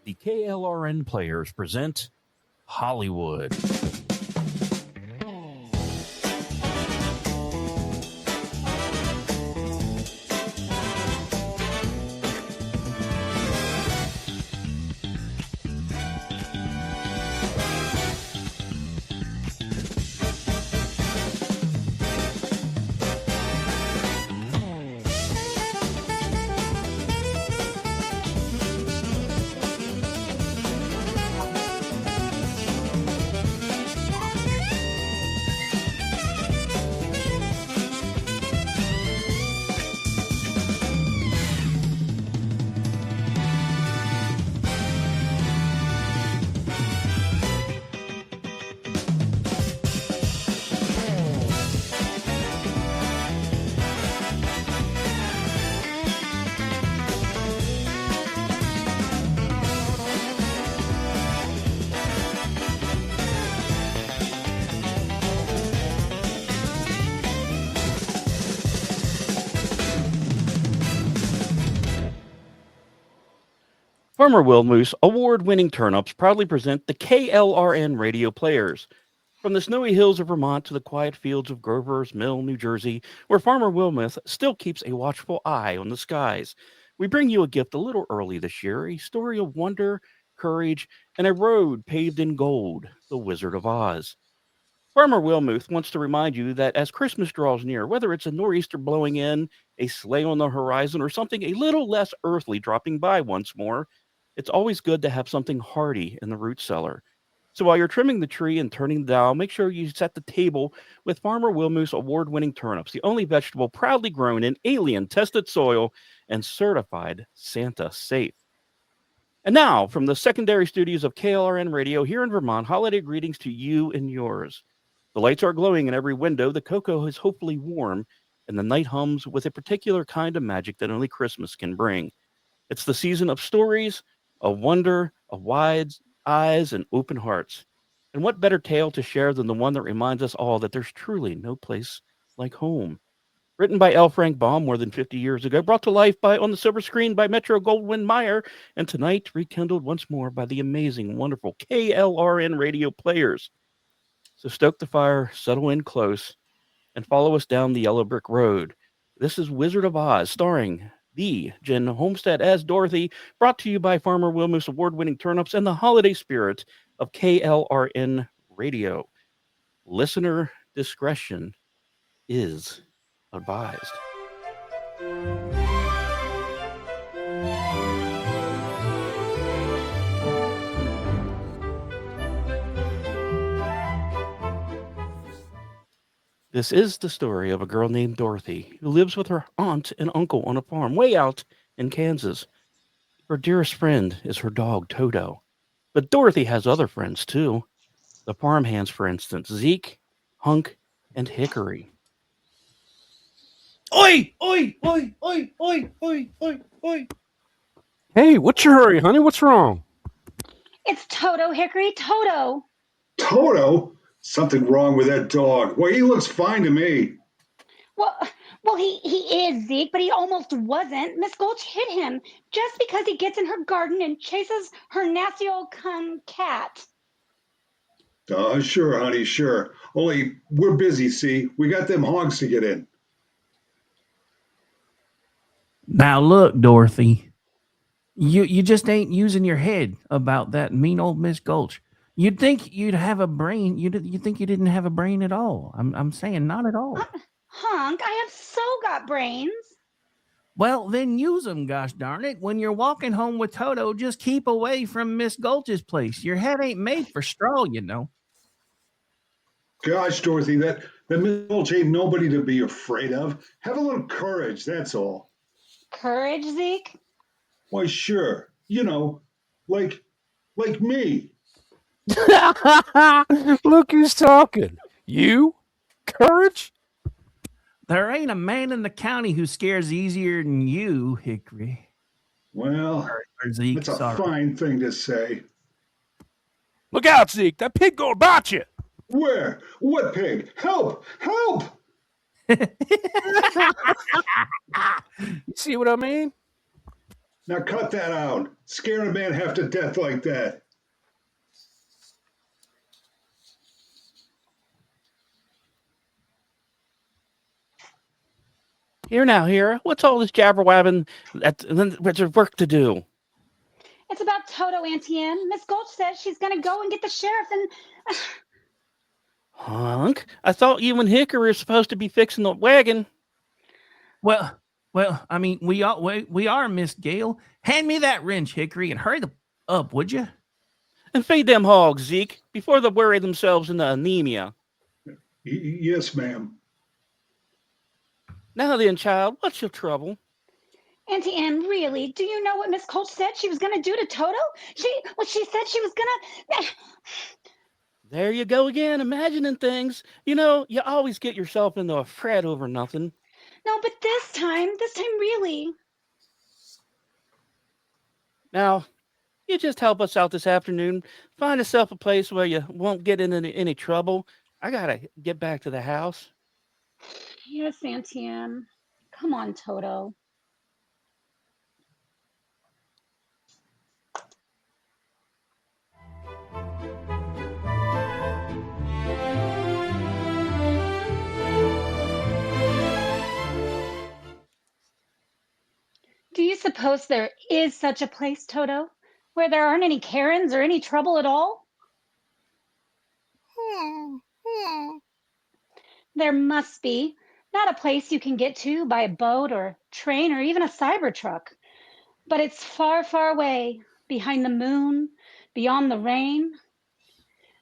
the KLRN Players present Hollywood. Farmer Wilmoose award-winning turnips proudly present the KLRN Radio Players. From the snowy hills of Vermont to the quiet fields of Grover's Mill, New Jersey, where Farmer Wilmoose still keeps a watchful eye on the skies, we bring you a gift a little early this year, a story of wonder, courage, and a road paved in gold, The Wizard of Oz. Farmer Wilmuth wants to remind you that as Christmas draws near, whether it's a nor'easter blowing in, a sleigh on the horizon, or something a little less earthly dropping by once more, it's always good to have something hearty in the root cellar. So while you're trimming the tree and turning the dial, make sure you set the table with Farmer Wilmuth's award-winning turnips, the only vegetable proudly grown in alien-tested soil and certified Santa safe. And now, from the secondary studios of KLRN Radio here in Vermont, holiday greetings to you and yours. The lights are glowing in every window, the cocoa is hopefully warm, and the night hums with a particular kind of magic that only Christmas can bring. It's the season of stories, of wonder, of wide eyes and open hearts. And what better tale to share than the one that reminds us all that there's truly no place like home. Written by L. Frank Baum more than 50 years ago, brought to life on the silver screen by Metro Goldwyn Mayer, and tonight rekindled once more by the amazing, wonderful KLRN Radio Players. So stoke the fire, settle in close, and follow us down the yellow brick road. This is Wizard of Oz, starring the Jen Homestead as Dorothy, brought to you by Farmer Wilmoose award-winning turnips and the holiday spirit of KLRN Radio. Listener discretion is advised. This is the story of a girl named Dorothy who lives with her aunt and uncle on a farm way out in Kansas. Her dearest friend is her dog, Toto. But Dorothy has other friends, too. The farm hands, for instance, Zeke, Hunk, and Hickory. Oi! Oi! Oi! Oi! Oi! Oi! Oi! Oi! Hey, what's your hurry, honey? What's wrong? It's Toto, Hickory, Toto. Toto? Something wrong with that dog. Well, he looks fine to me. Well, he is, Zeke, but he almost wasn't. Miss Gulch hit him just because he gets in her garden and chases her nasty old cat. Sure, honey, sure. Only we're busy, see? We got them hogs to get in. Now look, Dorothy, you just ain't using your head about that mean old Miss Gulch. You'd think you'd have a brain. You think you didn't have a brain at all. I'm saying not at all. Hunk, I have so got brains. Well, then use them, gosh darn it. When you're walking home with Toto, just keep away from Miss Gulch's place. Your head ain't made for straw, you know. Gosh, Dorothy, that Miss Gulch ain't nobody to be afraid of. Have a little courage, that's all. Courage, Zeke? Why, sure. You know, like me. Look who's talking. You? Courage? There ain't a man in the county who scares easier than you, Hickory. Well, or Zeke, that's a fine thing to say. Look out, Zeke. That pig gonna bite you. Where? What pig? Help! Help! You see what I mean? Now cut that out. Scaring a man half to death like that. Here now, here. What's all this jabber wabbing? There's work to do. It's about Toto, Auntie Anne. Miss Gulch says she's going to go and get the sheriff and... Hunk, I thought you and Hickory were supposed to be fixing the wagon. Well, I mean, we are, Miss Gale. Hand me that wrench, Hickory, and hurry up, would you? And feed them hogs, Zeke, before they worry themselves into anemia. Yes, ma'am. Now then, child, what's your trouble? Auntie Anne, really? Do you know what Miss Gulch said she was going to do to Toto? She said she was going to... There you go again, imagining things. You know, you always get yourself into a fret over nothing. No, but this time really. Now, you just help us out this afternoon. Find yourself a place where you won't get in any trouble. I gotta get back to the house. Yes, Auntie Anne. Come on, Toto. Do you suppose there is such a place, Toto, where there aren't any Karens or any trouble at all? There must be. Not a place you can get to by a boat or train or even a Cybertruck. But it's far, far away, behind the moon, beyond the rain.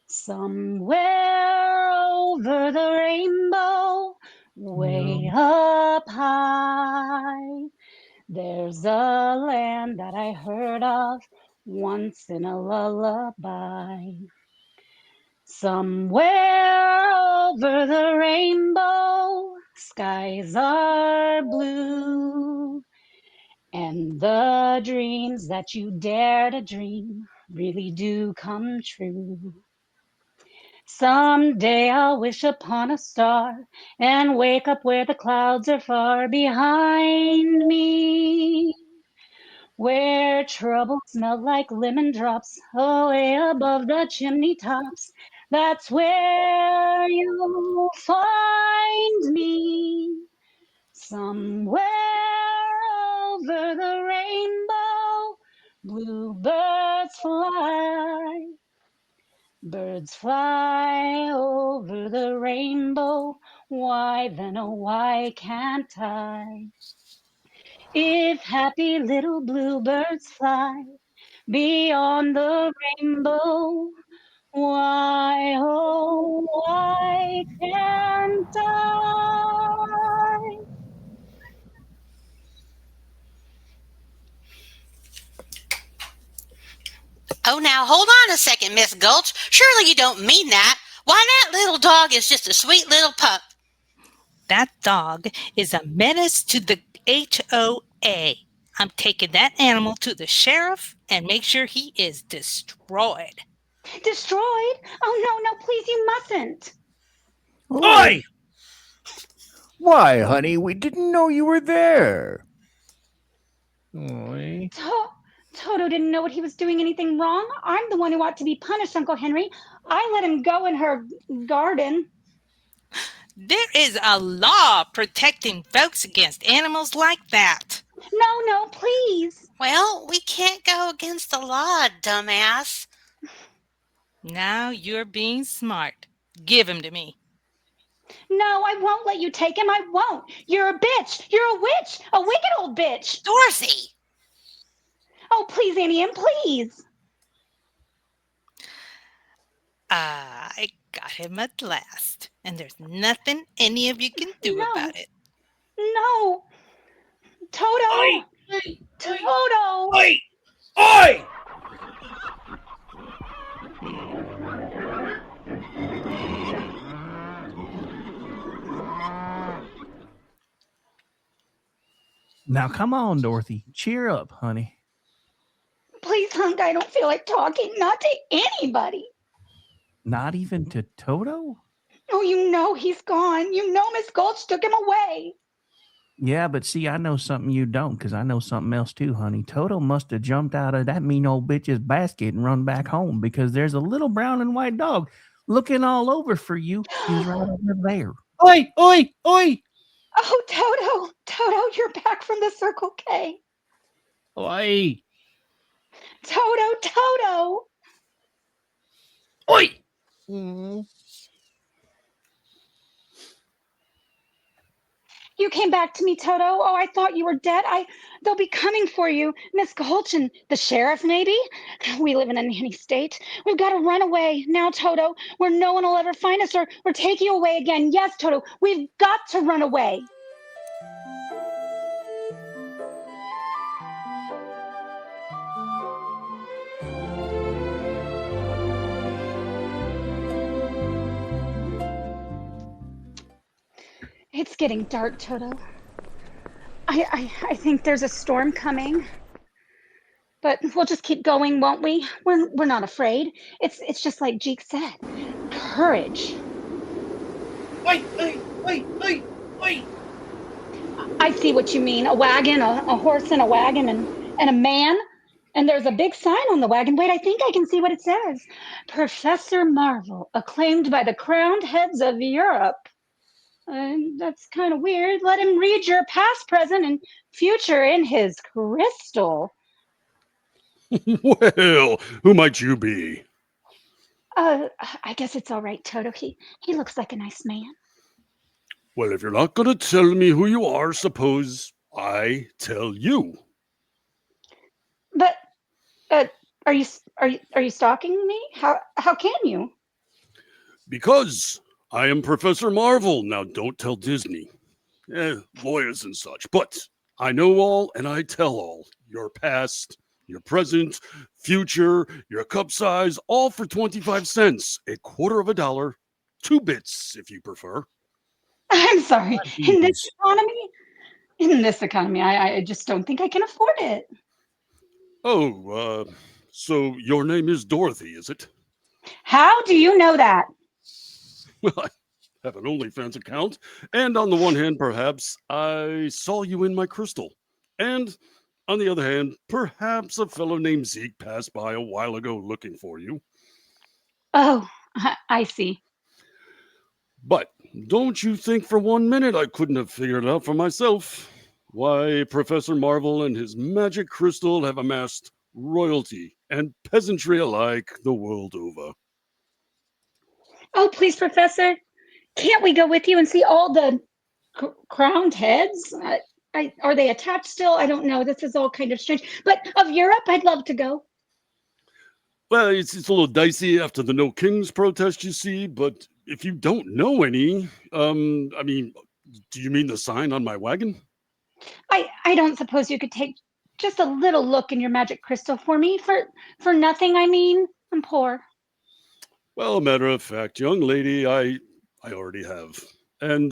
Somewhere over the rainbow, way up high, there's a land that I heard of once in a lullaby. Somewhere over the rainbow, skies are blue, and the dreams that you dare to dream really do come true. Someday I'll wish upon a star and wake up where the clouds are far behind me, where trouble smelled like lemon drops away above the chimney tops. That's where you'll find me, somewhere over the rainbow. Bluebirds fly, birds fly over the rainbow. Why then, oh, why can't I? If happy little bluebirds fly beyond the rainbow, why, oh, why can't I? Oh, now hold on a second, Miss Gulch. Surely you don't mean that. Why, that little dog is just a sweet little pup. That dog is a menace to the HOA. I'm taking that animal to the sheriff and make sure he is destroyed. Destroyed? Oh, no, please, you mustn't. Oi! Why, honey, we didn't know you were there. Oi. Toto didn't know what he was doing anything wrong. I'm the one who ought to be punished, Uncle Henry. I let him go in her garden. There is a law protecting folks against animals like that. No, please. Well, we can't go against the law, dumbass. Now you're being smart. Give him to me. No, I won't let you take him. I won't. You're a bitch. You're a witch. A wicked old bitch. Dorothy! Oh, please, Auntie Anne, please. I got him at last, and there's nothing any of you can do about it. No. Toto. Oi! Toto. Oi! Oi! Now, come on, Dorothy. Cheer up, honey. Please, Hunk, I don't feel like talking. Not to anybody. Not even to Toto? Oh, you know he's gone. You know Miss Gulch took him away. Yeah, but see, I know something you don't, because I know something else too, honey. Toto must have jumped out of that mean old bitch's basket and run back home, because there's a little brown and white dog looking all over for you. He's right over there. Oi, oi, oi, Oh, Toto, you're back from the Circle K. oi, Toto. oi. You came back to me, Toto. Oh, I thought you were dead. They'll be coming for you. Miss Gulch and the sheriff, maybe? We live in a nanny state. We've got to run away now, Toto, where no one will ever find us or take you away again. Yes, Toto, we've got to run away. It's getting dark, Toto. I think there's a storm coming. But we'll just keep going, won't we? We're not afraid. It's just like Jeek said. Courage. Oi, oi, oi, oi, oi. I see what you mean. A wagon, a horse and a wagon and a man. And there's a big sign on the wagon. Wait, I think I can see what it says. Professor Marvel, acclaimed by the crowned heads of Europe. That's kind of weird. Let him read your past, present, and future in his crystal. Well, who might you be? I guess it's all right, Toto. He looks like a nice man. Well, if you're not going to tell me who you are, suppose I tell you. But are you stalking me? How can you? Because I am Professor Marvel. Now, don't tell Disney. Lawyers and such. But I know all and I tell all. Your past, your present, future, your cup size, all for 25 cents, a quarter of a dollar, 2 bits if you prefer. I'm sorry. In this economy, I just don't think I can afford it. Oh, so your name is Dorothy, is it? How do you know that? Well, I have an OnlyFans account, and on the one hand, perhaps I saw you in my crystal. And on the other hand, perhaps a fellow named Zeke passed by a while ago looking for you. Oh, I see. But don't you think for 1 minute I couldn't have figured it out for myself. Why, Professor Marvel and his magic crystal have amassed royalty and peasantry alike the world over. Oh, please, Professor. Can't we go with you and see all the crowned heads? Are they attached still? I don't know. This is all kind of strange. But of Europe, I'd love to go. Well, it's a little dicey after the No Kings protest, you see, but if you don't know any, do you mean the sign on my wagon? I don't suppose you could take just a little look in your magic crystal for me? For nothing, I mean. I'm poor. Well, matter of fact, young lady, I already have. And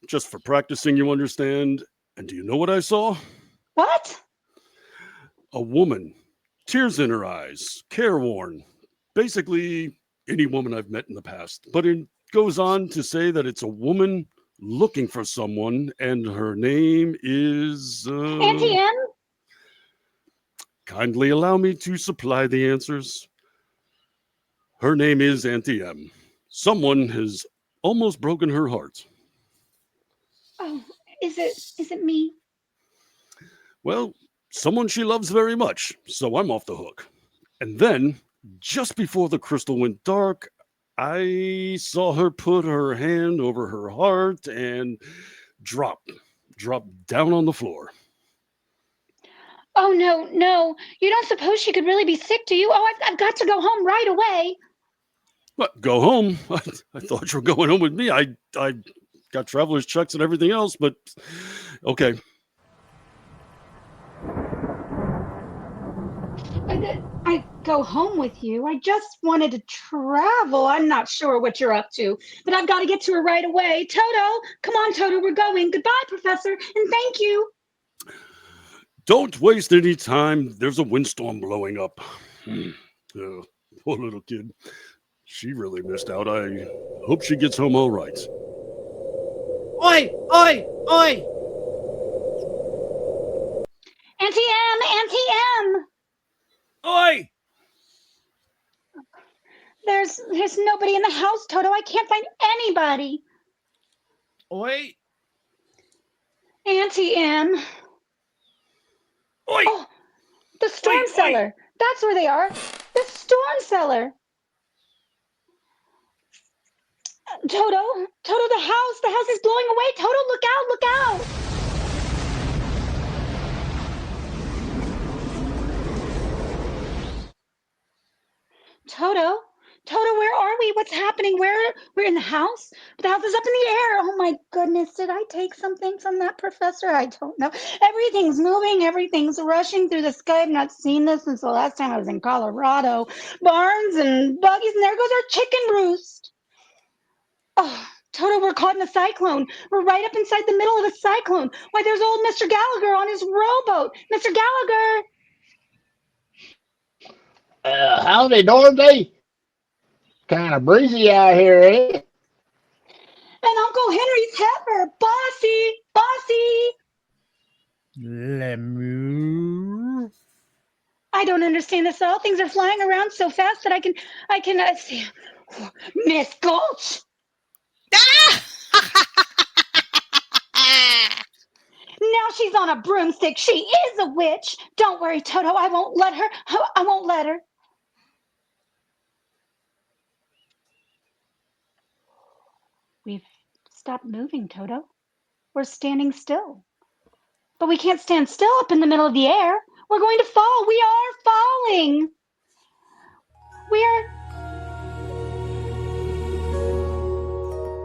just for practicing, you understand. And do you know what I saw? What? A woman, tears in her eyes, careworn. Basically, any woman I've met in the past. But it goes on to say that it's a woman looking for someone, and her name is... Auntie M? Kindly allow me to supply the answers. Her name is Auntie M. Someone has almost broken her heart. Oh, is it me? Well, someone she loves very much, so I'm off the hook. And then, just before the crystal went dark, I saw her put her hand over her heart and drop down on the floor. Oh, no. You don't suppose she could really be sick, do you? Oh, I've got to go home right away. What, go home? I thought you were going home with me. I got traveler's checks and everything else, but okay. I go home with you. I just wanted to travel. I'm not sure what you're up to, but I've got to get to her right away. Toto, come on, Toto, we're going. Goodbye, Professor, and thank you. Don't waste any time. There's a windstorm blowing up. Poor little kid. She really missed out. I hope she gets home all right. Oi! Auntie M, Auntie M. Oi! There's nobody in the house, Toto. I can't find anybody. Oi! Auntie M. Oi! Oh, the storm Oi, oi. cellar. That's where they are. The storm cellar. Toto, the house is blowing away. Toto, look out, look out. Toto, where are we? What's happening? We're in the house? The house is up in the air. Oh my goodness, did I take something from that professor? I don't know. Everything's moving, everything's rushing through the sky. I've not seen this since the last time I was in Colorado. Barns and buggies, and there goes our chicken roost. Oh, Toto, we're caught in a cyclone. We're right up inside the middle of a cyclone. Why, there's old Mr. Gallagher on his rowboat. Mr. Gallagher! Howdy, Dorothy. Kind of breezy out here, eh? And Uncle Henry's heifer. Bossy! Bossy! Lemur. I don't understand this at all. Things are flying around so fast that I can see. Miss Gulch! Now she's on a broomstick. She is a witch. Don't worry, Toto. I won't let her. I won't let her. We've stopped moving, Toto. We're standing still. But we can't stand still up in the middle of the air. We're going to fall. We are falling.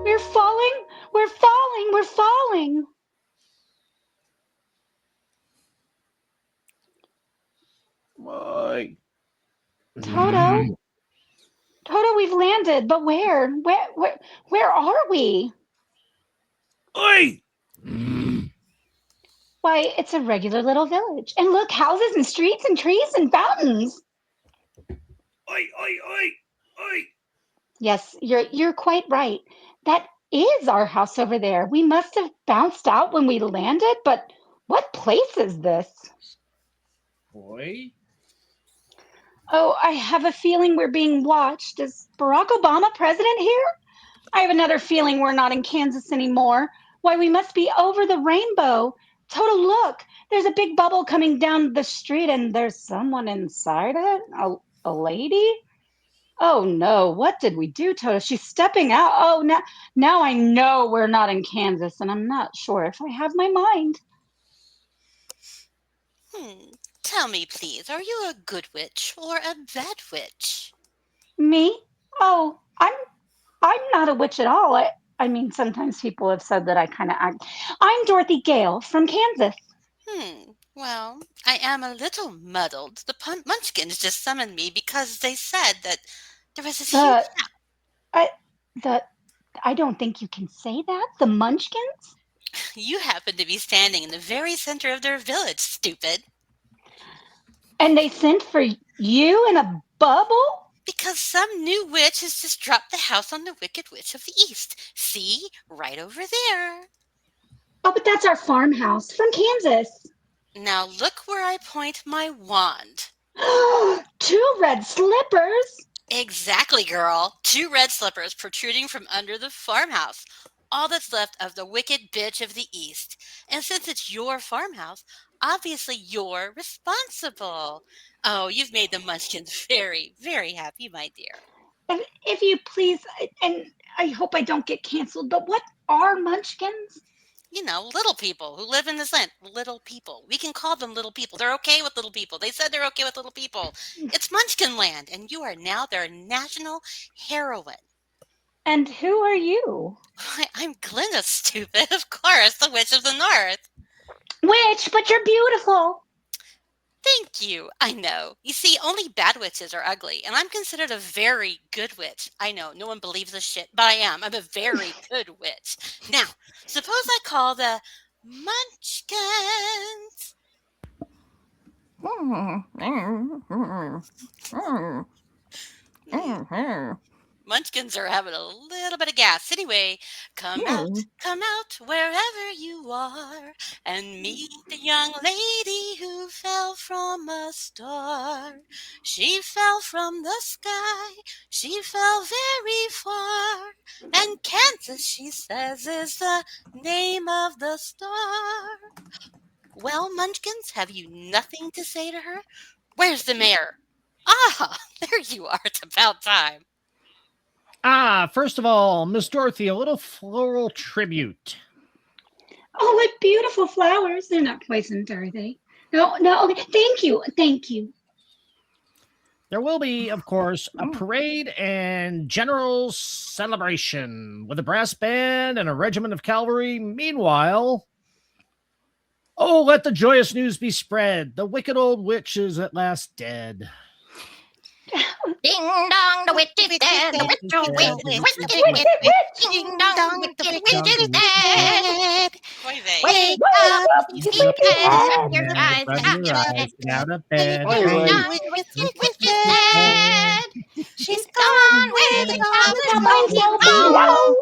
We're falling. We're falling. We're falling. Oi! Toto, we've landed, but where? Where are we? Oi! Why, it's a regular little village. And look, houses and streets and trees and fountains. Oi! Oi! Oi! Oi! Yes, you're quite right. That is our house over there. We must have bounced out when we landed, but what place is this? Oi! Oh, I have a feeling we're being watched. Is Barack Obama president here? I have another feeling we're not in Kansas anymore. Why, we must be over the rainbow. Toto, look, there's a big bubble coming down the street and there's someone inside it. A lady? Oh no, what did we do, Toto? She's stepping out. Oh, now I know we're not in Kansas, and I'm not sure if I have my mind. Tell me, please, are you a good witch or a bad witch? Me? Oh, I'm not a witch at all. I mean, sometimes people have said that I kind of act. I'm Dorothy Gale from Kansas. Well, I am a little muddled. The Munchkins just summoned me because they said that there was this huge... I don't think you can say that. The Munchkins? You happen to be standing in the very center of their village, stupid. And they sent for you in a bubble? Because some new witch has just dropped the house on the Wicked Witch of the East. See? Right over there. Oh, but that's our farmhouse from Kansas. Now look where I point my wand. 2 red slippers. Exactly, girl. 2 red slippers protruding from under the farmhouse. All that's left of the wicked bitch of the East. And since it's your farmhouse, obviously you're responsible. Oh, you've made the Munchkins very, very happy, my dear. If you please, and I hope I don't get canceled, but what are Munchkins? You know, little people who live in this land. Little people. We can call them little people. They're okay with little people. They said they're okay with little people. It's Munchkin land, and you are now their national heroine. And who are you? Why, I'm Glinda, stupid. Of course, the Witch of the North. Witch, but you're beautiful. Thank you. I know. You see, only bad witches are ugly, and I'm considered a very good witch. I know, no one believes this shit, but I am. I'm a very good witch. Now, suppose I call the Munchkins. Munchkins are having a little bit of gas. Anyway, come out wherever you are and meet the young lady who fell from a star. She fell from the sky, she fell very far, and Kansas, she says, is the name of the star. Well, Munchkins, have you nothing to say to her? Where's the mayor? Ah, there you are. It's about time. First of all, Miss Dorothy, a little floral tribute. Oh, what beautiful flowers. They're not poisoned, are they? No, okay. Thank you. There will be, of course, a parade and general celebration with a brass band and a regiment of cavalry. Meanwhile, oh, let the joyous news be spread. The wicked old witch is at last dead. Ding dong, the witch is dead. The witch, oh, witch, Ding dong, the witch is dead. Wake up, you sleepyhead. Your eyes out of bed. The witch is dead. She's gone with the clouds below.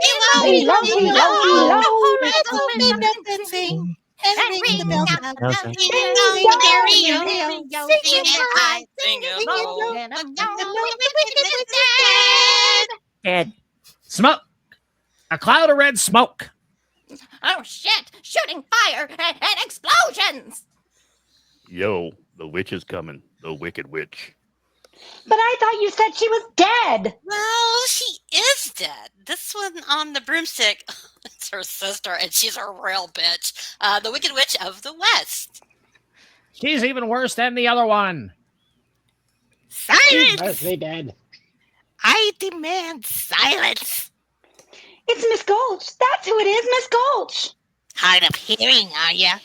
And ring the bells out. Ding dong, stereo. Sing it high. Sing it low. The witch is dead. Dead. Smoke! A cloud of red smoke. Oh shit! Shooting fire and explosions. Yo, the witch is coming. The wicked witch. But I thought you said she was dead. Well, she is dead. This one on the broomstick, it's her sister, and she's a real bitch. The Wicked Witch of the West. She's even worse than the other one. She's Silence! mostly dead. I demand silence. It's Miss Gulch. That's who it is, Miss Gulch. Hard of hearing, are ya?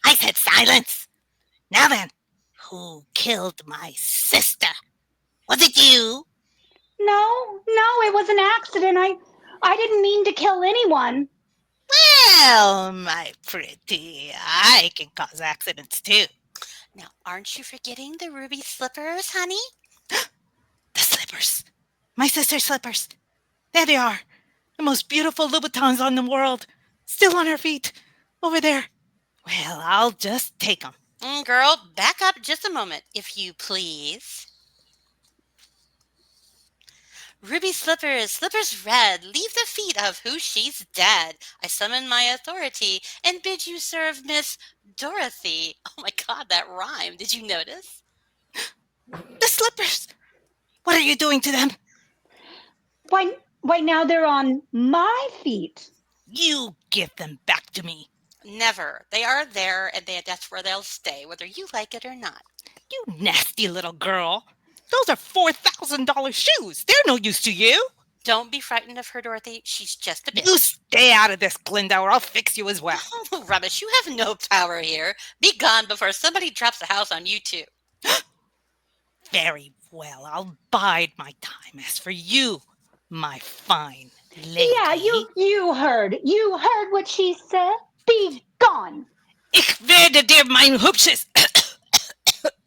I said silence. Now then, who killed my sister? Was it you? No, it was an accident. I didn't mean to kill anyone. Well, my pretty, I can cause accidents too. Now, aren't you forgetting the ruby slippers, honey? The slippers. My sister's slippers. There they are. The most beautiful Louboutins on the world. Still on her feet. Over there. Well, I'll just take them. Girl, back up just a moment, if you please. Ruby slippers, slippers red, leave the feet of who she's dead. I summon my authority and bid you serve Miss Dorothy. Oh my God, that rhymed. Did you notice? The slippers. What are you doing to them? Why now they're on my feet. You give them back to me. Never. They are there, and that's where they'll stay, whether you like it or not. You nasty little girl. Those are $4,000 shoes. They're no use to you. Don't be frightened of her, Dorothy. She's just a bitch. You stay out of this, Glinda, or I'll fix you as well. Oh, rubbish. You have no power here. Be gone before somebody drops the house on you, too. Very well. I'll bide my time. As for you, my fine lady. Yeah, you heard. You heard what she said. Be gone. Ich werde dir mein hübsches...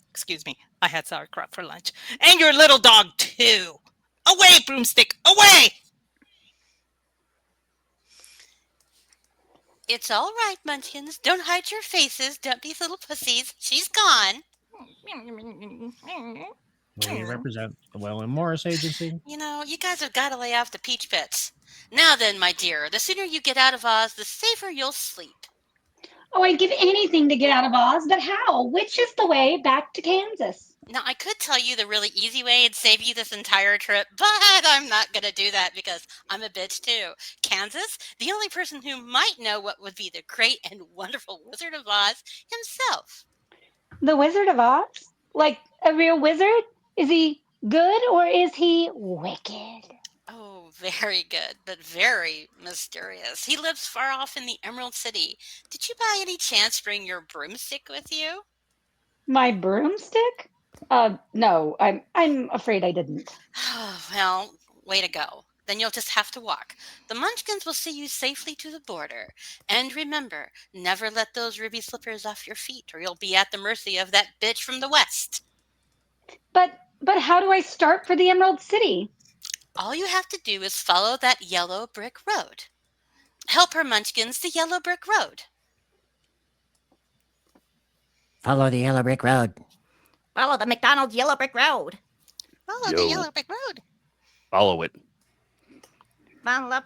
Excuse me. I had sauerkraut for lunch. And your little dog, too. Away, broomstick. Away! It's all right, Munchkins. Don't hide your faces. Don't be little pussies. She's gone. We represent the Wellen Morris Agency. You know, you guys have got to lay off the peach pits. Now then, my dear, the sooner you get out of Oz, the safer you'll sleep. Oh, I'd give anything to get out of Oz, but how? Which is the way back to Kansas? Now, I could tell you the really easy way and save you this entire trip, but I'm not going to do that because I'm a bitch too. Kansas, the only person who might know what would be the great and wonderful Wizard of Oz himself. The Wizard of Oz? Like a real wizard? Is he good or is he wicked? Oh, very good, but very mysterious. He lives far off in the Emerald City. Did you by any chance bring your broomstick with you? My broomstick? No, I'm afraid I didn't. Well, way to go. Then you'll just have to walk. The Munchkins will see you safely to the border. And remember, never let those ruby slippers off your feet or you'll be at the mercy of that bitch from the West. But how do I start for the Emerald City? All you have to do is follow that yellow brick road. Help her, Munchkins, the yellow brick road. Follow the yellow brick road. Follow the McDonald's yellow brick road. Follow Yo. the yellow brick road. Follow it. Follow,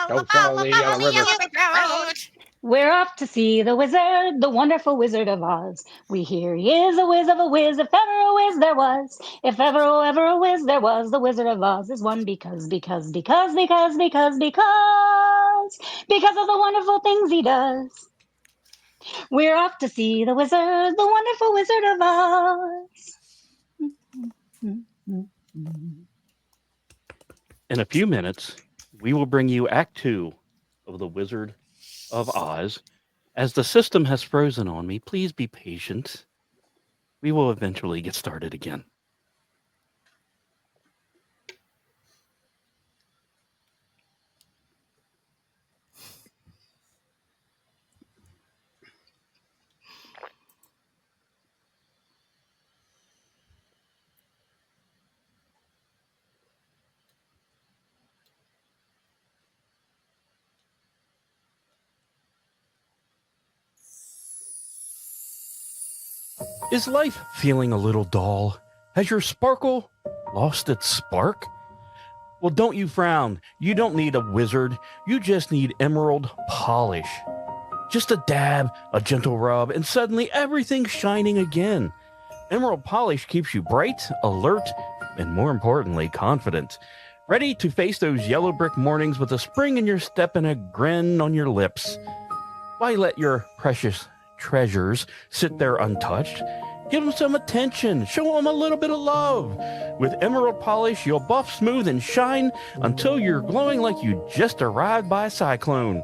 don't follow the yellow river. brick road. We're off to see the wizard, the wonderful Wizard of Oz. We hear he is a whiz of a whiz, if ever a whiz there was. If ever a whiz there was, the Wizard of Oz is one because of the wonderful things he does. We're off to see the wizard, the wonderful Wizard of Oz. In a few minutes, we will bring you Act 2 of The Wizard of Oz. As the system has frozen on me, please be patient. We will eventually get started again. Is life feeling a little dull? Has your sparkle lost its spark? Well, don't you frown. You don't need a wizard. You just need emerald polish. Just a dab, a gentle rub, and suddenly everything's shining again. Emerald polish keeps you bright, alert, and more importantly, confident. Ready to face those yellow brick mornings with a spring in your step and a grin on your lips. Why let your precious treasures sit there untouched? Give them some attention. Show them a little bit of love. With emerald polish, you'll buff, smooth, and shine until you're glowing like you just arrived by a cyclone.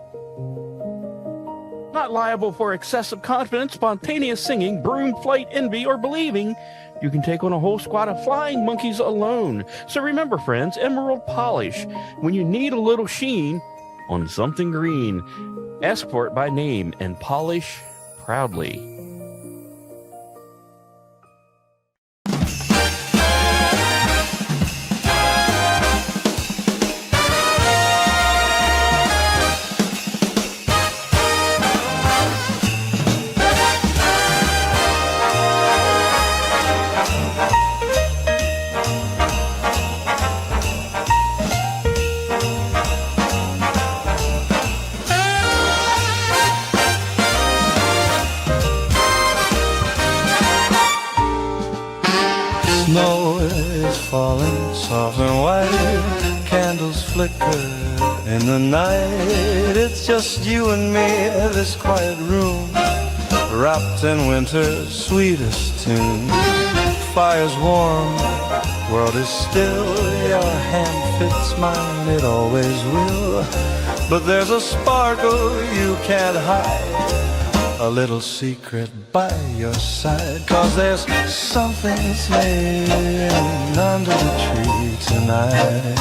Not liable for excessive confidence, spontaneous singing, broom flight, envy, or believing. You can take on a whole squad of flying monkeys alone. So remember, friends, emerald polish. When you need a little sheen on something green, ask for it by name and polish proudly. Snow is falling soft and white, candles flicker in the night. It's just you and me, this quiet room, wrapped in winter's sweetest tune. Fire's warm, world is still, your hand fits mine, it always will. But there's a sparkle you can't hide, a little secret by your side. 'Cause there's something swaying under the tree tonight,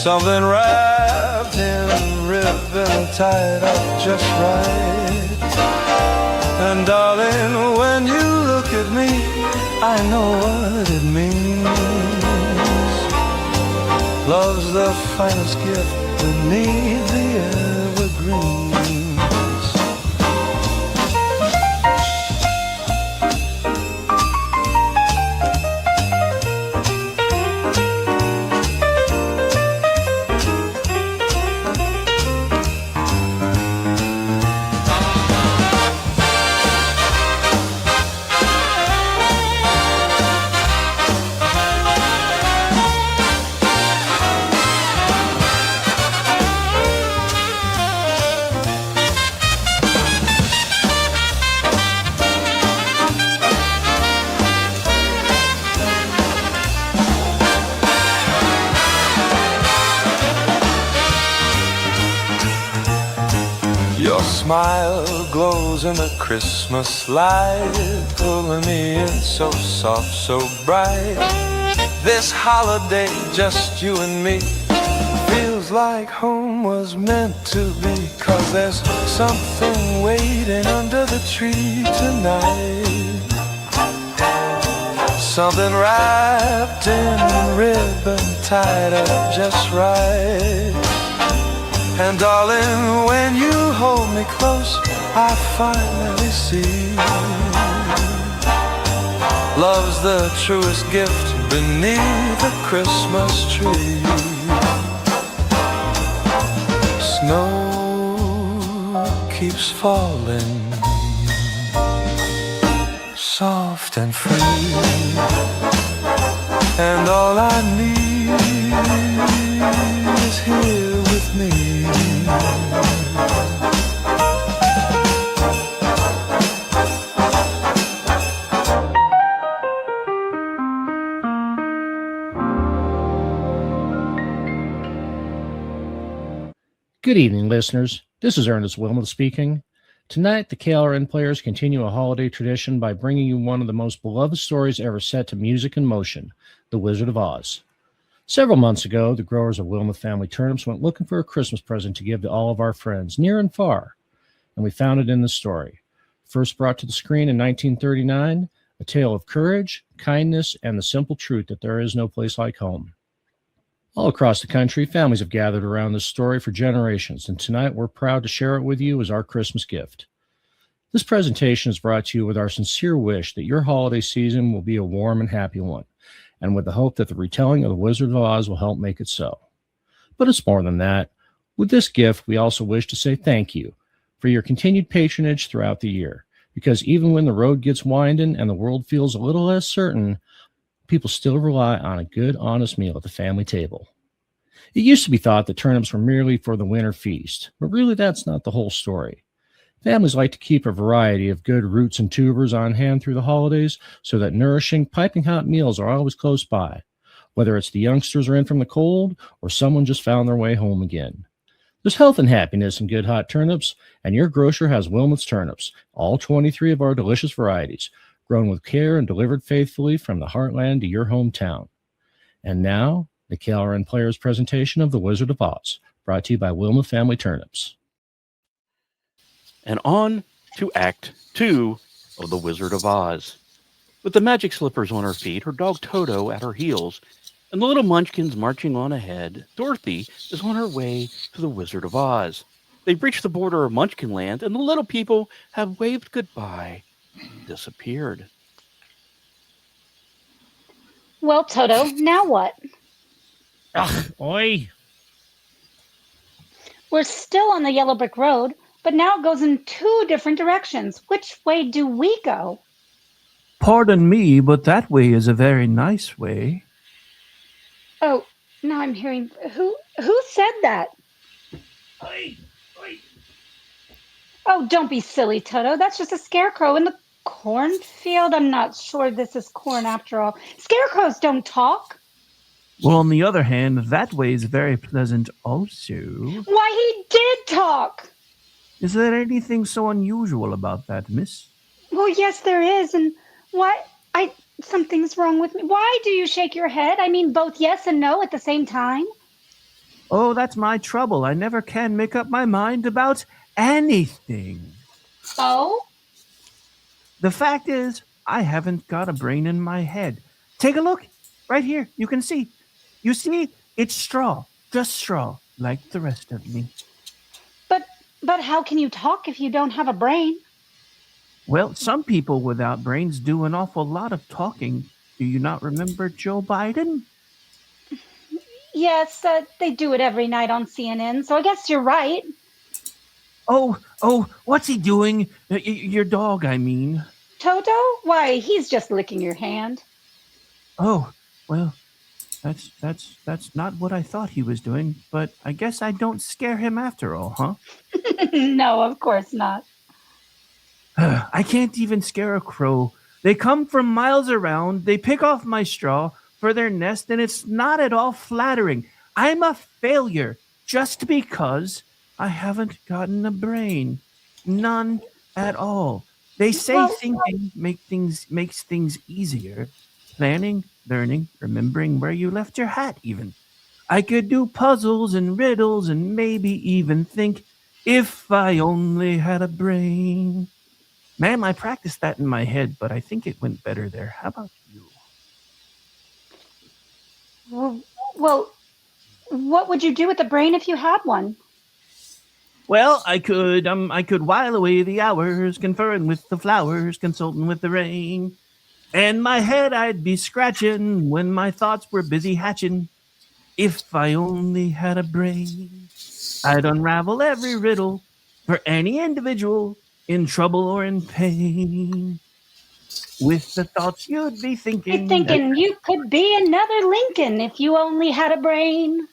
something wrapped in ribbon tied up just right. And darling, when you look at me, I know what it means. Love's the finest gift beneath the evergreen. Smile glows in the Christmas light, pulling me in so soft, so bright. This holiday, just you and me, feels like home was meant to be. 'Cause there's something waiting under the tree tonight, Something wrapped in ribbon tied up just right. And darling, when you hold me close, I finally see love's the truest gift beneath the Christmas tree. Snow keeps falling, soft and free, and all I need is here with me. Good evening, listeners. This is Ernest Wilmoth speaking. Tonight, the KLRN Players continue a holiday tradition by bringing you one of the most beloved stories ever set to music and motion, The Wizard of Oz. Several months ago, the growers of Wilmoth Family Turnips went looking for a Christmas present to give to all of our friends, near and far, and we found it in the story. First brought to the screen in 1939, a tale of courage, kindness, and the simple truth that there is no place like home. All across the country, families have gathered around this story for generations, and tonight we're proud to share it with you as our Christmas gift. This presentation is brought to you with our sincere wish that your holiday season will be a warm and happy one, and with the hope that the retelling of The Wizard of Oz will help make it so. But it's more than that. With this gift, we also wish to say thank you for your continued patronage throughout the year, because even when the road gets winding and the world feels a little less certain, people still rely on a good, honest meal at the family table. It used to be thought that turnips were merely for the winter feast, but really that's not the whole story. Families like to keep a variety of good roots and tubers on hand through the holidays so that nourishing, piping hot meals are always close by, whether it's the youngsters are in from the cold or someone just found their way home again. There's health and happiness in good hot turnips, and your grocer has Wilmoth's turnips, all 23 of our delicious varieties, grown with care and delivered faithfully from the heartland to your hometown. And now, the KLRN Players presentation of The Wizard of Oz, brought to you by Wilmoth Family Turnips. And on to Act 2 of The Wizard of Oz. With the magic slippers on her feet, her dog Toto at her heels, and the little munchkins marching on ahead, Dorothy is on her way to the Wizard of Oz. They've reached the border of Munchkin Land, and the little people have waved goodbye and disappeared. Well, Toto, now what? Ugh, oi. We're still on the yellow brick road, but now it goes in two different directions. Which way do we go? Pardon me, but that way is a very nice way. Oh, now I'm hearing... Who said that? Oi, oi. Oh, don't be silly, Toto. That's just a scarecrow in the cornfield. I'm not sure this is corn after all. Scarecrows don't talk. Well, on the other hand, that way is very pleasant also. Why, he did talk. Is there anything so unusual about that, miss? Well, yes, there is. And why... Something's wrong with me. Why do you shake your head? I mean, both yes and no at the same time? Oh, that's my trouble. I never can make up my mind about anything. Oh? The fact is, I haven't got a brain in my head. Take a look. Right here. You can see. You see? It's straw. Just straw, like the rest of me. But how can you talk if you don't have a brain? Well, some people without brains do an awful lot of talking. Do you not remember Joe Biden? Yes, they do it every night on CNN, so I guess you're right. Oh, what's he doing? Your dog, I mean. Toto? Why, he's just licking your hand. Oh, well, that's not what I thought he was doing, but I guess I don't scare him after all, huh? No, of course not. I can't even scare a crow. They come from miles around, they pick off my straw for their nest, and it's not at all flattering. I'm a failure just because I haven't gotten a brain. None at all. They say thinking makes things easier. Planning, learning, remembering where you left your hat even. I could do puzzles and riddles and maybe even think if I only had a brain. Ma'am, I practiced that in my head, but I think it went better there. How about you? Well, what would you do with a brain if you had one? Well, I could while away the hours, conferring with the flowers, consulting with the rain. And my head I'd be scratching when my thoughts were busy hatching. If I only had a brain, I'd unravel every riddle for any individual in trouble or in pain. With the thoughts you'd be Be thinking, thinking you could be another Lincoln if you only had a brain.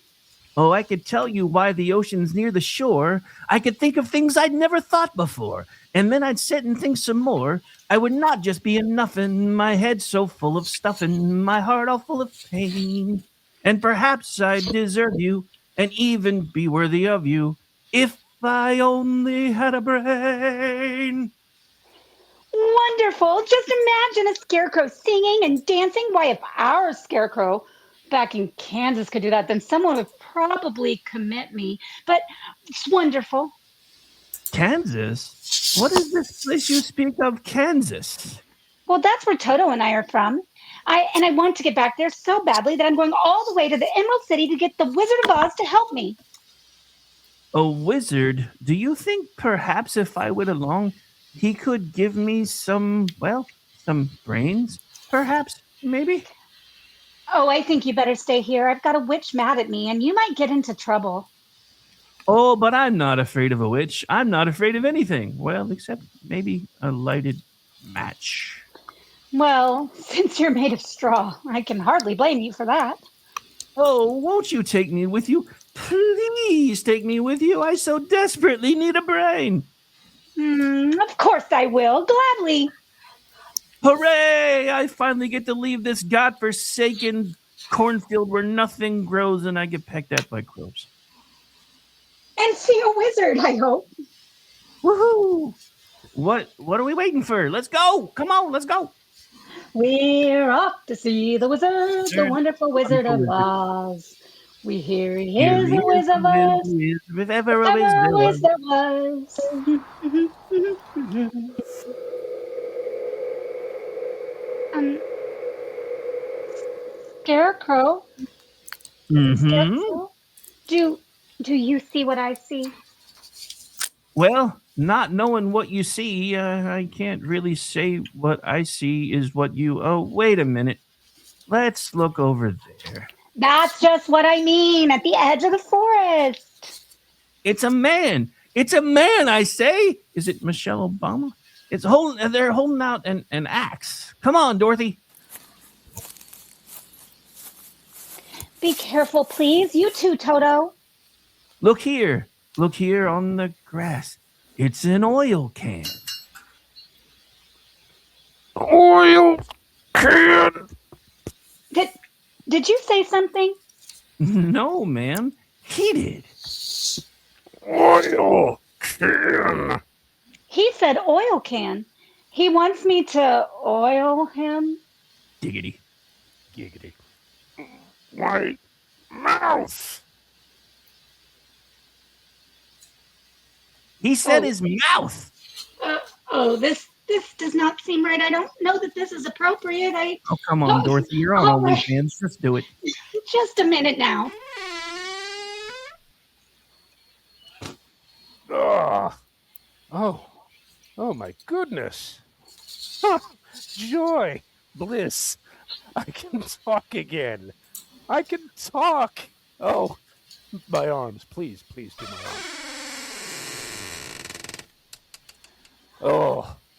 oh, I could tell you why the ocean's near the shore. I could think of things I'd never thought before. And then I'd sit and think some more. I would not just be a nuffin', my head so full of stuffin', my heart all full of pain. And perhaps I'd deserve you and even be worthy of you if I only had a brain. Wonderful. Just imagine a scarecrow singing and dancing. Why, if our scarecrow back in Kansas could do that, then someone would probably commit me. But it's wonderful. Kansas? What is this place you speak of, Kansas? Well, that's where Toto and I are from. I want to get back there so badly that I'm going all the way to the Emerald City to get the Wizard of Oz to help me. A wizard? Do you think perhaps if I went along, he could give me some brains? Perhaps, maybe? Oh, I think you better stay here. I've got a witch mad at me, and you might get into trouble. Oh, but I'm not afraid of a witch. I'm not afraid of anything. Well, except maybe a lighted match. Well, since you're made of straw, I can hardly blame you for that. Oh, won't you take me with you? Please take me with you. I so desperately need a brain. Of course I will, gladly. Hooray! I finally get to leave this godforsaken cornfield where nothing grows and I get pecked at by crows. And see a wizard, I hope. Woohoo! What are we waiting for? Let's go! Come on, let's go! We're off to see the wizard, the wonderful Wizard of Oz. We hear he is the Wizard of Oz. If ever Ever there always was. there was. Scarecrow? Scarecrow? Do you see what I see? Well, not knowing what you see, I can't really say what I see is what you. Oh, wait a minute. Let's look over there. That's just what I mean, at the edge of the forest. It's a man. It's a man, I say. Is it Michelle Obama? They're holding out an axe. Come on, Dorothy. Be careful, please. You too, Toto. Look here. Look here on the grass. It's an oil can. Oil can. Did you say something? No, ma'am. He did. Oil can. He said oil can. He wants me to oil him. Giggity. Giggity. My mouth. He said his mouth. This does not seem right. I don't know that this is appropriate. Oh, come on, Dorothy. You're on OnlyFans. Let's do it. Just a minute now. Oh my goodness. Joy, bliss. I can talk again. I can talk. Oh, my arms. Please do my arms.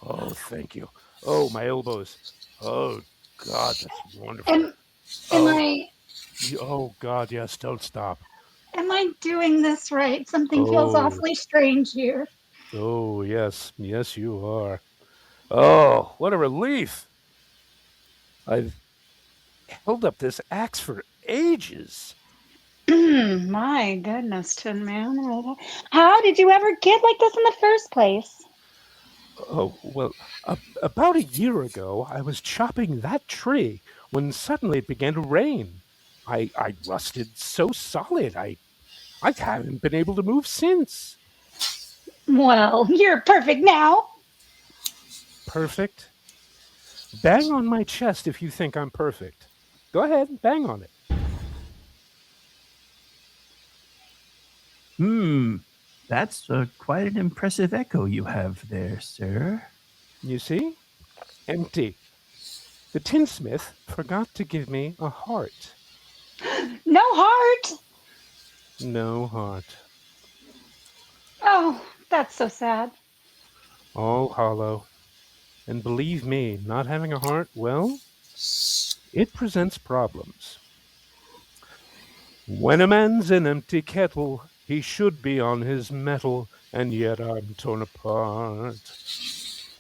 Oh, thank you. Oh, my elbows. Oh, God, that's wonderful. Oh, God, yes, don't stop. Am I doing this right? Something feels awfully strange here. Oh, yes, you are. Oh, what a relief. I've held up this axe for ages. My goodness, Tin Man. How did you ever get like this in the first place? Oh, well, about a year ago, I was chopping that tree when suddenly it began to rain. I rusted so solid, I haven't been able to move since. Well, you're perfect now. Perfect? Bang on my chest if you think I'm perfect. Go ahead, bang on it. That's quite an impressive echo you have there, sir. You see? Empty. The tinsmith forgot to give me a heart. No heart. No heart. Oh, that's so sad. All hollow. And believe me, not having a heart, well, it presents problems. When a man's an empty kettle, he should be on his mettle, and yet I'm torn apart.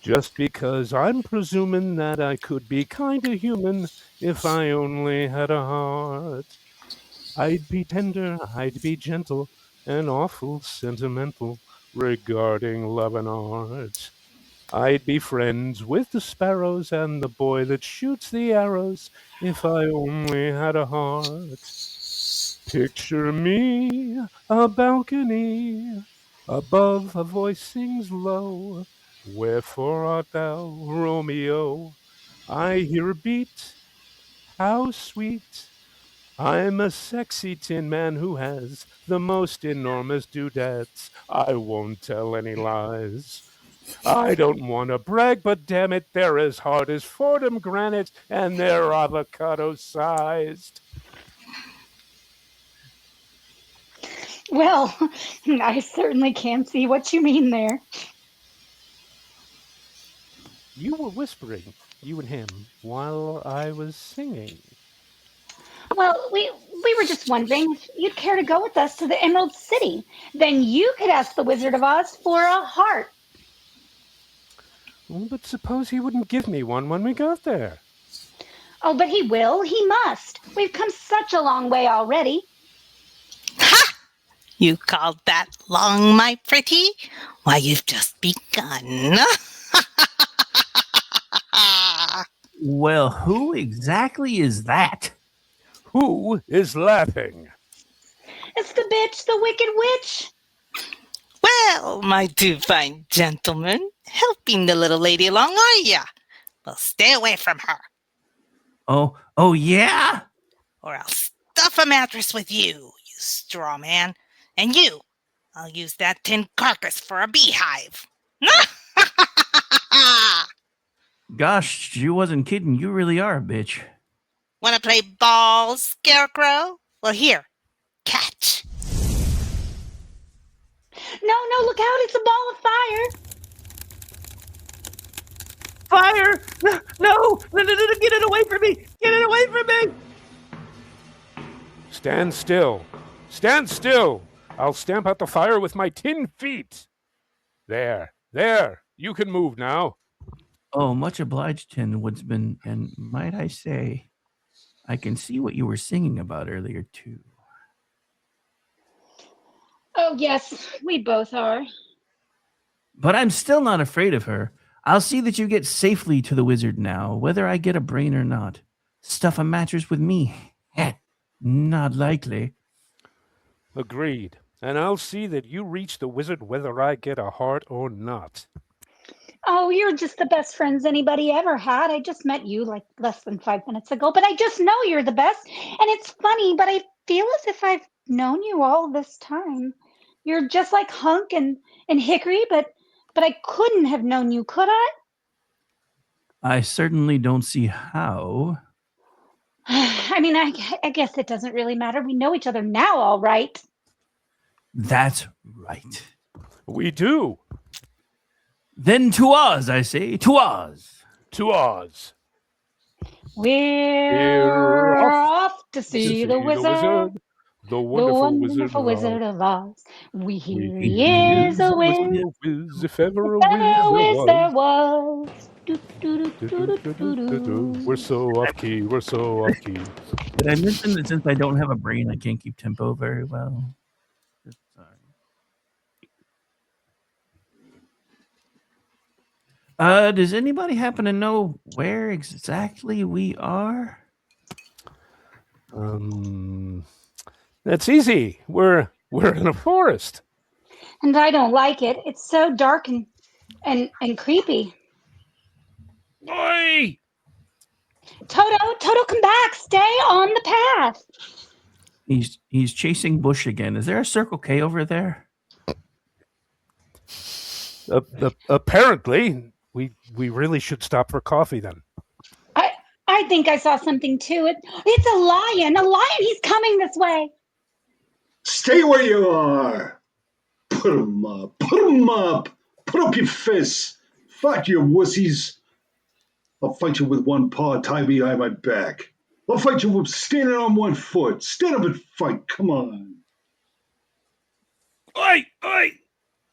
Just because I'm presuming that I could be kinda human if I only had a heart. I'd be tender, I'd be gentle, and awful sentimental regarding love and art. I'd be friends with the sparrows and the boy that shoots the arrows if I only had a heart. Picture me, a balcony, above a voice sings low. Wherefore art thou, Romeo? I hear a beat, how sweet. I'm a sexy tin man who has the most enormous doodads. I won't tell any lies. I don't want to brag, but damn it, they're as hard as Fordham granite and they're avocado sized. Well, I certainly can see what you mean there. You were whispering, you and him, while I was singing. Well, we were just wondering if you'd care to go with us to the Emerald City. Then you could ask the Wizard of Oz for a heart. Oh, but suppose he wouldn't give me one when we got there. Oh, but he will. He must. We've come such a long way already. You called that long, my pretty? Why, you've just begun. Well, who exactly is that? Who is laughing? It's the bitch, the wicked witch. Well, my two fine gentlemen, helping the little lady along, are ya? Well, stay away from her, Oh yeah? or I'll stuff a mattress with you straw man. And you, I'll use that tin carcass for a beehive. Gosh, she wasn't kidding. You really are a bitch. Want to play ball, Scarecrow? Well, here, catch. No, look out. It's a ball of fire. Fire! No, get it away from me! Get it away from me! Stand still. Stand still. I'll stamp out the fire with my tin feet. There. You can move now. Oh, much obliged, Tin Woodsman. And might I say, I can see what you were singing about earlier, too. Oh, yes, we both are. But I'm still not afraid of her. I'll see that you get safely to the wizard now, whether I get a brain or not. Stuff a mattress with me. Not likely. Agreed. And I'll see that you reach the wizard whether I get a heart or not. Oh, you're just the best friends anybody ever had. I just met you like less than 5 minutes ago, but I just know you're the best. And it's funny, but I feel as if I've known you all this time. You're just like Hunk and Hickory, but I couldn't have known you, could I? I certainly don't see how. I mean, I guess it doesn't really matter. We know each other now, all right. That's right. We do. Then to Oz, I say. To Oz. To Oz. We're off to see the wizard. The wonderful Wizard of Oz. We hear he He is a whiz. If ever a Whiz there whiz was. We're so off key. Did I mention that since I don't have a brain, I can't keep tempo very well? Sorry. Does anybody happen to know where exactly we are? That's easy. We're in a forest. And I don't like it. It's so dark and creepy. Oi! Toto, come back. Stay on the path. He's chasing Bush again. Is there a Circle K over there? Apparently, we really should stop for coffee then. I think I saw something too. It's a lion. A lion. He's coming this way. Stay where you are. Put 'em up. Put 'em up. Put up your fists. Fight you wussies. I'll fight you with one paw tied behind my back. I'll fight you with standing on one foot. Stand up and fight. Come on.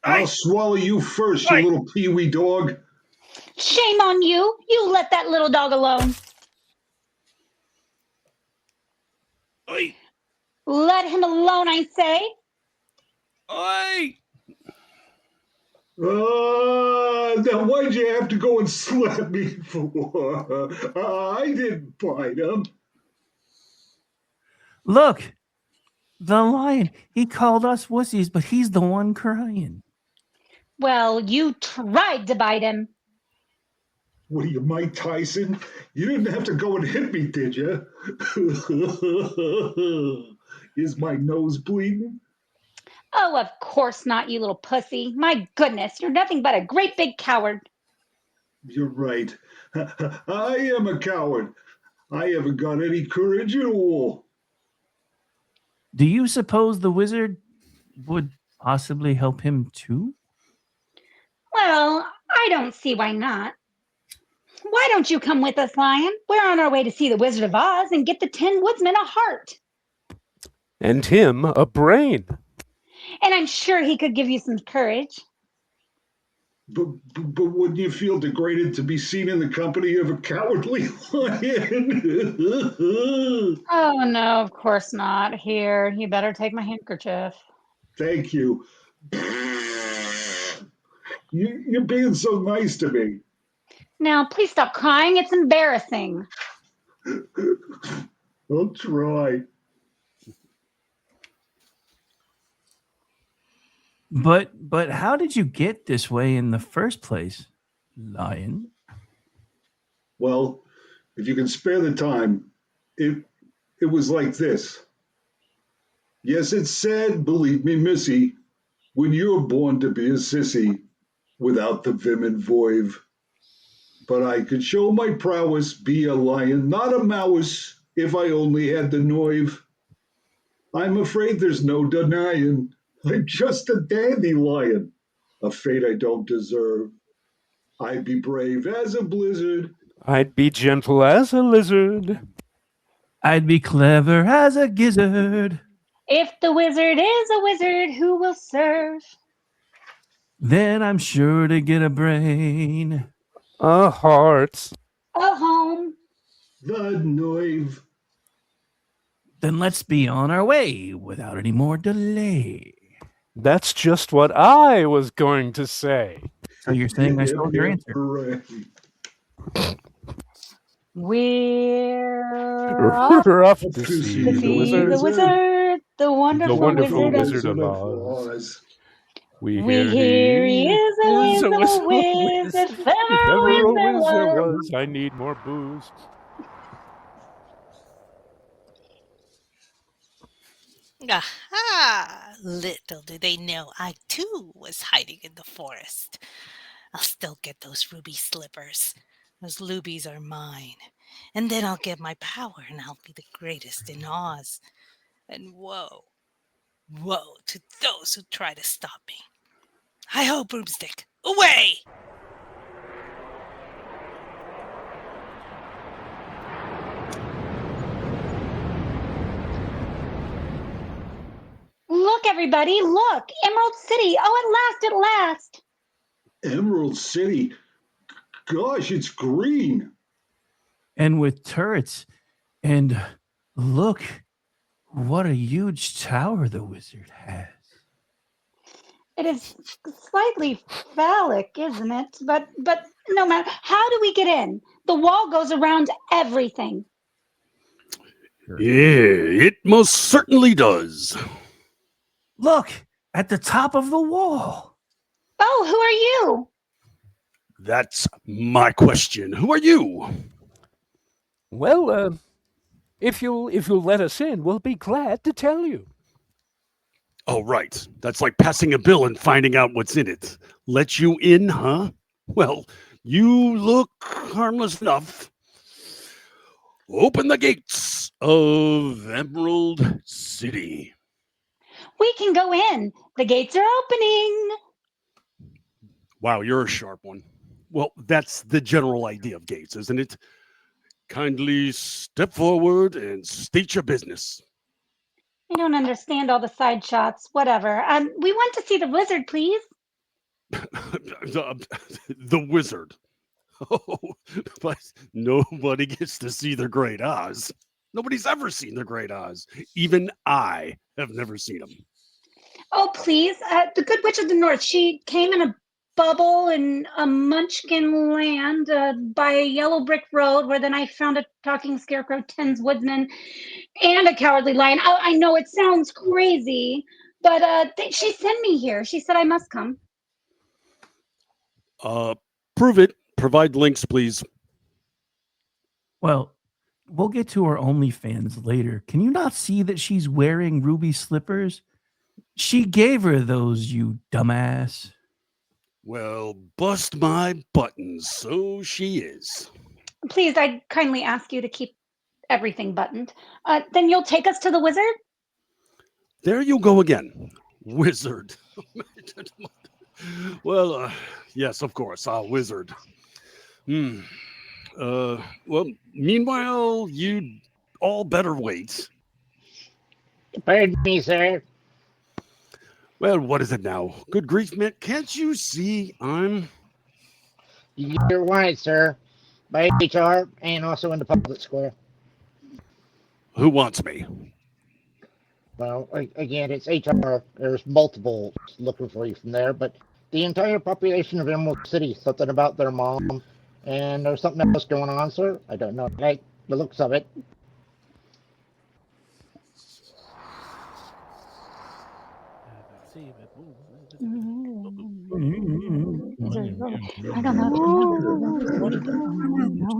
I'll swallow you first, you little peewee dog. Shame on you. You let that little dog alone. Let him alone, I say. Now why'd you have to go and slap me for? I didn't bite him. Look, the lion. He called us wussies, but he's the one crying. Well, you tried to bite him. What are you, Mike Tyson? You didn't have to go and hit me, did you? Is my nose bleeding? Oh, of course not, you little pussy. My goodness, you're nothing but a great big coward. You're right. I am a coward. I haven't got any courage at all. Do you suppose the wizard would possibly help him too? Well, I don't see why not. Why don't you come with us, Lion? We're on our way to see the Wizard of Oz and get the Tin Woodsman a heart. And him a brain. And I'm sure he could give you some courage. But wouldn't you feel degraded to be seen in the company of a cowardly lion? Oh, no, of course not. Here, you better take my handkerchief. Thank you. You're being so nice to me. Now, please stop crying. It's embarrassing. I'll try. But how did you get this way in the first place, Lion? Well, if you can spare the time, it was like this. Yes, it's sad, believe me, Missy, when you're born to be a sissy without the vim and voive. But I could show my prowess, be a lion, not a mouse, if I only had the noive. I'm afraid there's no denying. I'm just a dandelion, a fate I don't deserve. I'd be brave as a blizzard. I'd be gentle as a lizard. I'd be clever as a gizzard. If the wizard is a wizard, who will serve? Then I'm sure to get a brain. A heart. A home. The noive. Then let's be on our way without any more delay. That's just what I was going to say. So you're saying I stole your answer? We're off to see the wizard, the wonderful wizard of Oz. We hear he is a wizard. If ever a wizard was, I need more booze. Aha! Little do they know I too was hiding in the forest. I'll still get those ruby slippers. Those lubies are mine. And then I'll get my power and I'll be the greatest in Oz. And woe to those who try to stop me. Hi-ho, broomstick, away! Look, everybody, look! Emerald City! Oh, at last! Emerald City? Gosh, it's green. And with turrets. And look, what a huge tower the wizard has. It is slightly phallic, isn't it? But no matter, how do we get in? The wall goes around everything. Yeah, it most certainly does. Look, at the top of the wall. Oh, who are you? That's my question. Who are you? Well, If you'll let us in, we'll be glad to tell you. Oh, right. That's like passing a bill and finding out what's in it. Let you in, huh? Well, you look harmless enough. Open the gates of Emerald City. We can go in. The gates are opening. Wow, you're a sharp one. Well, that's the general idea of gates, isn't it? Kindly step forward and state your business. I don't understand all the side shots. Whatever. We want to see the wizard, please. The wizard. Oh, but nobody gets to see the Great Oz. Nobody's ever seen the Great Oz. Even I have never seen him. Oh, please. The Good Witch of the North. She came in a bubble in a munchkin land by a yellow brick road where then I found a talking scarecrow, 10's woodsman, and a cowardly lion. I know it sounds crazy, but she sent me here. She said I must come. Prove it. Provide links, please. Well, we'll get to her OnlyFans later. Can you not see that she's wearing ruby slippers? She gave her those, you dumbass. Well, bust my buttons. So she is. Please, I kindly ask you to keep everything buttoned. Then you'll take us to the wizard? There you go again. Wizard. Well, yes, of course, wizard. Well, meanwhile, you all better wait. Pardon me, sir. Well, what is it now? Good grief, man. Can't you see I'm... You're right, sir. By HR and also in the public square. Who wants me? Well, again, it's HR. There's multiple looking for you from there, but the entire population of Emerald City, something about their mom, and there's something else going on, sir. I don't know. Like the looks of it. I don't know.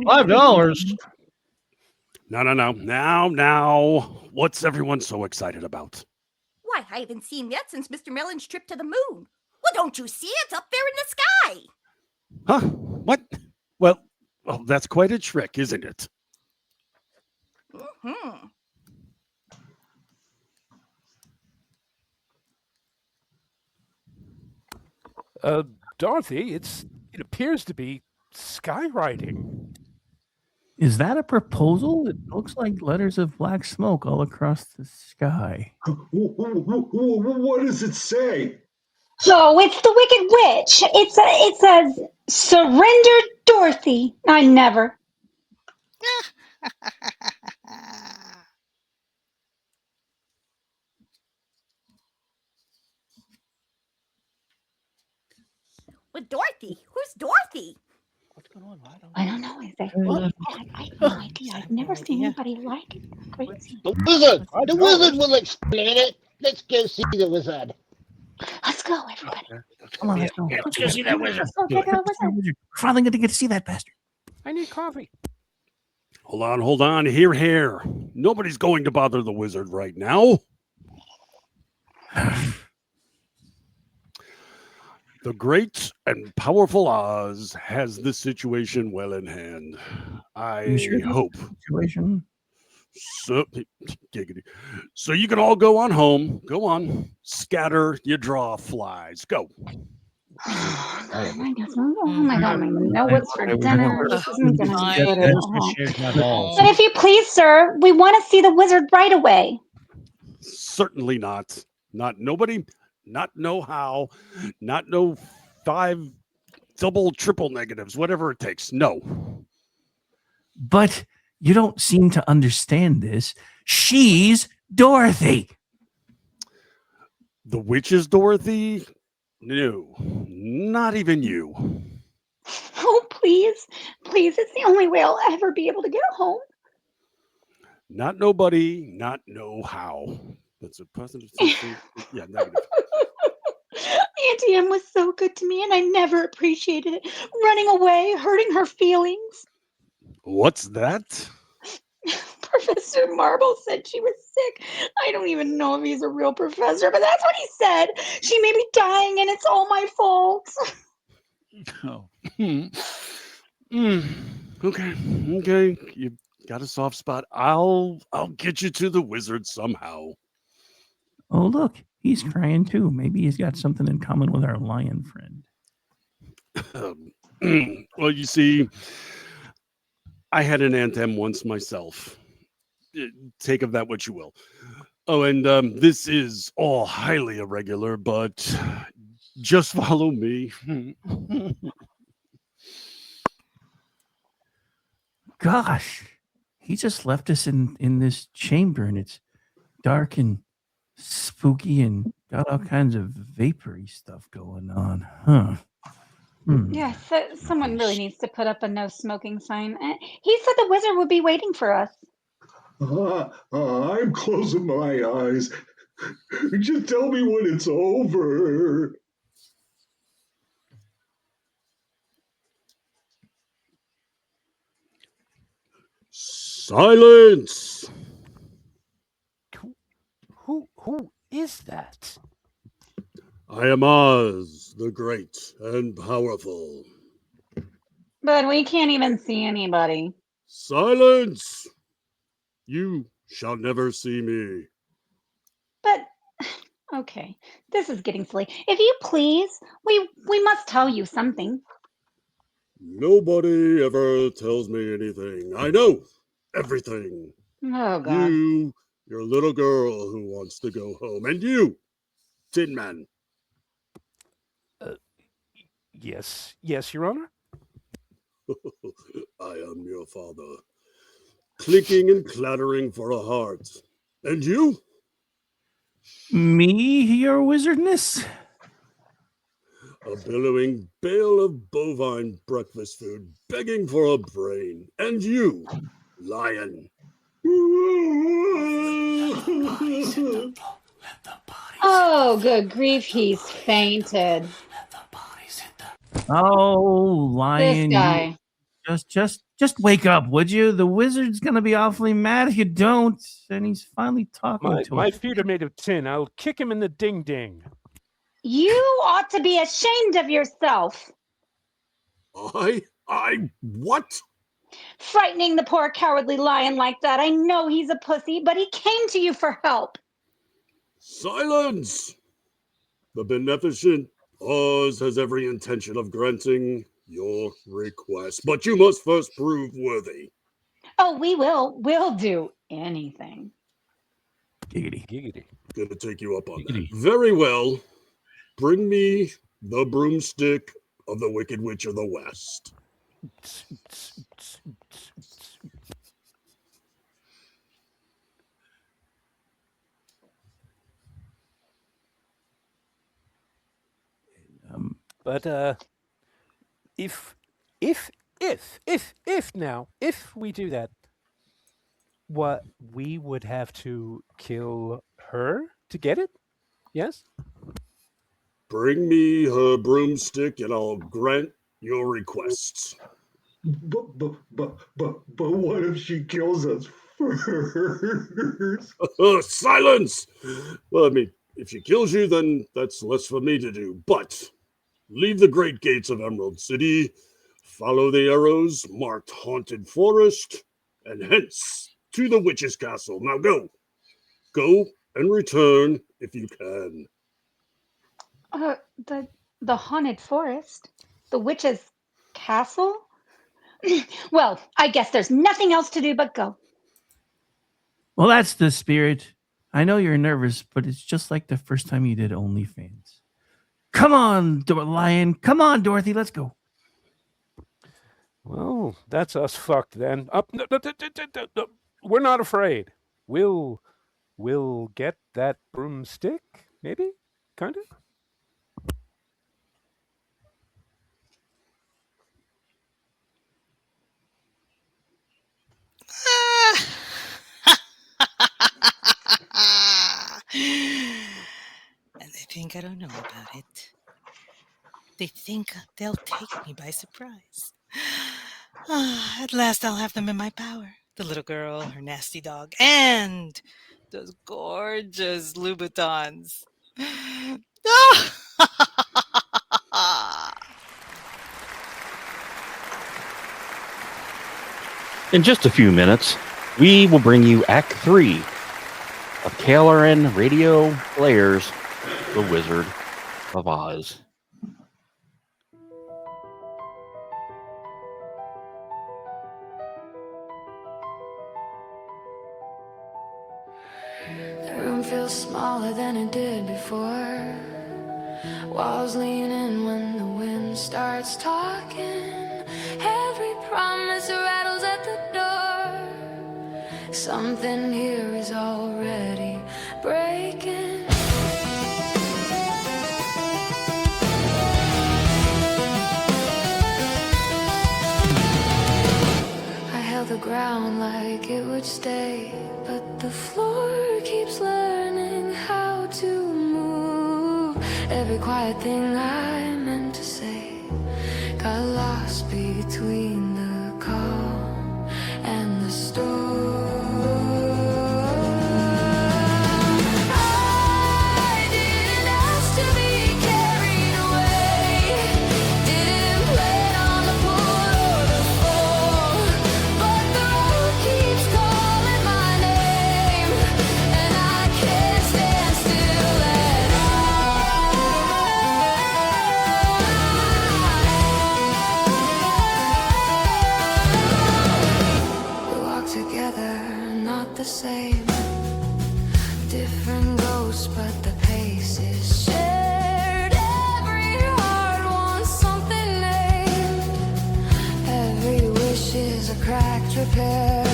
$5. Now. What's everyone so excited about? Why, I haven't seen that since Mr. Mellon's trip to the moon. Well, don't you see? It's up there in the sky. Huh? What? Well, that's quite a trick, isn't it? Mm-hmm. Dorothy, it appears to be skywriting. Is that a proposal? It looks like letters of black smoke all across the sky. What does it say? Oh, it's the Wicked Witch. It says, surrender Dorothy. I never. With Dorothy? Who's Dorothy? What's going on? I don't know. I have no idea. I've never seen anybody like it. Crazy. The wizard! The wizard will explain it. Let's go see the wizard. Let's go, everybody. Come on, let's go. Let's go see that wizard. Finally going to get to see that bastard. I need coffee. Hold on. Here. Nobody's going to bother the wizard right now. The great and powerful Oz has the situation well in hand. I hope. Situation? So you can all go on home. Go on. Scatter, you draw flies. Go. Oh my God, I know what's for dinner. This isn't gonna be good at all. But if you please, sir, we want to see the wizard right away. Certainly not. Not nobody. Not no how. Not no 5 double, triple negatives. Whatever it takes. No. But you don't seem to understand this. She's Dorothy. The witch is Dorothy? No, not even you. Oh, please. It's the only way I'll ever be able to get home. Not nobody, not no how. That's a positive. Yeah, negative. Auntie M was so good to me, and I never appreciated it. Running away, hurting her feelings. What's that? Professor Marble said she was sick. I don't even know if he's a real professor, but that's what he said. She may be dying and it's all my fault. Oh. Okay. You got a soft spot. I'll get you to the wizard somehow. Oh, look, he's crying too. Maybe he's got something in common with our lion friend. Well, you see, I had an Aunt M once myself. Take of that what you will. Oh, and this is all highly irregular, but just follow me. Gosh, he just left us in this chamber, and it's dark and spooky and got all kinds of vapory stuff going on. Huh. Yeah, so someone really needs to put up a no smoking sign. He said the wizard would be waiting for us. I'm closing my eyes. Just tell me when it's over. Silence! Who is that? I am Oz, the great and powerful. But we can't even see anybody. Silence! You shall never see me. But okay, this is getting silly. If you please, we must tell you something. Nobody ever tells me anything. I know everything. Oh God. You, your little girl who wants to go home, and you, Tin Man. Yes, Your Honor. I am your father. Clinking and clattering for a heart. And you? Me, your wizardness? A billowing bale of bovine breakfast food, begging for a brain. And you, lion. Oh, good grief, he's fainted. Oh, This lion, guy. just wake up, would you? The wizard's gonna be awfully mad if you don't. And he's finally talking to My us. feet are made of tin. I'll kick him in the ding ding. You ought to be ashamed of yourself. I what? Frightening the poor cowardly lion like that. I know he's a pussy, but he came to you for help. Silence! The beneficent Oz has every intention of granting your request, but you must first prove worthy. Oh, we'll do anything. Giggity. Gonna take you up on that. Very well. Bring me the broomstick of the Wicked Witch of the West. But if we do that, what we would have to kill her to get it? Yes? Bring me her broomstick and I'll grant your requests. But what if she kills us first? Silence! Well, I mean, if she kills you, then that's less for me to do. But leave the great gates of Emerald City, follow the arrows marked Haunted Forest, and hence to the Witch's Castle. Now go. Go and return if you can. The haunted forest? The witch's castle? Well, I guess there's nothing else to do but go. Well, that's the spirit. I know you're nervous, but it's just like the first time you did OnlyFans. Come on, lion. Come on, Dorothy. Let's go. Well, that's us fucked then. No, we're not afraid. We'll get that broomstick, maybe? Kind of? And they think I don't know about it. They think they'll take me by surprise. At last I'll have them in my power. the little girl, her nasty dog, and those gorgeous Louboutins. In just a few minutes, we will bring you Act 3 of KLRN Radio Players, The Wizard of Oz. The room feels smaller than it did before. Walls lean in when the wind starts talking. Every promise rattles at the door. Something here is already breaking. I held the ground like it would stay, but the floor keeps learning how to move. Every quiet thing I meant to say got lost between the calm and the storm. I didn't ask to be carried away, didn't plan on the pull or the fall, but the road keeps calling my name, and I can't stand still at all. We walk together, not the same. Different ghosts, but the pace is shared. Every heart wants something named. Every wish is a cracked repair.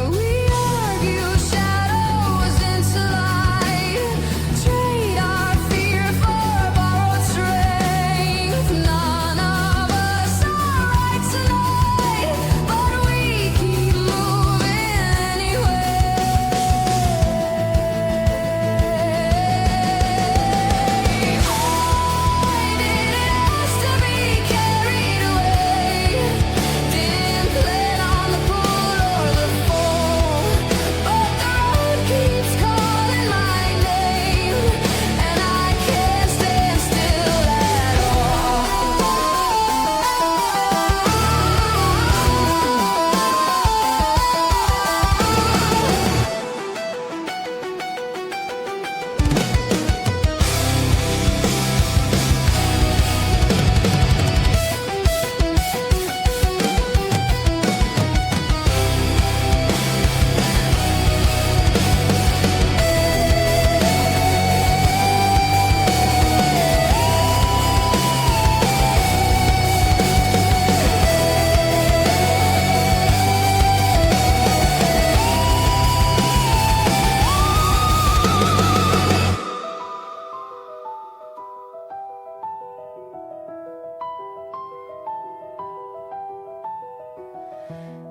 We argue shadows into light. Trade our fear for borrowed strength. None of us are right tonight, but we keep moving anyway.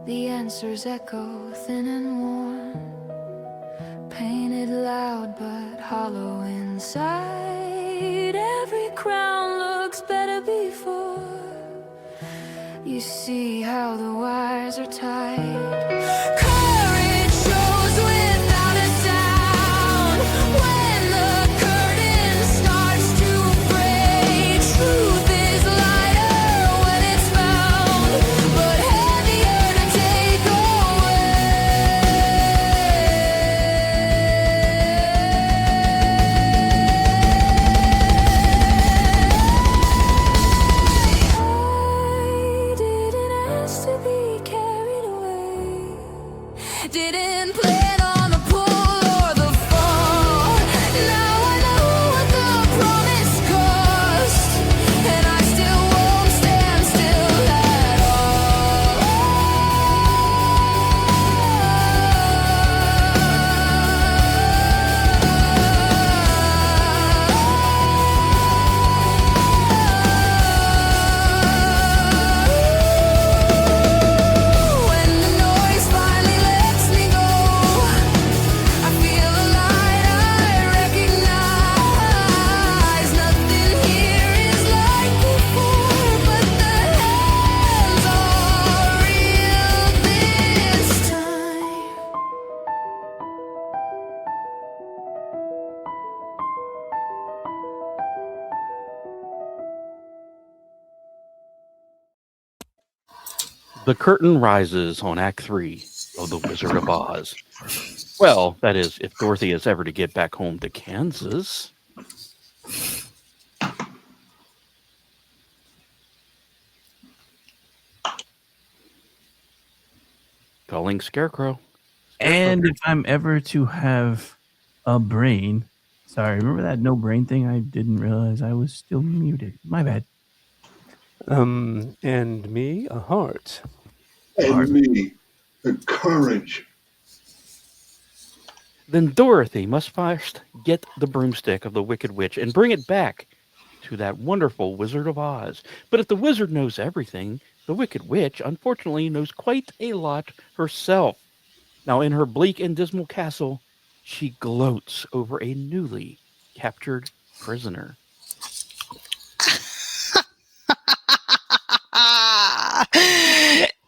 The answers echo thin and warm, painted loud but hollow inside. Every crown looks better before you see how the wires are tied. Courage shows without a sound when the curtain starts to fray. Truth is lighter when it's found, but heavier to take away. I didn't ask to be carried away. The curtain rises on Act 3 of The Wizard of Oz. Well, that is, if Dorothy is ever to get back home to Kansas. Calling Scarecrow. And if I'm ever to have a brain, sorry, remember that no brain thing? I didn't realize I was still muted. My bad. And me, a heart. And me, the courage. Then Dorothy must first get the broomstick of the Wicked Witch and bring it back to that wonderful Wizard of Oz. But if the wizard knows everything, the Wicked Witch, unfortunately, knows quite a lot herself. Now, in her bleak and dismal castle, she gloats over a newly captured prisoner.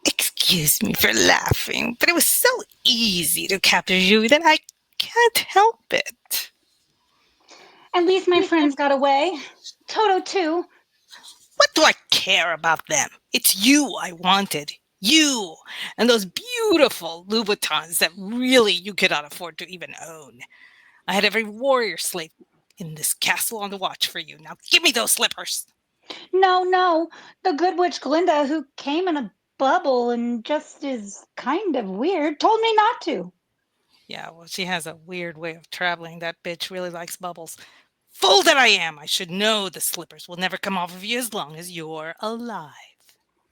Excuse me for laughing, but it was so easy to capture you that I can't help it. At least my friends got away. Toto, too. What do I care about them? It's you I wanted. You and those beautiful Louboutins that really you cannot afford to even own. I had every warrior slave in this castle on the watch for you. Now give me those slippers. No. The good witch Glinda, who came in a bubble and just is kind of weird, told me not to. Yeah, well, she has a weird way of traveling. That bitch really likes bubbles. Fool that I am! I should know the slippers will never come off of you as long as you're alive.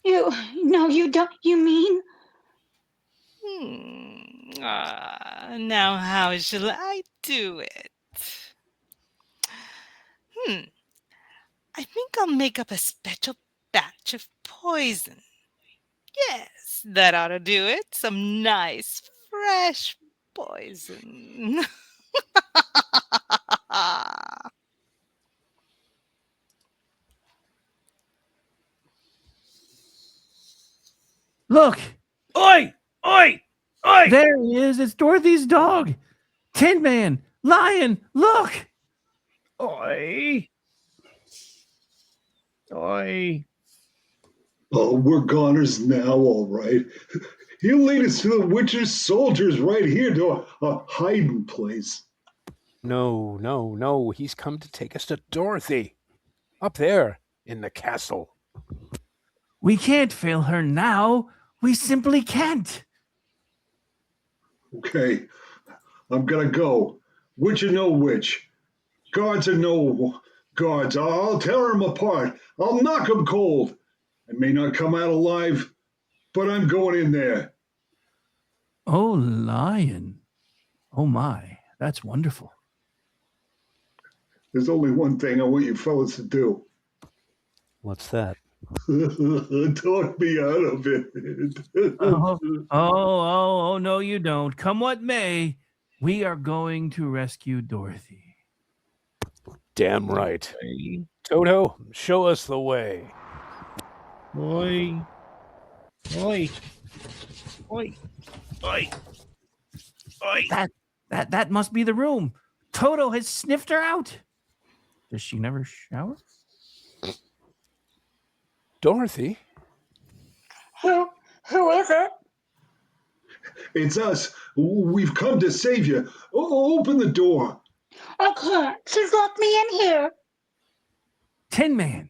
No, you don't. You mean? Now how shall I do it? I think I'll make up a special batch of poison. Yes, that ought to do it. Some nice, fresh poison. Look! Oi! Oi! Oi! There he is. It's Dorothy's dog. Tin Man, Lion, look! Oi! Oi! Oh, we're goners now, all right. He'll lead us to the witch's soldiers right here to a hiding place. No. He's come to take us to Dorothy. Up there in the castle. We can't fail her now. We simply can't. Okay, I'm gonna go. Witch or no witch. Guards or no guards. I'll tear them apart. I'll knock them cold. I may not come out alive, but I'm going in there. Oh, Lion. Oh, my. That's wonderful. There's only one thing I want you fellas to do. What's that? Talk me out of it. Oh, no, you don't. Come what may, we are going to rescue Dorothy. Damn right. Toto, show us the way. Oi. That must be the room. Toto has sniffed her out. Does she never shower? Dorothy? Who is it? It's us. We've come to save you. Open the door. I can't. She's locked me in here. Tin Man.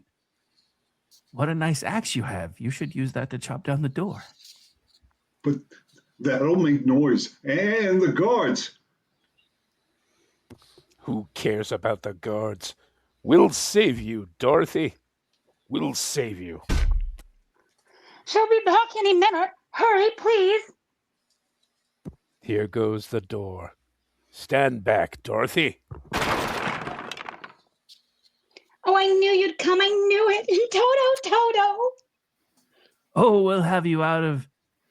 What a nice axe you have. You should use that to chop down the door. But that'll make noise. And the guards. Who cares about the guards? We'll save you, Dorothy. We'll save you. She'll be back any minute. Hurry, please. Here goes the door. Stand back, Dorothy. Oh, I knew you'd come. I knew it. Toto. Oh, we'll have you out of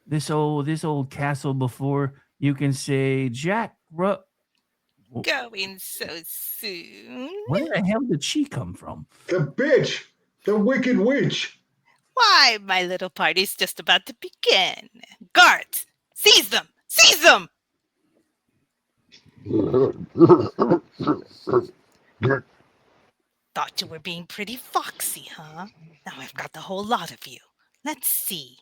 this old castle before you can say Jack. Going so soon. Where the hell did she come from? The bitch. The wicked witch. Why, my little party's just about to begin. Guards, seize them! Seize them! Thought you were being pretty foxy, huh? Now I've got the whole lot of you. Let's see.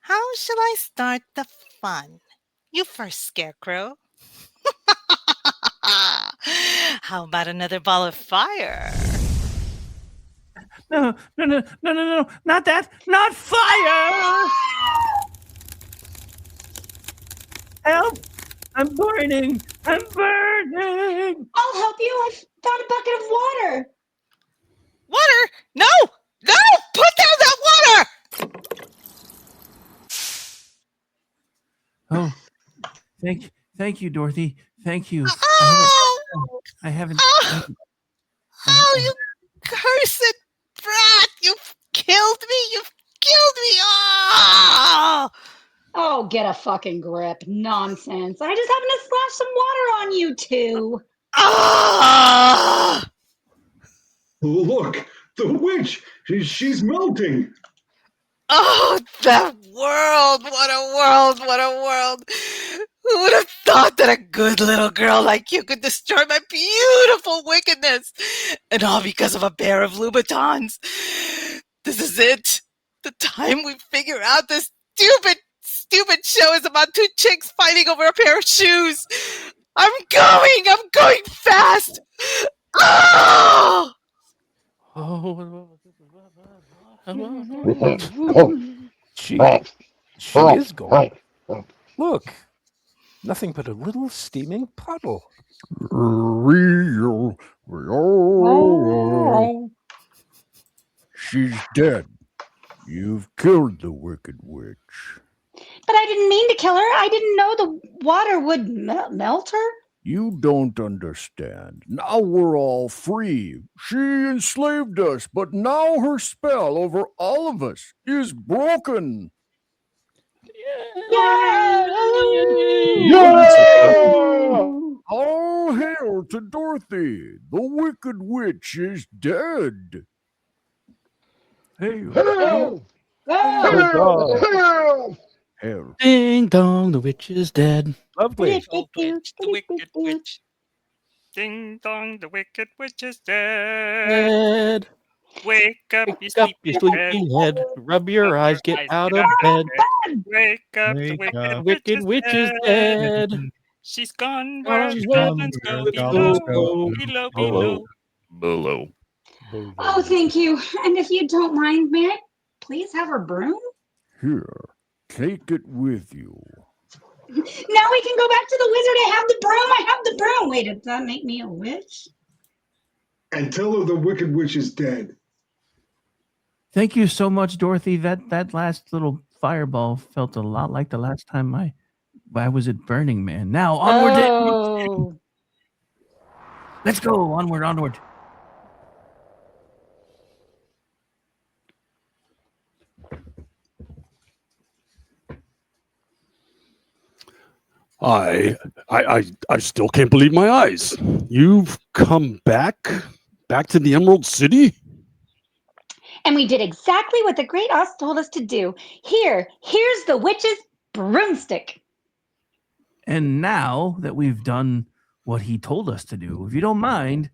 How shall I start the fun? You first, Scarecrow. How about another ball of fire? No, not that, not fire! Help! I'm burning! I'm burning! I'll help you. I've got a bucket of water. Water? No! No! Put down that water! Oh, thank you, Dorothy. Thank you. Oh! I haven't. Oh, you cursed brat! You've killed me! You've killed me! Oh! Oh, get a fucking grip. Nonsense. I just happened to splash some water on you two. Ah! Look, the witch. She's melting. Oh, that world! What a world! What a world! Who would have thought that a good little girl like you could destroy my beautiful wickedness? And all because of a pair of Louboutins. This is it. The time we figure out this stupid show is about two chicks fighting over a pair of shoes. I'm going fast. Oh! She is going. Look, nothing but a little steaming puddle. She's dead. You've killed the wicked witch. But I didn't mean to kill her. I didn't know the water would melt her. You don't understand. Now we're all free. She enslaved us, but now her spell over all of us is broken. Yeah! All hail to Dorothy. The wicked witch is dead. Hail. Hail! Hail! Hail. Ding dong, the witch is dead. Lovely. The wicked witch. Ding dong, the wicked witch is dead. Dead. Wake up, you Wake up, you sleepy head. Rub your eyes, get out of bed. Wake up, the wicked witch is dead. She's gone where She's heavens go below. Below. Oh, thank you. And if you don't mind, may I please have her broom? Here, take it with you. Now we can go back to the wizard. I have the broom. I have the broom. Wait, did that make me a witch? And tell her the wicked witch is dead. Thank you so much, Dorothy. That last little fireball felt a lot like the last time I was at Burning Man. Now onward. Oh. Let's go onward. I still can't believe my eyes. You've come back to the Emerald City? And we did exactly what the great Oz told us to do. Here's the witch's broomstick. And now that we've done what he told us to do, if you don't mind,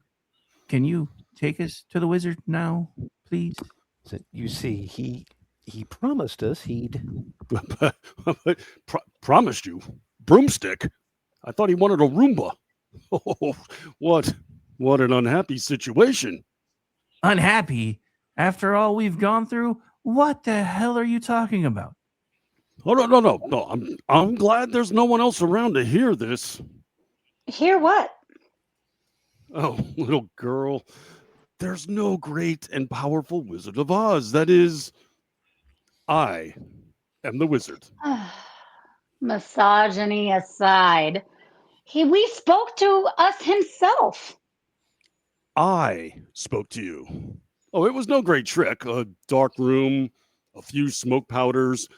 can you take us to the wizard now, please? You see, he promised us he'd... Promised you? Broomstick? I thought he wanted a Roomba. Oh, what an unhappy situation. Unhappy? After all we've gone through? What the hell are you talking about? Oh, no. I'm glad there's no one else around to hear this. Hear what? Oh, little girl, there's no great and powerful Wizard of Oz. That is, I am the wizard. Misogyny aside, we spoke to us himself. I spoke to you. Oh, it was no great trick. A dark room, a few smoke powders,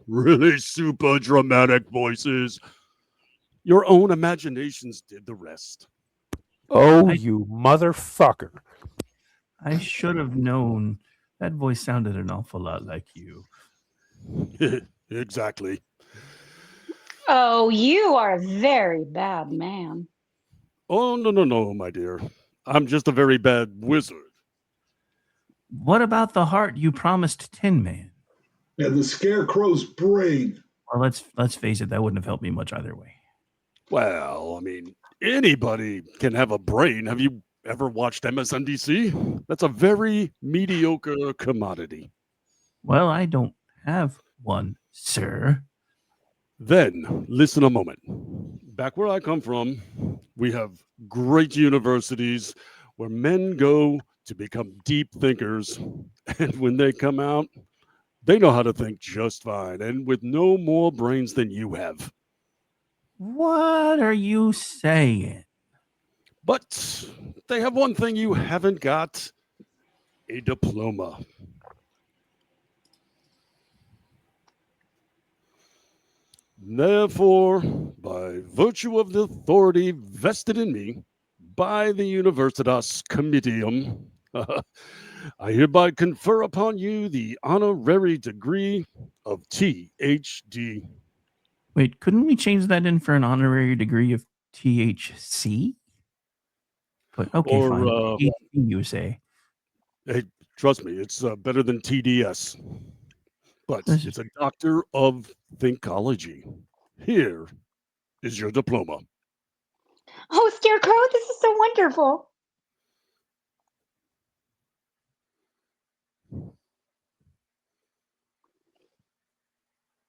really super dramatic voices. Your own imaginations did the rest. Oh, you motherfucker. I should have known. That voice sounded an awful lot like you. Exactly. Oh, you are a very bad man. Oh, no, my dear. I'm just a very bad wizard. What about the heart you promised Tin Man? And the Scarecrow's brain. Well, let's face it, that wouldn't have helped me much either way. Well, I mean, anybody can have a brain. Have you ever watched MSNBC? That's a very mediocre commodity. Well, I don't have one, sir. Then, listen a moment. Back where I come from, we have great universities where men go to become deep thinkers. And when they come out, they know how to think just fine and with no more brains than you have. What are you saying? But they have one thing you haven't got: a diploma. Therefore, by virtue of the authority vested in me by the Universitas Comitium, I hereby confer upon you the honorary degree of THD. Wait, couldn't we change that in for an honorary degree of THC? But okay, Or, fine. THC, you say. Hey, trust me, it's better than TDS. But it's a doctor of thinkology. Here is your diploma. Oh, Scarecrow, this is so wonderful.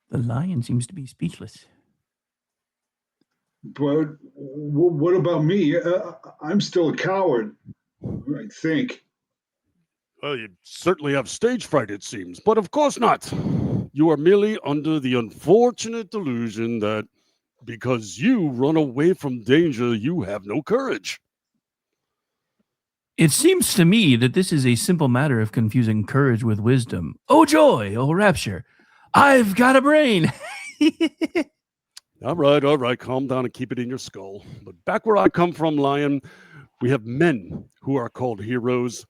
The lion seems to be speechless. But what about me? I'm still a coward, I think. Well, you certainly have stage fright, it seems, but of course not. You are merely under the unfortunate delusion that because you run away from danger, you have no courage. It seems to me that this is a simple matter of confusing courage with wisdom. Oh joy, oh rapture. I've got a brain. All right, calm down and keep it in your skull. But back where I come from, Lion, we have men who are called heroes,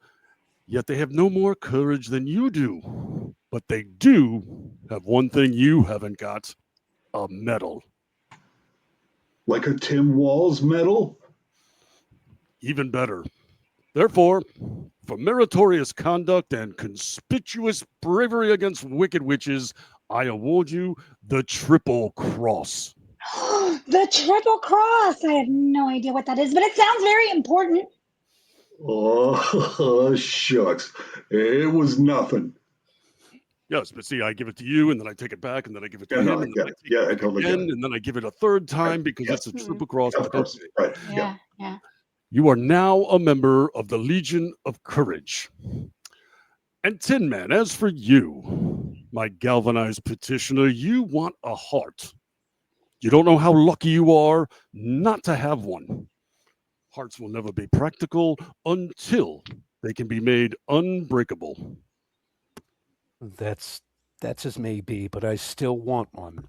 yet they have no more courage than you do. But they do have one thing you haven't got: a medal. Like a Tim Walls medal? Even better. Therefore, for meritorious conduct and conspicuous bravery against wicked witches, I award you the Triple Cross. The Triple Cross. I have no idea what that is, but it sounds very important. Oh, shucks. It was nothing. Yes, but see, I give it to you, and then I take it back, and then I give it to him, and then I take I it back totally get again, it. and then I give it a third time because Yes. it's a Triple Cross. Of course. Right. Yeah. You are now a member of the Legion of Courage. And Tin Man, as for you, my galvanized petitioner, you want a heart. You don't know how lucky you are not to have one. Hearts will never be practical until they can be made unbreakable. That's as may be, but I still want one.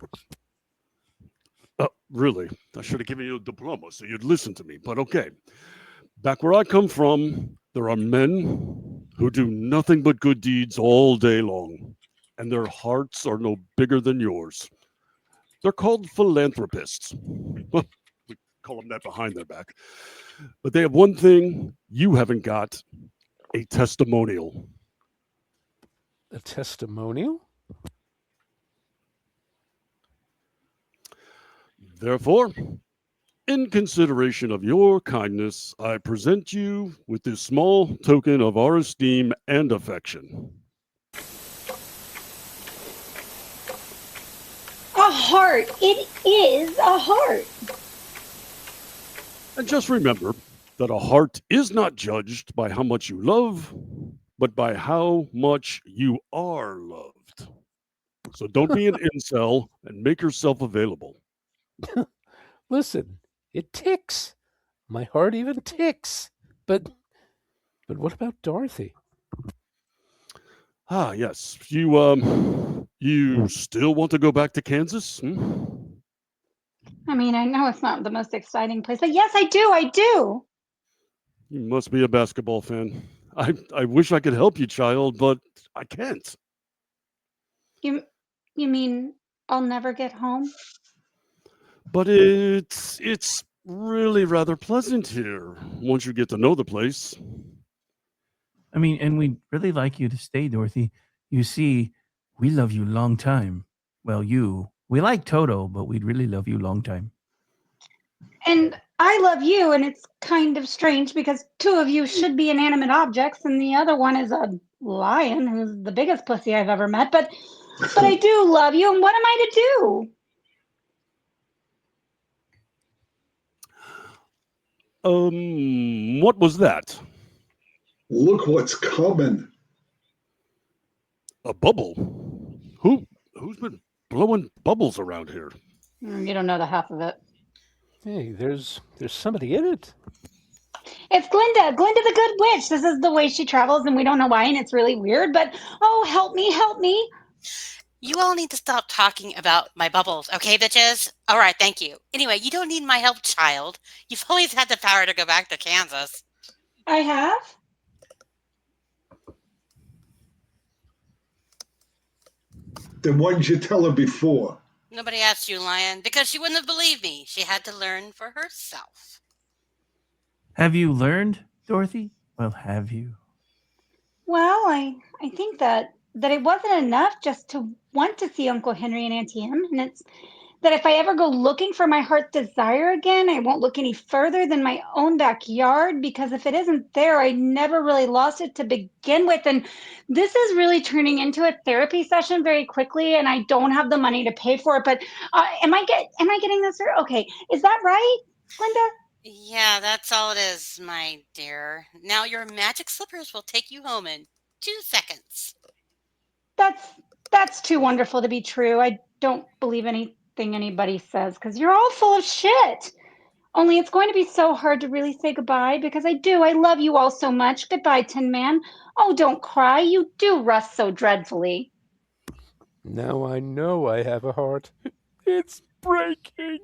Really? I should have given you a diploma so you'd listen to me, but okay. Back where I come from, there are men who do nothing but good deeds all day long, and their hearts are no bigger than yours. They're called philanthropists. Well, we call them that behind their back. But they have one thing you haven't got: a testimonial. A testimonial? Therefore, in consideration of your kindness, I present you with this small token of our esteem and affection. A heart. It is a heart. And just remember that a heart is not judged by how much you love, but by how much you are loved. So don't be an incel and make yourself available. Listen, it ticks. My heart even ticks. But what about Dorothy? Ah, yes. You still want to go back to Kansas? I mean, I know it's not the most exciting place, but yes, I do. You must be a basketball fan. I wish I could help you, child, but I can't. You mean I'll never get home? But it's really rather pleasant here once you get to know the place. I mean, and we'd really like you to stay, Dorothy. You see, We love you long time. Well, we like Toto, but we'd really love you long time. And I love you, and it's kind of strange because two of you should be inanimate objects, and the other one is a lion who's the biggest pussy I've ever met. But I do love you, and what am I to do? What was that? Look what's coming. A bubble? Who's been blowing bubbles around here? You don't know the half of it. Hey, there's somebody in it. It's Glinda the Good Witch. This is the way she travels, and we don't know why, and it's really weird. But oh, help me, help me! You all need to stop talking about my bubbles, okay, bitches? All right, thank you. Anyway, you don't need my help, child. You've always had the power to go back to Kansas. I have? Then why didn't you tell her before? Nobody asked you, Lion, because she wouldn't have believed me. She had to learn for herself. Have you learned, Dorothy? Well, have you? Well, I think that it wasn't enough just to want to see Uncle Henry and Auntie Em, and it's that if I ever go looking for my heart's desire again, I won't look any further than my own backyard, because if it isn't there, I never really lost it to begin with. And this is really turning into a therapy session very quickly, and I don't have the money to pay for it. But am I getting this? Okay, is that right, Linda? Yeah, that's all it is, my dear. Now your magic slippers will take you home in 2 seconds. That's too wonderful to be true. I don't believe anything anybody says, because you're all full of shit. Only it's going to be so hard to really say goodbye, because I love you all so much. Goodbye, Tin Man. Oh, don't cry. You do rust so dreadfully. Now I know I have a heart. It's breaking.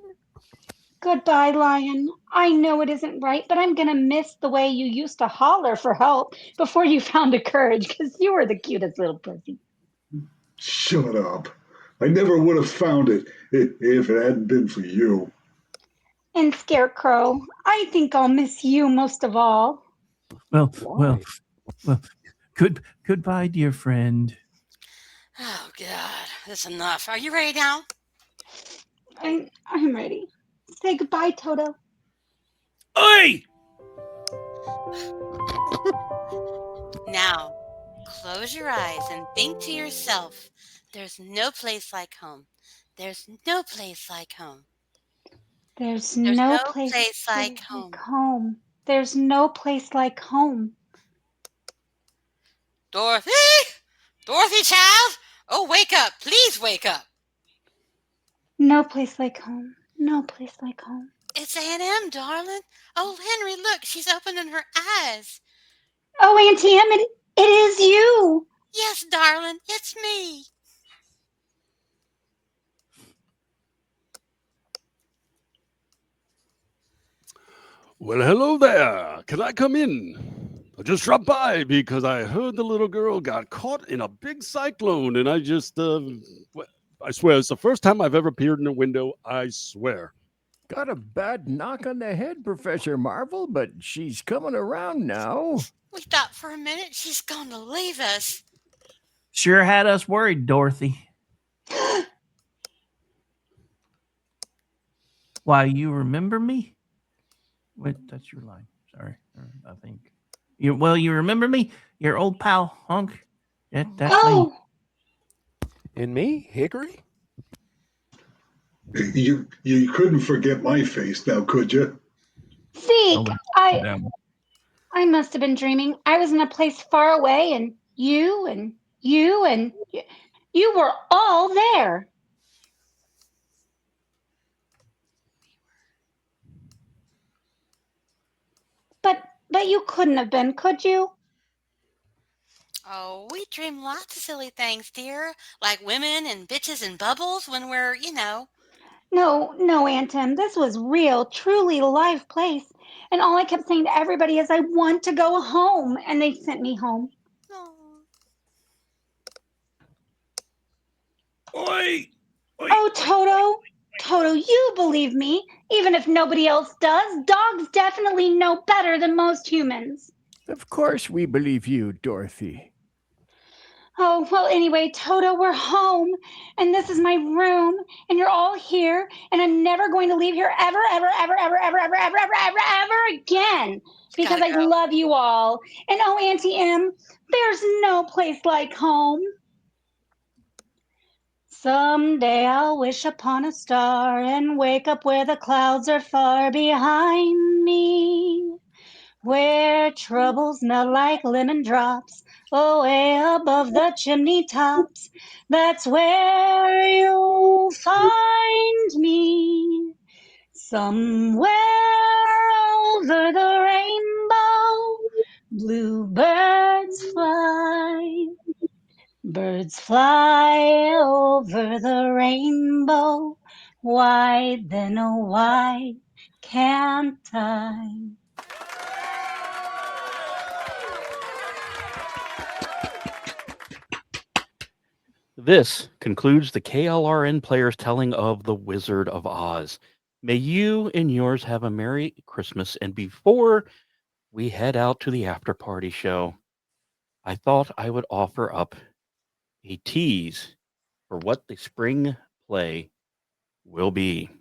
Goodbye, Lion. I know it isn't right, but I'm going to miss the way you used to holler for help before you found the courage, because you were the cutest little pussy. Shut up. I never would have found it if it hadn't been for you. And Scarecrow, I think I'll miss you most of all. Well, goodbye, dear friend. Oh, God. That's enough. Are you ready now? I'm ready. Say goodbye, Toto. Oi! Now, close your eyes and think to yourself, there's no place like home. There's no place like home. There's no place like home. There's no place like home. Dorothy? Dorothy, child? Oh, wake up. Please wake up. No place like home. No place like home. It's Aunt Em, darling. Oh, Henry, look. She's opening her eyes. Oh, Auntie Em, it is you. Yes, darling. It's me. Well, hello there. Can I come in? I just dropped by because I heard the little girl got caught in a big cyclone, and I just, I swear, it's the first time I've ever peered in a window. I swear. Got a bad knock on the head, Professor Marvel, but she's coming around now. We thought for a minute she's going to leave us. Sure had us worried, Dorothy. Why, you remember me? Wait, that's your line. Sorry, I think. You remember me? Your old pal, Hunk? That's me. And me, Hickory? You couldn't forget my face now, could you? Zeke, I must have been dreaming. I was in a place far away, and you were all there. But you couldn't have been, could you? Oh, we dream lots of silly things, dear, like women and bitches and bubbles when we're, No, Aunt Em, this was real, truly live place. And all I kept saying to everybody is, I want to go home. And they sent me home. Oi! Oh, Toto, you believe me. Even if nobody else does, dogs definitely know better than most humans. Of course we believe you, Dorothy. Oh, well, anyway, Toto, we're home, and this is my room, and you're all here, and I'm never going to leave here ever, ever, ever, ever, ever, ever, ever, ever, ever, ever again because I love you all. And oh, Auntie M, there's no place like home. Someday I'll wish upon a star and wake up where the clouds are far behind me, where troubles melt like lemon drops away above the chimney tops. That's where you'll find me, somewhere over the rainbow. Bluebirds fly, birds fly over the rainbow. Why then, oh, why can't I? This concludes the KLRN Players telling of The Wizard of Oz. May you and yours have a Merry Christmas. And before we head out to the after party show, I thought I would offer up a tease for what the spring play will be.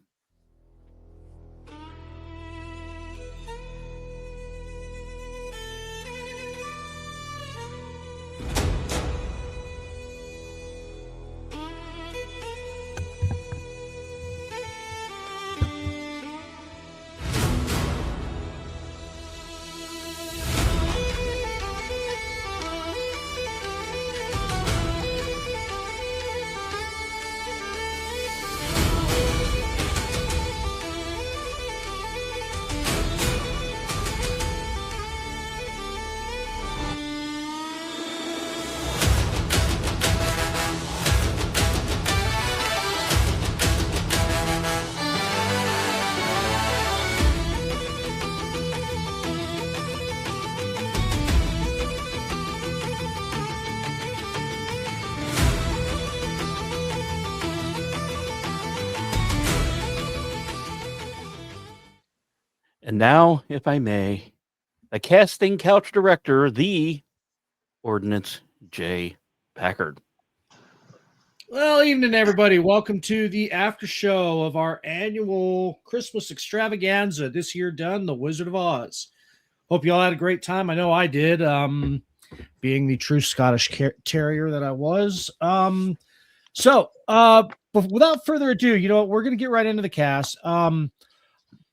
And now, if I may, the casting couch director, the Ordnance J. Packard. Well, evening, everybody. Welcome to the after show of our annual Christmas extravaganza. This year done, The Wizard of Oz. Hope you all had a great time. I know I did, being the true Scottish terrier that I was. So, but without further ado, you know what? We're going to get right into the cast.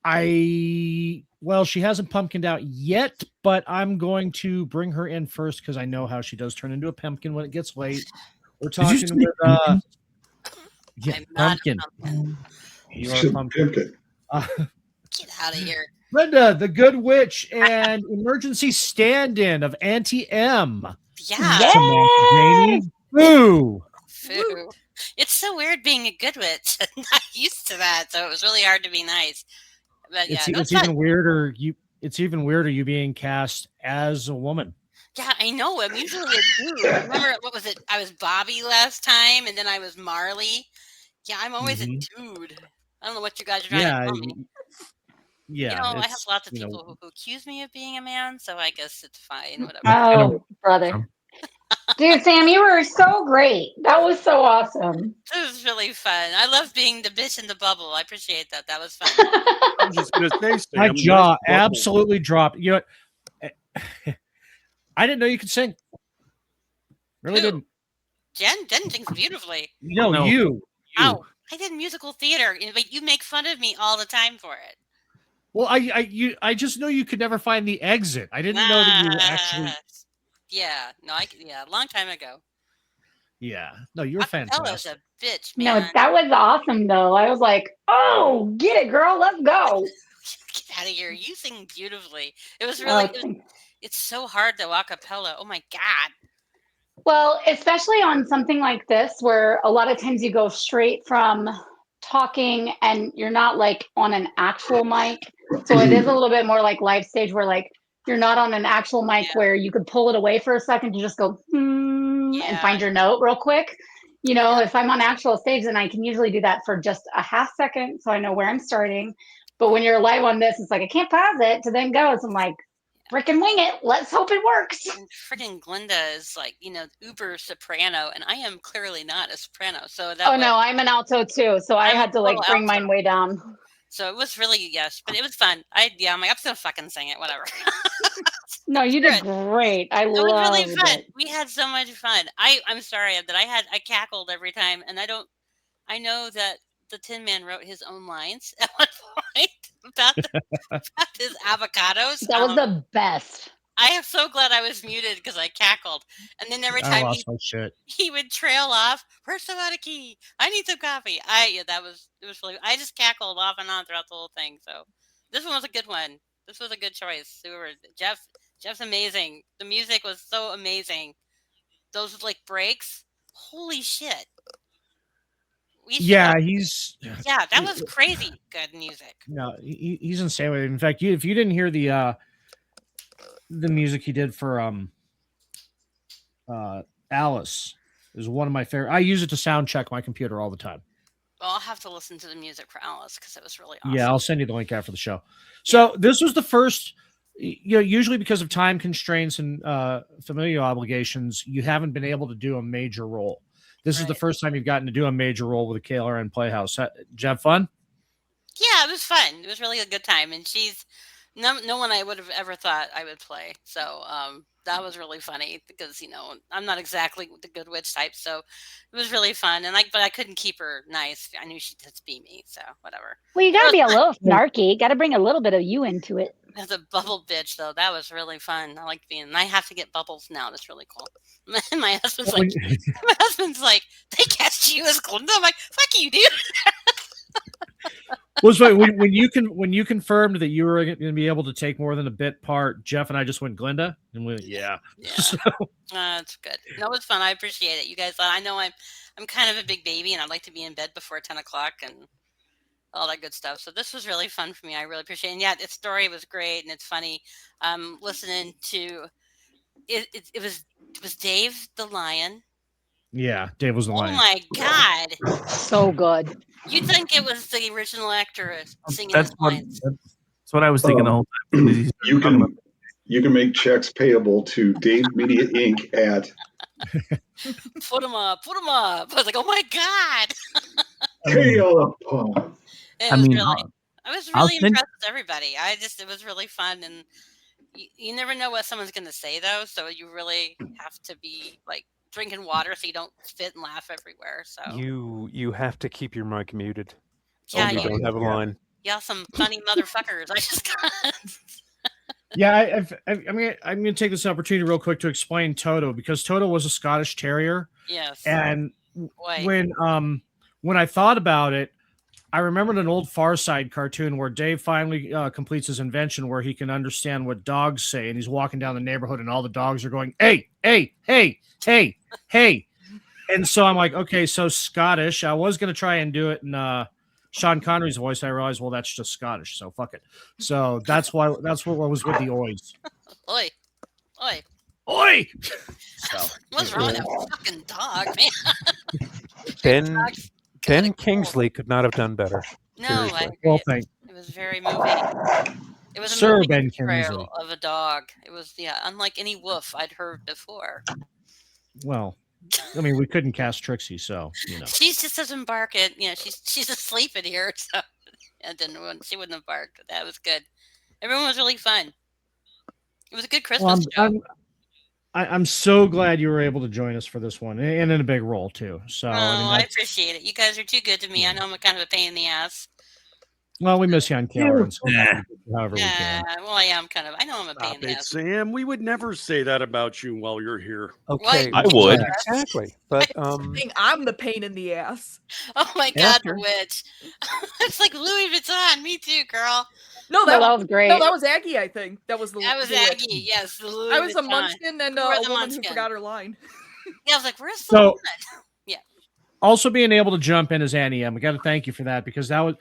She hasn't pumpkined out yet, but I'm going to bring her in first because I know how she does turn into a pumpkin when it gets late. We're talking with pumpkin. You're a pumpkin. Get out of here. Linda, the Good Witch and emergency stand-in of Auntie M. Yeah. Samantha Boo. Foo. It's so weird being a good witch. I'm not used to that, so it was really hard to be nice. But yeah, It's even weirder. It's even weirder you being cast as a woman. Yeah, I know. I'm usually a dude. Remember, what was it? I was Bobby last time, and then I was Marley. Yeah, I'm always a dude. I don't know what you guys are trying to tell me. Yeah. You know, I have lots of people who accuse me of being a man, so I guess it's fine. Whatever. Oh, brother. Dude, Sam, you were so great. That was so awesome. It was really fun. I love being the bitch in the bubble. I appreciate that. That was fun. I'm just going to say, Sam, My jaw nice bubble. absolutely dropped. You know, I didn't know you could sing. Really Who? didn't. Jen sings beautifully. No, you. Oh, I did musical theater, but you make fun of me all the time for it. Well, I just know you could never find the exit. I didn't know that you were actually. Yeah, no, a long time ago. Yeah, no, you're fantastic. Acapella is a bitch, man. No, that was awesome, though. I was like, oh, get it, girl. Let's go. Get out of here. You sing beautifully. It was really, it's so hard to acapella. Oh, my God. Well, especially on something like this, where a lot of times you go straight from talking and you're not like on an actual mic. So it is a little bit more like live stage where like you're not on an actual mic where you could pull it away for a second to just go and find your note real quick. You know, if I'm on actual stage, then I can usually do that for just a half second so I know where I'm starting. But when you're live on this, it's like I can't pause it to then go. So I'm like, Frickin' wing it. Let's hope it works. And freaking Glinda is like, uber soprano, and I am clearly not a soprano. So that Oh no, I'm an alto too, so I I'm had to a like little bring alto. mine way down. So it was really, but it was fun. I'm like, I'm just gonna fucking sing it, whatever. No, you did great. I It was really loved fun. it. We had so much fun. I'm sorry that I cackled every time, and I know that the Tin Man wrote his own lines at one point about his avocados. That was the best. I am so glad I was muted because I cackled, and then every I time lost my shit. he would trail off. Where's the key? I need some coffee. It was really. I just cackled off and on throughout the whole thing. So this one was a good one. This was a good choice. Jeff's amazing. The music was so amazing. Those like breaks. Holy shit. Yeah, that was crazy good music. No, he's insane with it. In fact, if you didn't hear the music he did for Alice, is one of my favorite. I use it to sound check my computer all the time. Well, I'll have to listen to the music for Alice because it was really awesome. Yeah, I'll send you the link after the show. So this was the first. Usually because of time constraints and familial obligations, you haven't been able to do a major role. This is the first time you've gotten to do a major role with the KLRN Playhouse. Did you have fun? Yeah, it was fun. It was really a good time, and she's no one I would have ever thought I would play. So that was really funny because I'm not exactly the good witch type, so it was really fun. And but I couldn't keep her nice. I knew she'd just be me, so whatever. Well, you gotta be a little snarky. Got to bring a little bit of you into it. As a bubble bitch, though, that was really fun. I liked being. And I have to get bubbles now. That's really cool. My husband's like, they cast you as Glinda. I'm like, fuck you, dude. Well, so when you confirmed that you were going to be able to take more than a bit part, Jeff and I just went Glinda, and we yeah. So, that's good. No, it's fun. I appreciate it, you guys. I know I'm kind of a big baby, and I'd like to be in bed before 10 o'clock and all that good stuff. So this was really fun for me. I really appreciate it. And yeah, its story was great and it's funny. Listening to it was Dave the Lion. Yeah, Dave was the lion. Oh my God. So good. You'd think it was the original actor singing That's his what lines. that's what I was thinking the whole time. You can make checks payable to Dave Media Inc. at Put him up. I was like, oh my God. KLRN. I was really impressed with everybody. It was really fun, and you never know what someone's going to say though, so you really have to be like drinking water so you don't spit and laugh everywhere. So you have to keep your mic muted. Yeah, you don't have a line. Yeah, some funny motherfuckers. I just got. Yeah, I'm going to take this opportunity real quick to explain Toto, because Toto was a Scottish Terrier. Yes. And when I thought about it, I remembered an old Far Side cartoon where Dave finally completes his invention where he can understand what dogs say, and he's walking down the neighborhood and all the dogs are going, hey, hey, hey, hey, hey. And so I'm like, okay, so Scottish. I was going to try and do it in Sean Connery's voice. I realized, well, that's just Scottish, so fuck it. So that's what was with the oys. Oi. Oi. Oi! So, what's wrong with that fucking dog, man? Ben Kingsley could not have done better. No, I agree. Well, thank It was very moving. It was a Sir moving Ben portrayal Kingsley. of a dog. It was unlike any woof I'd heard before. Well, I mean, we couldn't cast Trixie, so She just doesn't bark at she's asleep in here, so she wouldn't have barked. That was good. Everyone was really fun. It was a good Christmas show. I'm so glad you were able to join us for this one, and in a big role too. So I appreciate it. You guys are too good to me. I know I'm kind of a pain in the ass. Well, we miss you on KLRN, so however we can. Well, I am kind of. I know I'm a pain in the ass. Sam, we would never say that about you while you're here. Okay, I would. Exactly, but I'm the pain in the ass. Oh my God, the witch! It's like Louis Vuitton. Me too, girl. No, that was great. No, that was Aggie. I think that was the. That was the Aggie. witch. Yes, the Louis I was a Vuitton. munchkin and You were a the woman munchkin. who forgot her line. Yeah, I was like, "Where's the So- woman?" Yeah. Also, being able to jump in as Annie M, we got to thank you for that, because that was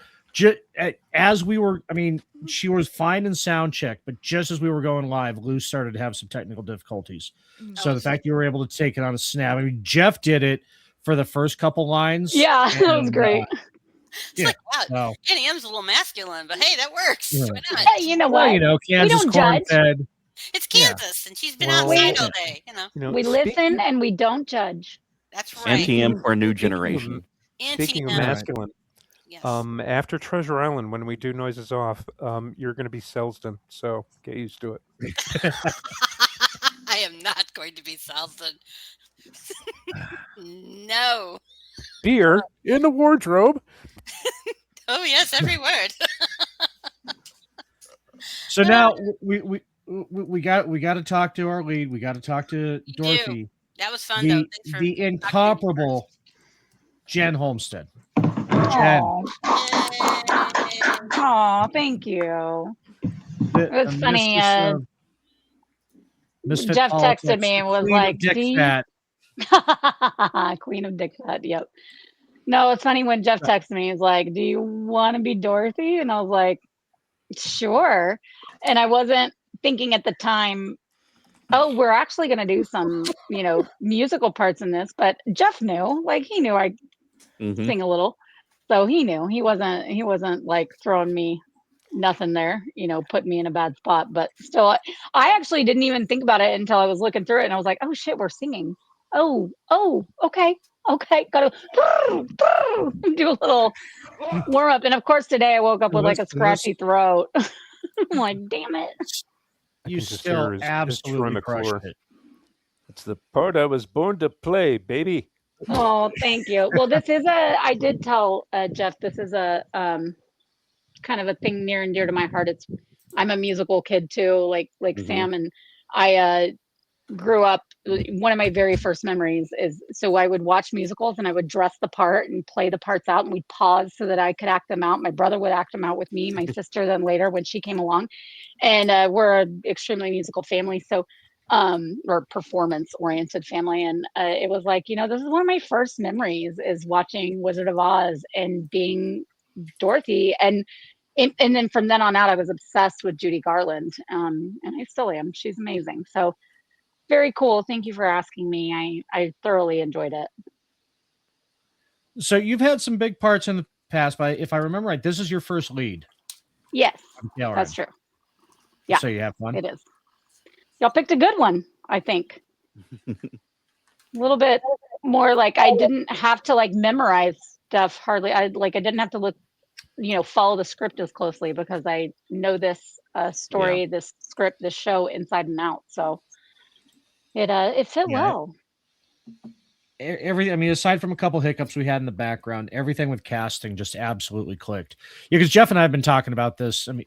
as we were. I mean, she was fine in sound check, but just as we were going live, Lou started to have some technical difficulties. So the fact you were able to take it on a snap. I mean, Jeff did it for the first couple lines. Yeah, that was great. It's like, wow, so- Annie M's a little masculine, but hey, that works. Yeah. Why not? Hey, you know what? Well, Kansas don't corn judge. fed. It's Yeah. Kansas, and she's been Well, outside We all day. we listen and we don't judge. That's right. NTM for a new speaking of, generation. speaking of NTM. Right. masculine, Yes. after Treasure Island, when we do noises off, you're going to be Selsden, so get used to it. I am not going to be Salson. No. Beer in the wardrobe. Oh yes, every word. So now we got to talk to our lead. We got to talk to Dorothy. That was fun though. The Thanks for the incomparable Jen Homestead. Jen, Oh, thank you. the It was funny. mistress of misfit Jeff politics, texted me the and was queen of like, Dick "Do you-" Fat. Queen of Dick Fat. Yep. No, it's funny when Jeff texted me. He's like, "Do you want to be Dorothy?" And I was like, "Sure." And I wasn't thinking at the time, oh, we're actually going to do some, musical parts in this. But Jeff knew, like, he knew I Mhm. sing a little, so he knew. He wasn't like throwing me nothing there, putting me in a bad spot. But still, I actually didn't even think about it until I was looking through it, and I was like, oh shit, we're singing. Oh, okay, gotta do a little warm up. And of course, today I woke up with like a scratchy throat. I'm like, damn it. You can just still hear his Troy absolutely crushed McClure. it. It's the part I was born to play, baby. Oh, thank you. Well, I did tell Jeff, this is a kind of a thing near and dear to my heart. I'm a musical kid too, like Mhm. Sam, and I grew up. One of my very first memories is, so I would watch musicals and I would dress the part and play the parts out, and we'd pause so that I could act them out. My brother would act them out with me, my sister then later when she came along, and we're an extremely musical family, so or performance oriented family. And it was like, this is one of my first memories, is watching Wizard of Oz and being Dorothy. And then from then on out, I was obsessed with Judy Garland, and I still am. She's amazing. So very cool. Thank you for asking me. I thoroughly enjoyed it. So you've had some big parts in the past, but if I remember right, this is your first lead. Yes, on KLRN. that's true. Yeah, So you have fun. it is. Y'all picked a good one, I think. A little bit more like I didn't have to like memorize stuff hardly. I didn't have to look, follow the script as closely because I know this story, this script, this show inside and out. So it fit well. Everything. I mean, aside from a couple hiccups we had in the background, everything with casting just absolutely clicked. Yeah, because Jeff and I have been talking about this. I mean,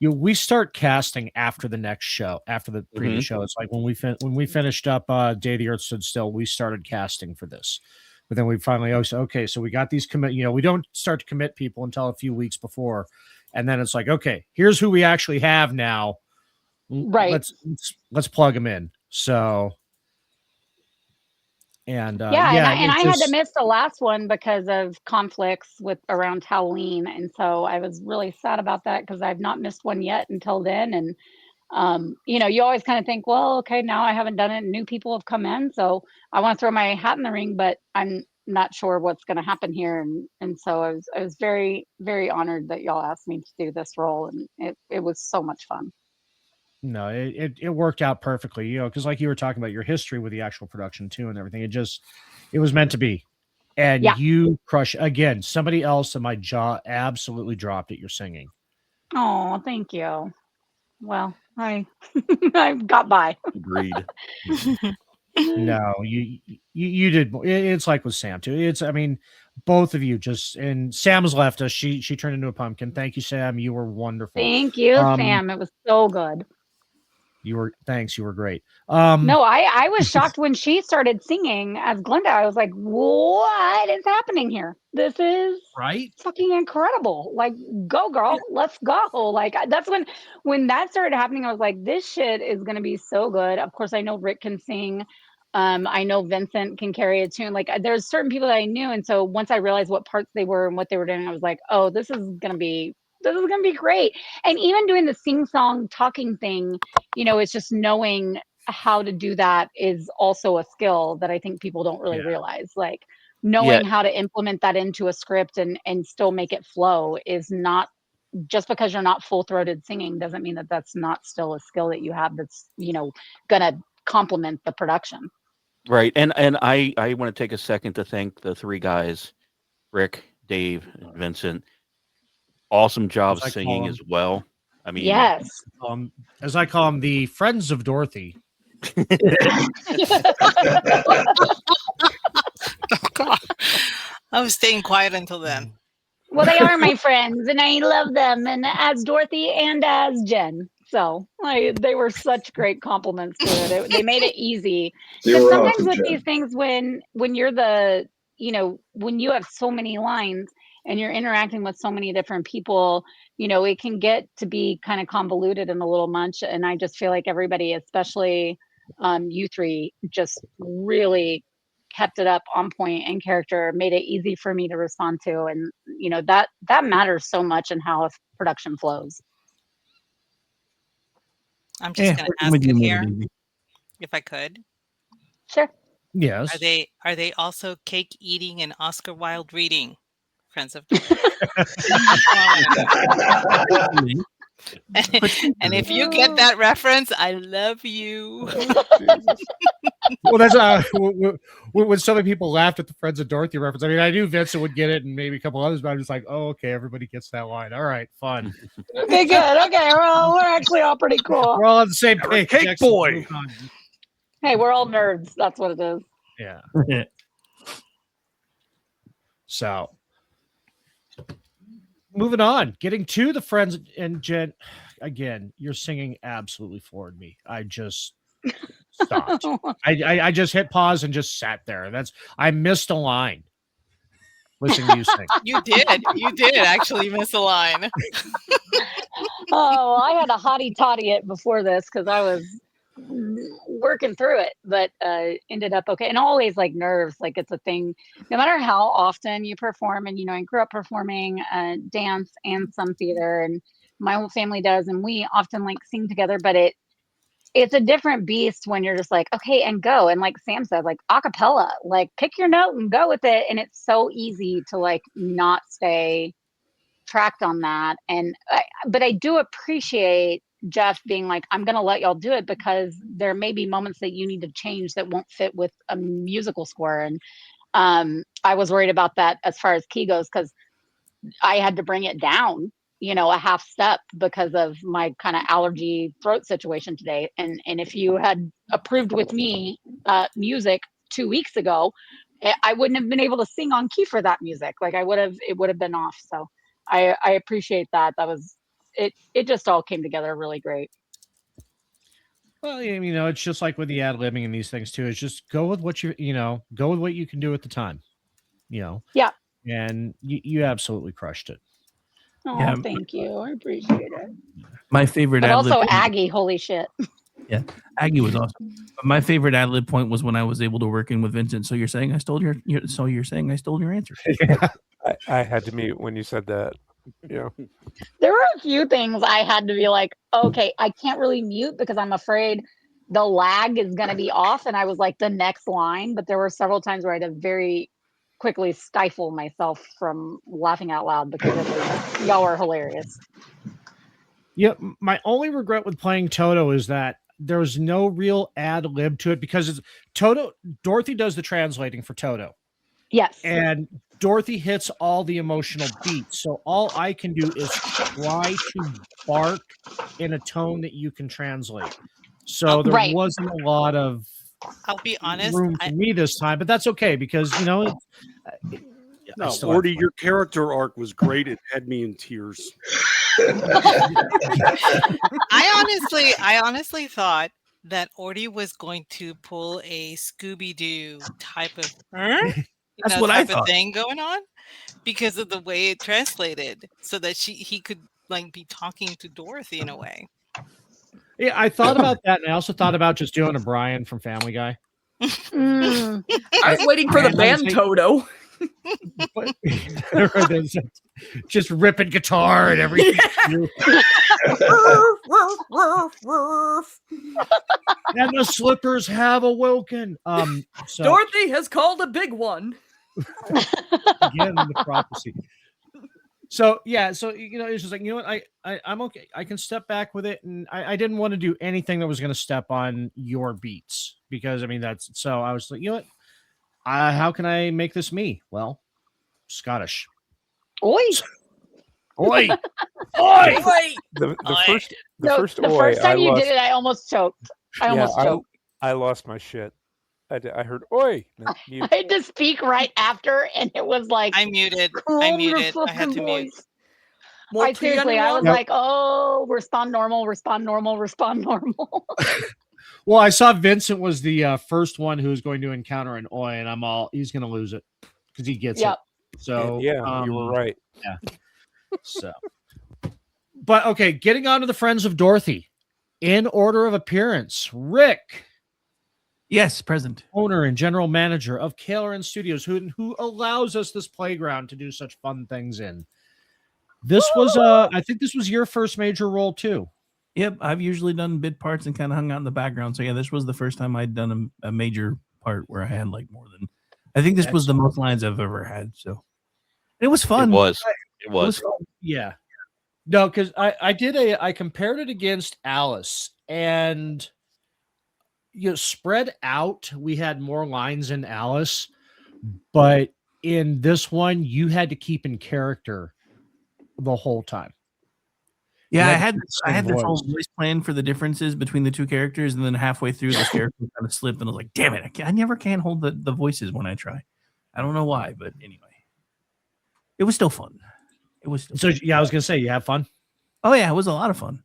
we start casting after the next show, after the previous show. It's like when we finished up Day the Earth Stood Still, we started casting for this. But then we finally said, okay, so we got these commit. We don't start to commit people until a few weeks before, and then it's like, okay, here's who we actually have now. Right. Let's plug them in. So. And and I had to miss the last one because of conflicts with around Halloween, and so I was really sad about that because I've not missed one yet until then. And you always kind of think, well, okay, now I haven't done it, and new people have come in, so I want to throw my hat in the ring, but I'm not sure what's going to happen here. And so I was very, very honored that y'all asked me to do this role, and it was so much fun. No, it worked out perfectly, because like you were talking about your history with the actual production too and everything, it was meant to be. And you crush again. Somebody else, and my jaw absolutely dropped at your singing. Oh, thank you. Well, I got by. Agreed. No, you did. It's like with Sam too. Both of you and Sam's left us. She turned into a pumpkin. Thank you, Sam. You were wonderful. Thank you, Sam. It was so good. You were great. No, I was shocked when she started singing as Glenda. I was like, what is happening here? This is fucking incredible. Like, go girl, let's go. Like, that's when that started happening, I was like, this shit is going to be so good. Of course, I know Rick can sing. I know Vincent can carry a tune. Like, there's certain people that I knew. And so once I realized what parts they were and what they were doing, I was like, oh, this is going to be great. And even doing the sing song talking thing, it's just knowing how to do that is also a skill that I think people don't really realize. Like, knowing how to implement that into a script and still make it flow is not just because you're not full-throated singing doesn't mean that that's not still a skill that you have that's, gonna complement the production. Right. And I want to take a second to thank the three guys, Rick, Dave, and Vincent. Awesome job As I singing call as them. well. I mean, Yes. As I call them, the friends of Dorothy. Oh, God. I was staying quiet until then. Well, they are my friends, and I love them, and as Dorothy and as Jen. So they were such great compliments to it. They made it easy. They Because were sometimes awesome, with Jen. these things, when you're when you have so many lines and you're interacting with so many different people, it can get to be kind of convoluted and a little much. And I just feel like everybody, especially you three, just really kept it up on point and character, made it easy for me to respond to, and that matters so much in how a production flows. I'm just going to ask it here, if I could. Sure. Yes. Are they also cake eating and Oscar Wilde reading friends of Dorothy? And if you get that reference, I love you. Well, that's when so many people laughed at the Friends of Dorothy reference. I mean, I knew Vincent would get it and maybe a couple others, but I'm just like, oh, okay, everybody gets that line. All right, fun. Okay, good. Okay, we're actually all pretty cool. We're all on the same page. Cake Excellent. boy. Move on. Hey, we're all nerds. That's what it is. Yeah. So, moving on, getting to the Friends and Jen. Again, your singing absolutely floored me. I just stopped. I just hit pause and just sat there. I missed a line. Listening to you sing. You did actually miss a line. Oh, I had a hottie toddy it before this because I was working through it, but ended up okay. And always like nerves, like it's a thing. No matter how often you perform, and I grew up performing dance and some theater, and my whole family does, and we often like sing together. But it's a different beast when you're just like, okay, and go. And like Sam said, like a cappella, like pick your note and go with it. And it's so easy to like not stay tracked on that. But I do appreciate Jeff being like, I'm going to let y'all do it because there may be moments that you need to change that won't fit with a musical score. And I was worried about that as far as key goes, because I had to bring it down, a half step because of my kind of allergy throat situation today. And if you had approved with me music 2 weeks ago, I wouldn't have been able to sing on key for that music. Like it would have been off. So I appreciate that. That was it. It just all came together really great. Well, it's just like with the ad-libbing and these things too. It's just go with what go with what you can do at the time. Yeah. And you absolutely crushed it. Oh, Yeah. Thank you. I appreciate it. My favorite But ad-lib also point- Aggie, holy shit. Yeah, Aggie was awesome. But my favorite ad-lib point was when I was able to work in with Vincent. So you're saying I stole your answer? Yeah. I had to mute when you said that. Yeah. There were a few things I had to be like, okay, I can't really mute because I'm afraid the lag is going to be off. And I was like the next line, but there were several times where I had to very quickly stifle myself from laughing out loud because y'all are hilarious. Yeah, my only regret with playing Toto is that there's no real ad lib to it because Dorothy does the translating for Toto. Yes. And Dorothy hits all the emotional beats. So all I can do is try to bark in a tone that you can translate. So there wasn't a lot of I'll be honest, room for me this time, but that's okay because No, Orty, your character arc was great. It had me in tears. I honestly thought that Orty was going to pull a Scooby-Doo type of That's what I type of thought. thing going on because of the way it translated, so that he could like be talking to Dorothy in a way. Yeah, I thought about that, and I also thought about just doing a Brian from Family Guy. I was waiting for the band Toto. Just ripping guitar and everything. And the slippers have awoken. So Dorothy has called a big one. again, the prophecy. So it's just like, what, I'm okay. I can step back with it, and I didn't want to do anything that was going to step on your beats because I was like, what, how can I make this me? Well, Scottish. Oi. Oi. Oi. The No, first the oi, first time I you lost, did it, I almost choked. I lost my shit. I heard oi. I had to speak right after, and it was like I muted. I had to mute. I seriously, I was Yep. like, oh, respond normal, respond normal, respond normal. Well, I saw Vincent was the first one who was going to encounter an oi, and he's going to lose it because he gets it. So yeah, you were right. Yeah. So, but okay, getting on to the friends of Dorothy in order of appearance. Rick. Yes, present. Owner and general manager of KLRN Studios, who allows us this playground to do such fun things in. This was I think this was your first major role too. Yep, I've usually done bit parts and kind of hung out in the background. So yeah, this was the first time I'd done a major part where I had like more than. I think this was the most lines I've ever had. So it was fun. It was. Fun. Yeah. No, because I compared it against Alice, and spread out. We had more lines in Alice, but in this one, you had to keep in character the whole time. Yeah, I had this whole voice plan for the differences between the two characters, and then halfway through, the character kind of slipped, and I was like, "Damn it! I never can hold the voices when I try. I don't know why, but anyway, it was still fun. It was still fun. Yeah, I was gonna say you have fun. Oh yeah, it was a lot of fun.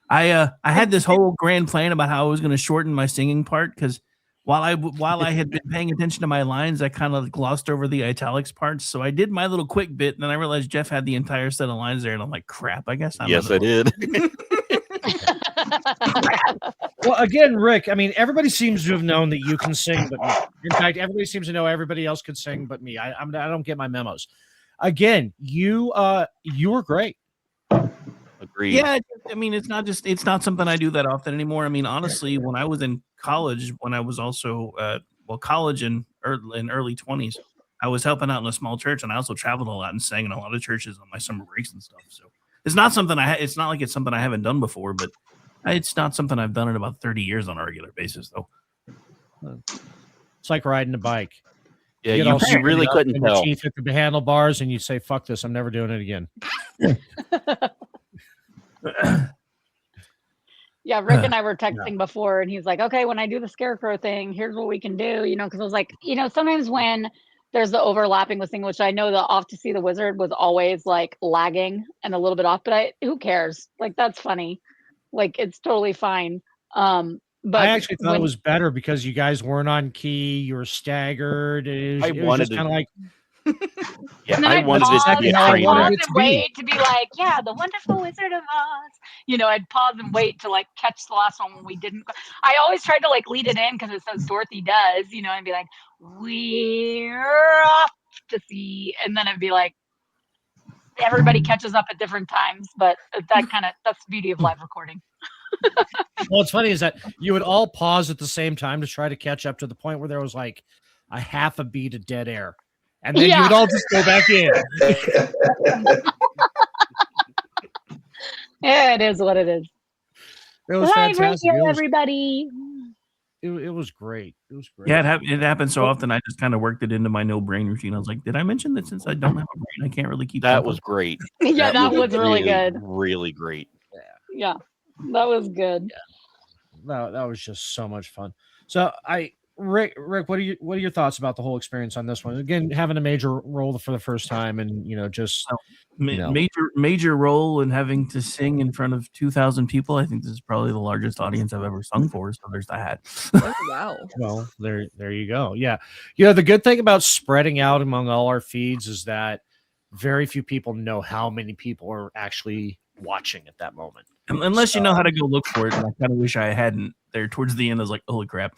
I had this whole grand plan about how I was going to shorten my singing part because while I had been paying attention to my lines, I kind of glossed over the italics parts. So I did my little quick bit, and then I realized Jeff had the entire set of lines there, and I'm like, crap, I guess I'm. Yes, I did. Well, again, Rick, I mean, everybody seems to have known that you can sing, but me. In fact, everybody seems to know everybody else could sing, but me. I don't get my memos. Again, you were great. Agreed. Yeah, I mean, it's not something I do that often anymore. I mean, honestly, when I was in college, when I was also college and early 20s, I was helping out in a small church, and I also traveled a lot and sang in a lot of churches on my summer breaks and stuff. So it's not something it's not like it's something I haven't done before, but it's not something I've done in about 30 years on a regular basis, though. It's like riding a bike. Yeah, you really couldn't tell. Teeth at the handlebars, and you say, "Fuck this! I'm never doing it again." Yeah, Rick and I were texting before, and he's like, okay, when I do the scarecrow thing, here's what we can do, because I was like, sometimes when there's the overlapping with thing, which I know the Off to See the Wizard was always like lagging and a little bit off, but who cares? Like, that's funny. Like, it's totally fine. But I actually thought it was better because you guys weren't on key, you were staggered. It was just kind of like, yeah, I wanted it to be a train wreck. Wait to be like, yeah, the Wonderful Wizard of Oz. I'd pause and wait to like catch the last one when we didn't. I always tried to like lead it in because it says Dorothy does, and be like, we're off to see, and then it'd be like everybody catches up at different times. But that's the beauty of live recording. Well, what's funny is that you would all pause at the same time to try to catch up to the point where there was like a half a beat of dead air. And then you would all just go back in. Yeah, it is what it is. It was fantastic. Everybody. It was great. It was great. Yeah, it happened so often. I just kind of worked it into my no brain routine. I was like, did I mention that since I don't have a brain, I can't really keep that was great. Yeah, that was really good. Really great. Yeah, that was good. Yeah. That was just so much fun. So Rick, what are your thoughts about the whole experience on this one? Again, having a major role for the first time, and major role and having to sing in front of 2,000 people. I think this is probably the largest audience I've ever sung for. So there's that. Oh, wow. Well, there you go. Yeah, the good thing about spreading out among all our feeds is that very few people know how many people are actually watching at that moment. Unless you know how to go look for it. And I kind of wish I hadn't. There towards the end, I was like, holy crap.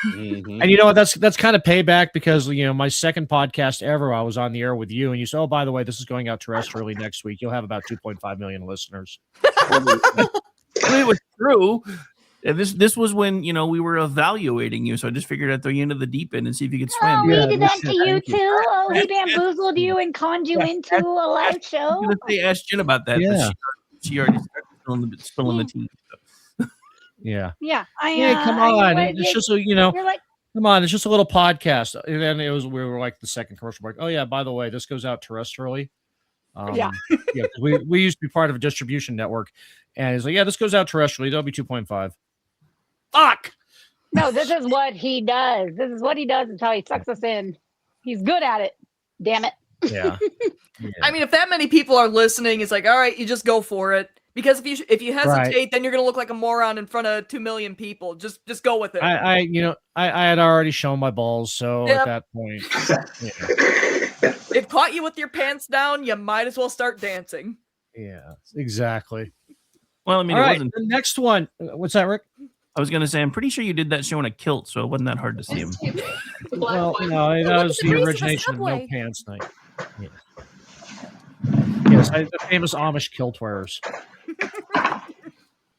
Mm-hmm. And you know what? That's kind of payback because my second podcast ever, I was on the air with you, and you said, "Oh, by the way, this is going out terrestrially next week. You'll have about 2.5 million listeners." It was true. This was when we were evaluating you, so I just figured I'd throw you into the deep end and see if you could swim. Oh, Yeah, we did that to you thank too. Oh, he bamboozled you and conned you into a live show. I was going to say ask Jen about that, but she already started spilling the tea. Yeah. Yeah, Come on. it's just you're like, come on. It's just a little podcast. And then we were like the second commercial break. Oh yeah, by the way, this goes out terrestrially. Yeah. We used to be part of a distribution network, and he's like, yeah, this goes out terrestrially. That'll be 2.5. Fuck. no, this is what he does. This is what he does until he sucks us in. He's good at it. Damn it. Yeah. I mean, if that many people are listening, it's like, all right, you just go for it. Because if you hesitate, then you're gonna look like a moron in front of 2 million people. Just go with it. I had already shown my balls, so at that point, It caught you with your pants down. You might as well start dancing. Yeah, exactly. Well, I mean, All it right, wasn't. the next one. What's that, Rick? I was going to say, I'm pretty sure you did that show in a kilt, so it wasn't that hard to see him. Well, no, that was the origination of No Pants Night. Yeah. Yes, the famous Amish kilt wearers.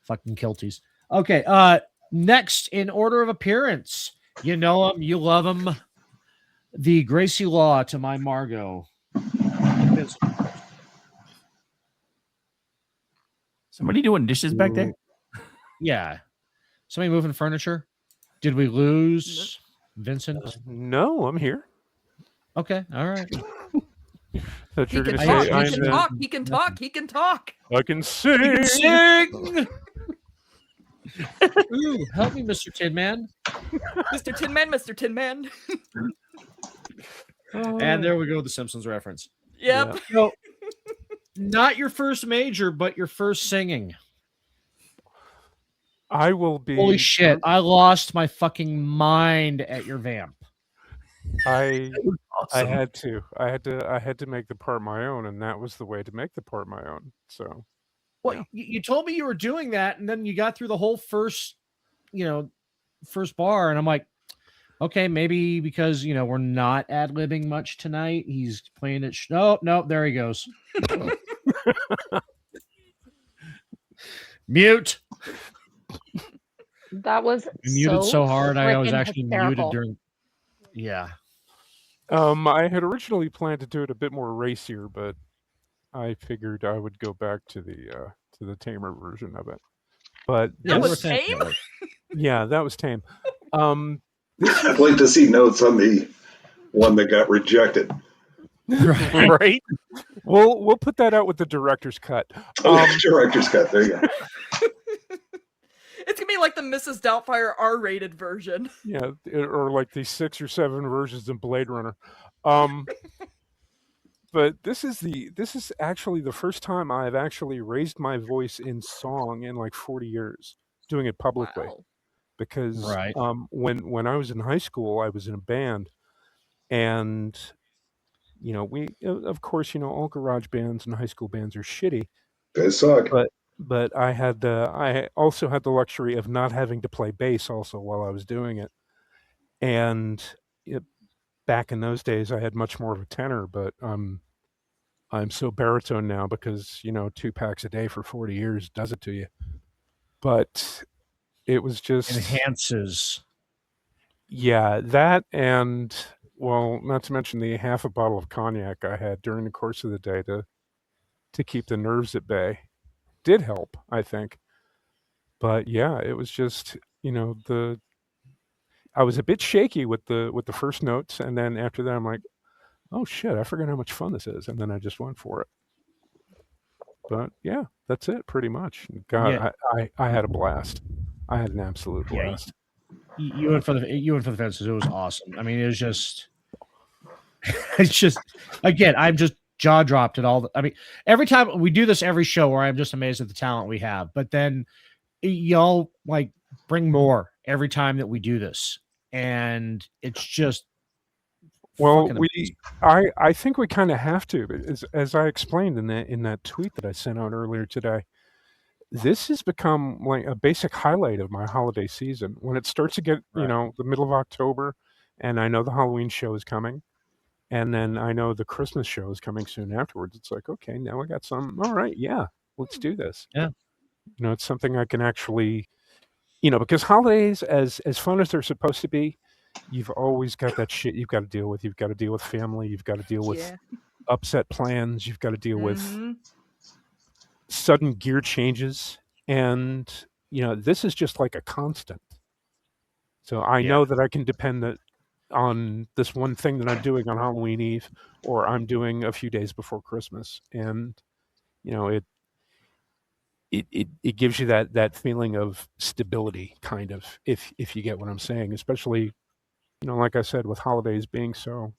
Fucking kilties. Okay, next in order of appearance, you know him, you love him. The Gracie Law to my Margot. Somebody doing dishes back there? Yeah. Somebody moving furniture? Did we lose Vincent? No, I'm here. Okay, all right. That He you're can gonna talk. say He can talk. He can talk. He can talk. I can sing. He can sing. Ooh, help me, Mr. Tin Man. Mr. Tin Man, Mr. Tin Man. And there we go, the Simpsons reference. Yep. Yeah. So, not your first major, but your first singing. I will be. Holy shit! I lost my fucking mind at your vamp. I Awesome. had to make the part my own, and that was the way to make the part my own. So, well, you told me you were doing that, and then you got through the whole first bar, and I'm like, okay, maybe because we're not ad-libbing much tonight. He's playing it. No, there he goes. Mute. That was muted so hard. I was freaking actually hysterical. muted during. Yeah. I had originally planned to do it a bit more racier, but I figured I would go back to the tamer version of it. But that was tame. Yeah, that was tame. I'd like to see notes on the one that got rejected. Right. We'll put that out with the director's cut. Director's cut. There you go. It's gonna be like the Mrs. Doubtfire R-rated version. Yeah, or like the 6 or 7 versions in Blade Runner. But this is actually the first time I've actually raised my voice in song in like 40 years, doing it publicly. Wow. Because right. When I was in high school, I was in a band, and we of course all garage bands and high school bands are shitty. They suck. But I also had the luxury of not having to play bass also while I was doing it, and back in those days I had much more of a tenor, but I'm so baritone now because 2 packs a day for 40 years does it to you. But it was just enhances. Yeah, that, and well, not to mention the half a bottle of cognac I had during the course of the day to keep the nerves at bay did help, I think. But yeah, it was just I was a bit shaky with the first notes, and then after that I'm like, oh shit, I forgot how much fun this is, and then I just went for it. But yeah, that's it pretty much. God, yeah. I had a blast. I had an absolute blast. You went for the fences. It was awesome. I mean, it was just, it's just, again, I'm just jaw dropped at all. I mean, every time we do this, every show where I'm just amazed at the talent we have. But then y'all like bring more every time that we do this, and it's just. Well, I think we kind of have to, as I explained in that tweet that I sent out earlier today. This has become like a basic highlight of my holiday season. When it starts to get, the middle of October, and I know the Halloween show is coming, and then I know the Christmas show is coming soon afterwards. It's like, okay, now I got some. All right, yeah, let's do this. Yeah, it's something I can actually because holidays, as fun as they're supposed to be, you've always got that shit you've got to deal with. You've got to deal with family. You've got to deal with Yeah. upset plans. You've got to deal with Mhm. sudden gear changes. And, this is just like a constant. So I Yeah. know that I can depend on this one thing that I'm doing on Halloween Eve, or I'm doing a few days before Christmas. And, it gives you that feeling of stability, kind of, if you get what I'm saying, especially, like I said, with holidays being so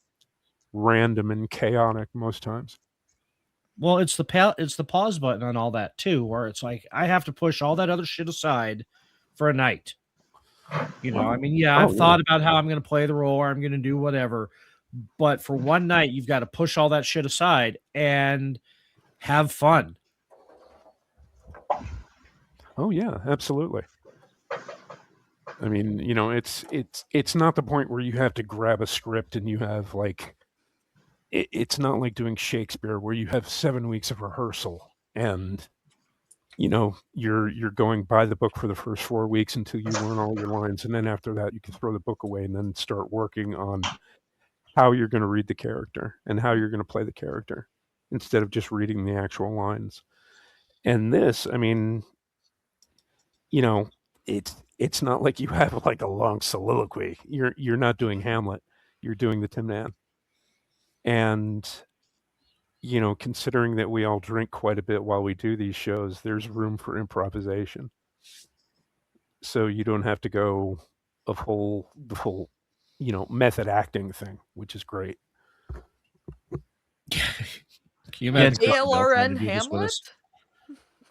random and chaotic most times. Well, it's the pause button on all that too, where it's like I have to push all that other shit aside for a night. I mean, yeah, I've thought about how I'm going to play the role or I'm going to do whatever, but for one night, you've got to push all that shit aside and have fun. Oh yeah, absolutely. I mean, it's not the point where you have to grab a script and you have like, it's not like doing Shakespeare where you have 7 weeks of rehearsal and you're going by the book for the first 4 weeks until you learn all your lines, and then after that you can throw the book away and then start working on how you're going to read the character and how you're going to play the character instead of just reading the actual lines. And this, I mean, it's not like you have like a long soliloquy. You're not doing Hamlet. You're doing the Tin Man. And considering that we all drink quite a bit while we do these shows, there's room for improvisation. So you don't have to go the whole method acting thing, which is great. Can you imagine KLRN Hamlet?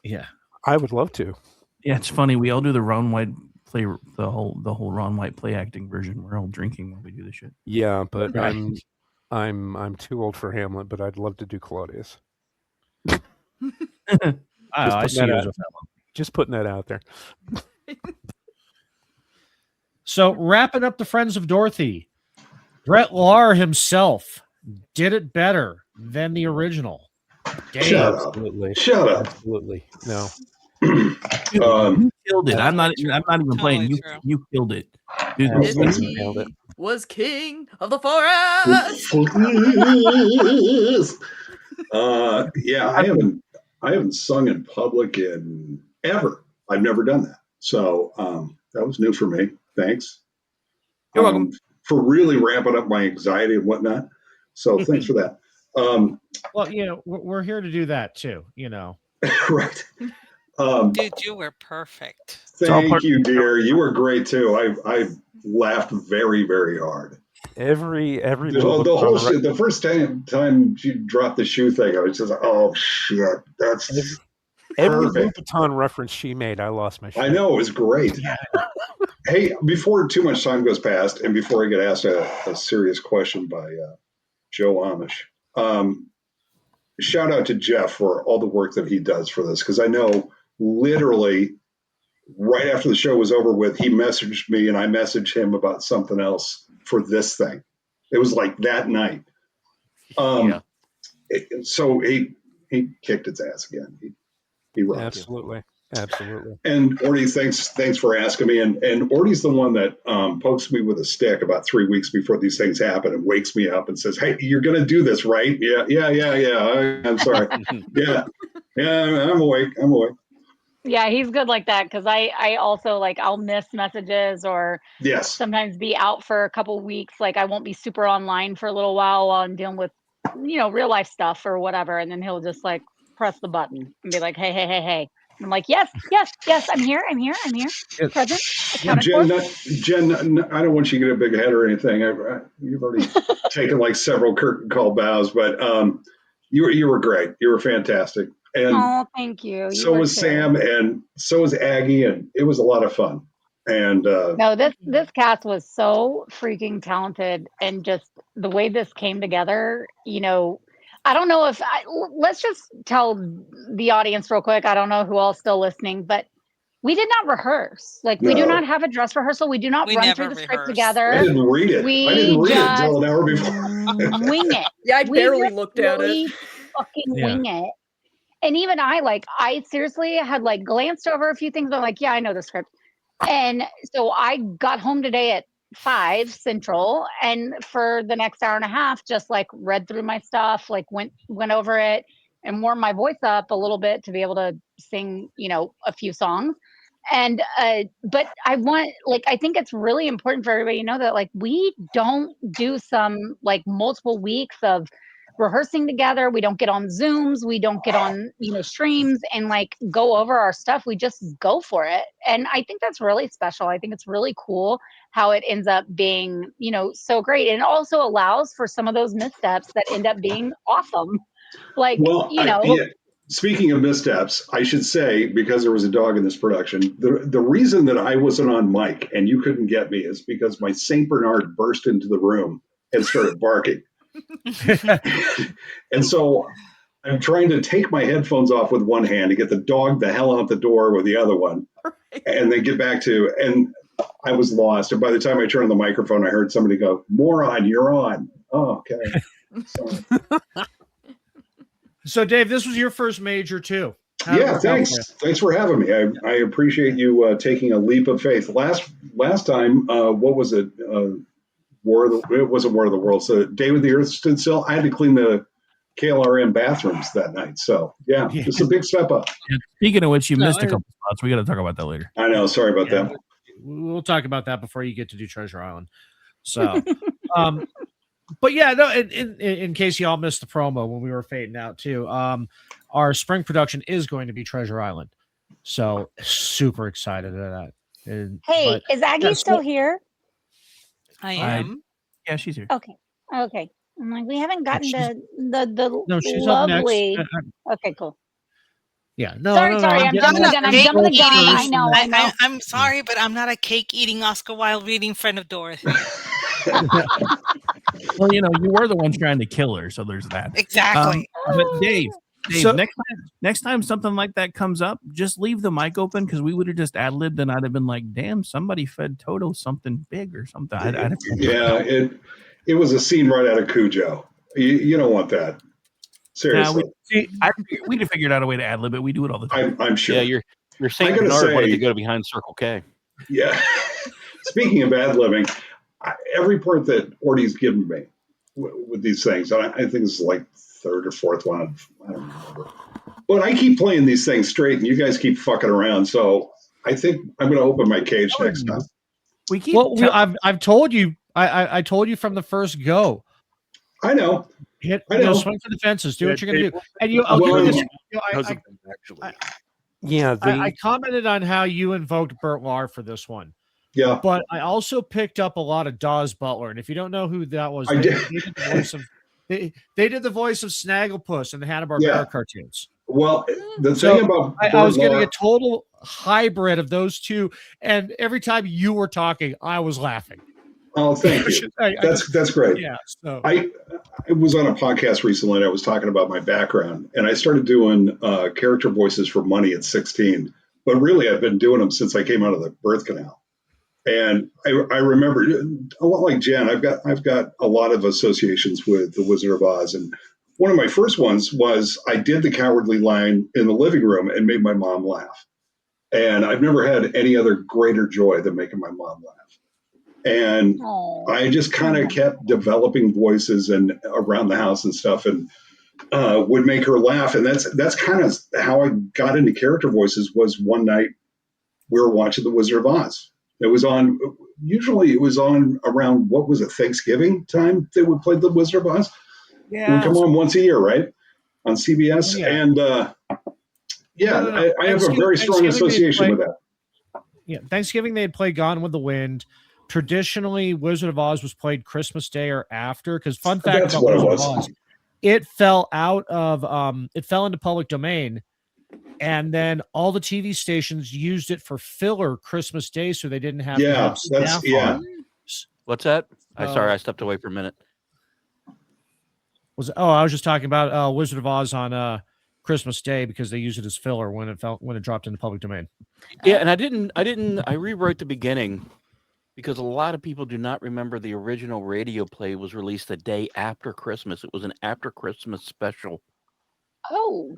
Yeah, I would love to. Yeah, it's funny. We all do the Ron White play, the whole Ron White play acting version. We're all drinking when we do the shit. Yeah, but Right. I'm too old for Hamlet, but I'd love to do Claudius. I see you as a fellow. Just putting that out there. So wrapping up the Friends of Dorothy, Brett Lahr himself did it better than the original. Shut up. Absolutely. Shut up. Absolutely. No. You killed it. I'm not even playing. You killed it. Dude, He was king of the forest. Yeah, I haven't sung in public in ever. I've never done that. So that was new for me. Thanks. You're welcome. For really ramping up my anxiety and whatnot. So thanks for that. Well, we're here to do that too, Right. Dude, you were perfect. Thank you, dear. You were great too. I laughed very, very hard. Every the whole shit. The first time you dropped the shoe thing, I was just like, oh shit, that's every perfect. Louboutin reference she made. I lost my shit. I know, it was great. Hey, before too much time goes past, and before I get asked a serious question by Joe Amish, shout out to Jeff for all the work that he does for this, because I know literally right after the show was over with, he messaged me and I messaged him about something else for this thing. It was like that night. So he kicked its ass again. He rocked. Absolutely. And Orty, thanks for asking me. And Orty's the one that pokes me with a stick about 3 weeks before these things happen and wakes me up and says, "Hey, you're going to do this, right?" Yeah. I'm sorry. yeah, I'm awake. Yeah, he's good like that, because I also, like, I'll miss messages or sometimes be out for a couple weeks. Like, I won't be super online for a little while I'm dealing with, real life stuff or whatever. And then he'll just like press the button and be like, hey. And I'm like, yes, I'm here. Present. Jen, I don't want you to get a big head or anything. You've already taken like several curtain call bows, but you were great. You were fantastic. And thank you. So was Sam, and so was Aggie, and it was a lot of fun. And no, this cast was so freaking talented, and just the way this came together. I don't know if let's just tell the audience real quick. I don't know who all's still listening, but we did not rehearse. Like, we do not have a dress rehearsal. We do not run through the script together. I didn't read it. I didn't read it until an hour before. Wing it. Yeah, I barely looked at it. Fucking wing it. And even I seriously had like glanced over a few things. I'm like, yeah, I know the script. And so I got home today at 5 Central, and for the next hour and a half, just like read through my stuff, like went over it and warmed my voice up a little bit to be able to sing, a few songs. And but I think it's really important for everybody to know that like we don't do some like multiple weeks of rehearsing together. We don't get on Zooms. We don't get on, streams and like go over our stuff. We just go for it. And I think that's really special. I think it's really cool how it ends up being, so great. And it also allows for some of those missteps that end up being awesome. Like, Well, speaking of missteps, I should say, because there was a dog in this production, the reason that I wasn't on mic and you couldn't get me is because my St. Bernard burst into the room and started barking. And so I'm trying to take my headphones off with one hand to get the dog the hell out the door with the other one, and then get back to, and I was lost. And by the time I turned on the microphone, I heard somebody go, "Moron, you're on." Oh, okay. Sorry. So, Dave, this was your first major too. Yeah, thanks. Thanks for having me. I appreciate you taking a leap of faith. Last time, what was it? It wasn't War of the Worlds. So Day with the Earth Stood Still. I had to clean the KLRN bathrooms that night. So yeah, it's a big step up. Yeah. Speaking of which, you missed a couple spots. We got to talk about that later. I know. Sorry about that. We'll talk about that before you get to do Treasure Island. So, but yeah, no. In case y'all missed the promo when we were fading out too, our spring production is going to be Treasure Island. So super excited at that. Hey, is Aggie still here? I am. Yeah, she's here. Okay. I'm like, we haven't gotten the No, she's lovely. up next. Okay, cool. Yeah, no. Sorry. I'm jumping the gun. I know. I'm sorry, but I'm not a cake eating, Oscar Wilde reading friend of Dorothy. Well, you were the one trying to kill her, so there's that. Exactly. But Dave, next time something like that comes up, just leave the mic open because we would have just ad-libbed and I'd have been like, "Damn, somebody fed Toto something big or something." It was a scene right out of Cujo. You don't want that. Seriously. We'd have figured out a way to ad-lib it. We do it all the time. I'm sure. Yeah, you're St. Bernard wanted to go behind Circle K. Yeah. Speaking of ad-libbing, every part that Orty's given me with these things, I think it's like third or fourth one. I don't remember. But I keep playing these things straight, and you guys keep fucking around. So I think I'm going to open my cage next time. I've told you. I told you from the first go. I know. Swing for the fences. Do what you're going to do. And I'll give you this. I commented on how you invoked Burt Lahr for this one. Yeah. But I also picked up a lot of Dawes Butler. And if you don't know who that was, they did the voice of Snagglepuss in the Hanna-Barbera cartoons. Well, the thing about I was getting a total hybrid of those two. And every time you were talking, I was laughing. Oh, thank you. That's great. Yeah. So I was on a podcast recently and I was talking about my background, and I started doing character voices for money at 16. But really, I've been doing them since I came out of the birth canal. And I remember a lot like Jen. I've got a lot of associations with the Wizard of Oz, and one of my first ones was I did the Cowardly Lion in the living room and made my mom laugh. And I've never had any other greater joy than making my mom laugh. And I just kind of kept developing voices and around the house and stuff, and would make her laugh. And that's kind of how I got into character voices. Was one night we were watching The Wizard of Oz. It was on. Usually, it was on around what was it, Thanksgiving time? They would play The Wizard of Oz. Yeah, it would come on once a year, right, on CBS. Yeah. And I have a very strong association with that. Yeah, Thanksgiving they had played Gone with the Wind. Traditionally, Wizard of Oz was played Christmas Day or after. Because fun fact That's about what Wizard it of was. Oz, it fell out of it fell into public domain, and then all the TV stations used it for filler Christmas Day, so they didn't have to have staff on. What's that? Sorry, I stepped away for a minute. I was just talking about Wizard of Oz on Christmas Day because they used it as filler when it dropped into public domain. Yeah, and I rewrote the beginning because a lot of people do not remember the original radio play was released the day after Christmas. It was an after Christmas special. Oh.